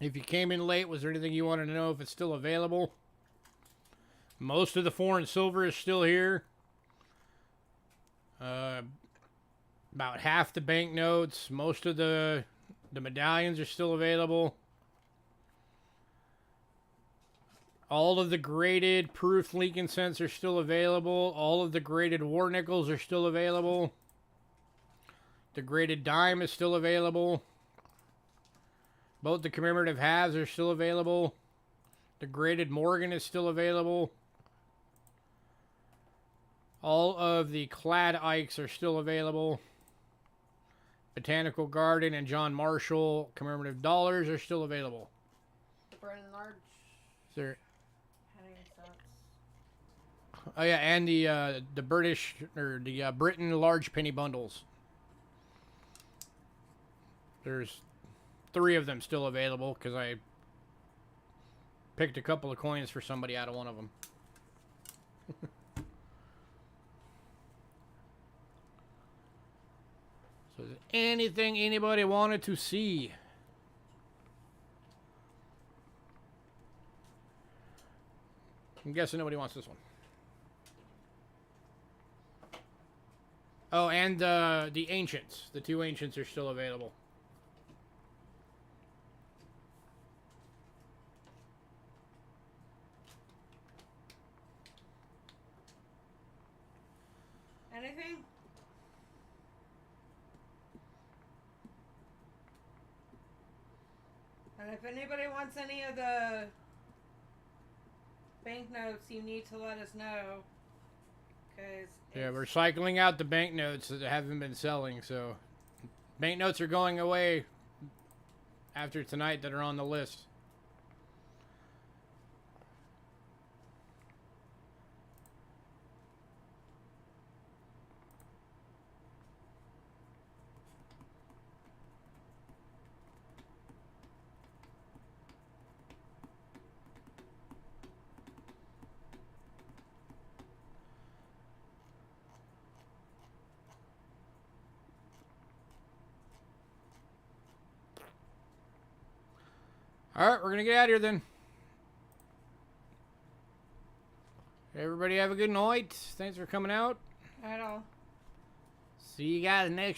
If you came in late, was there anything you wanted to know if it's still available? Most of the foreign silver is still here. About half the banknotes, most of the medallions are still available. All of the graded proof Lincoln cents are still available. All of the graded war nickels are still available. The graded dime is still available. Both the commemorative halves are still available. The graded Morgan is still available. All of the clad Ikes are still available. Botanical Garden and John Marshall commemorative dollars are still available. The Brennan Large There. penny sets. Oh yeah, and the British or the Britain large penny bundles. There's 3 of them still available because I picked a couple of coins for somebody out of one of them. So is there anything anybody wanted to see? I'm guessing nobody wants this one. Oh, and the Ancients. The 2 Ancients are still available. Anything? And if anybody wants any of the banknotes, you need to let us know. Cause Yeah, we're cycling out the banknotes that haven't been selling, so banknotes are going away after tonight that are on the list. All right, we're going to get out of here then. Everybody have a good night. Thanks for coming out. I don't. See you guys next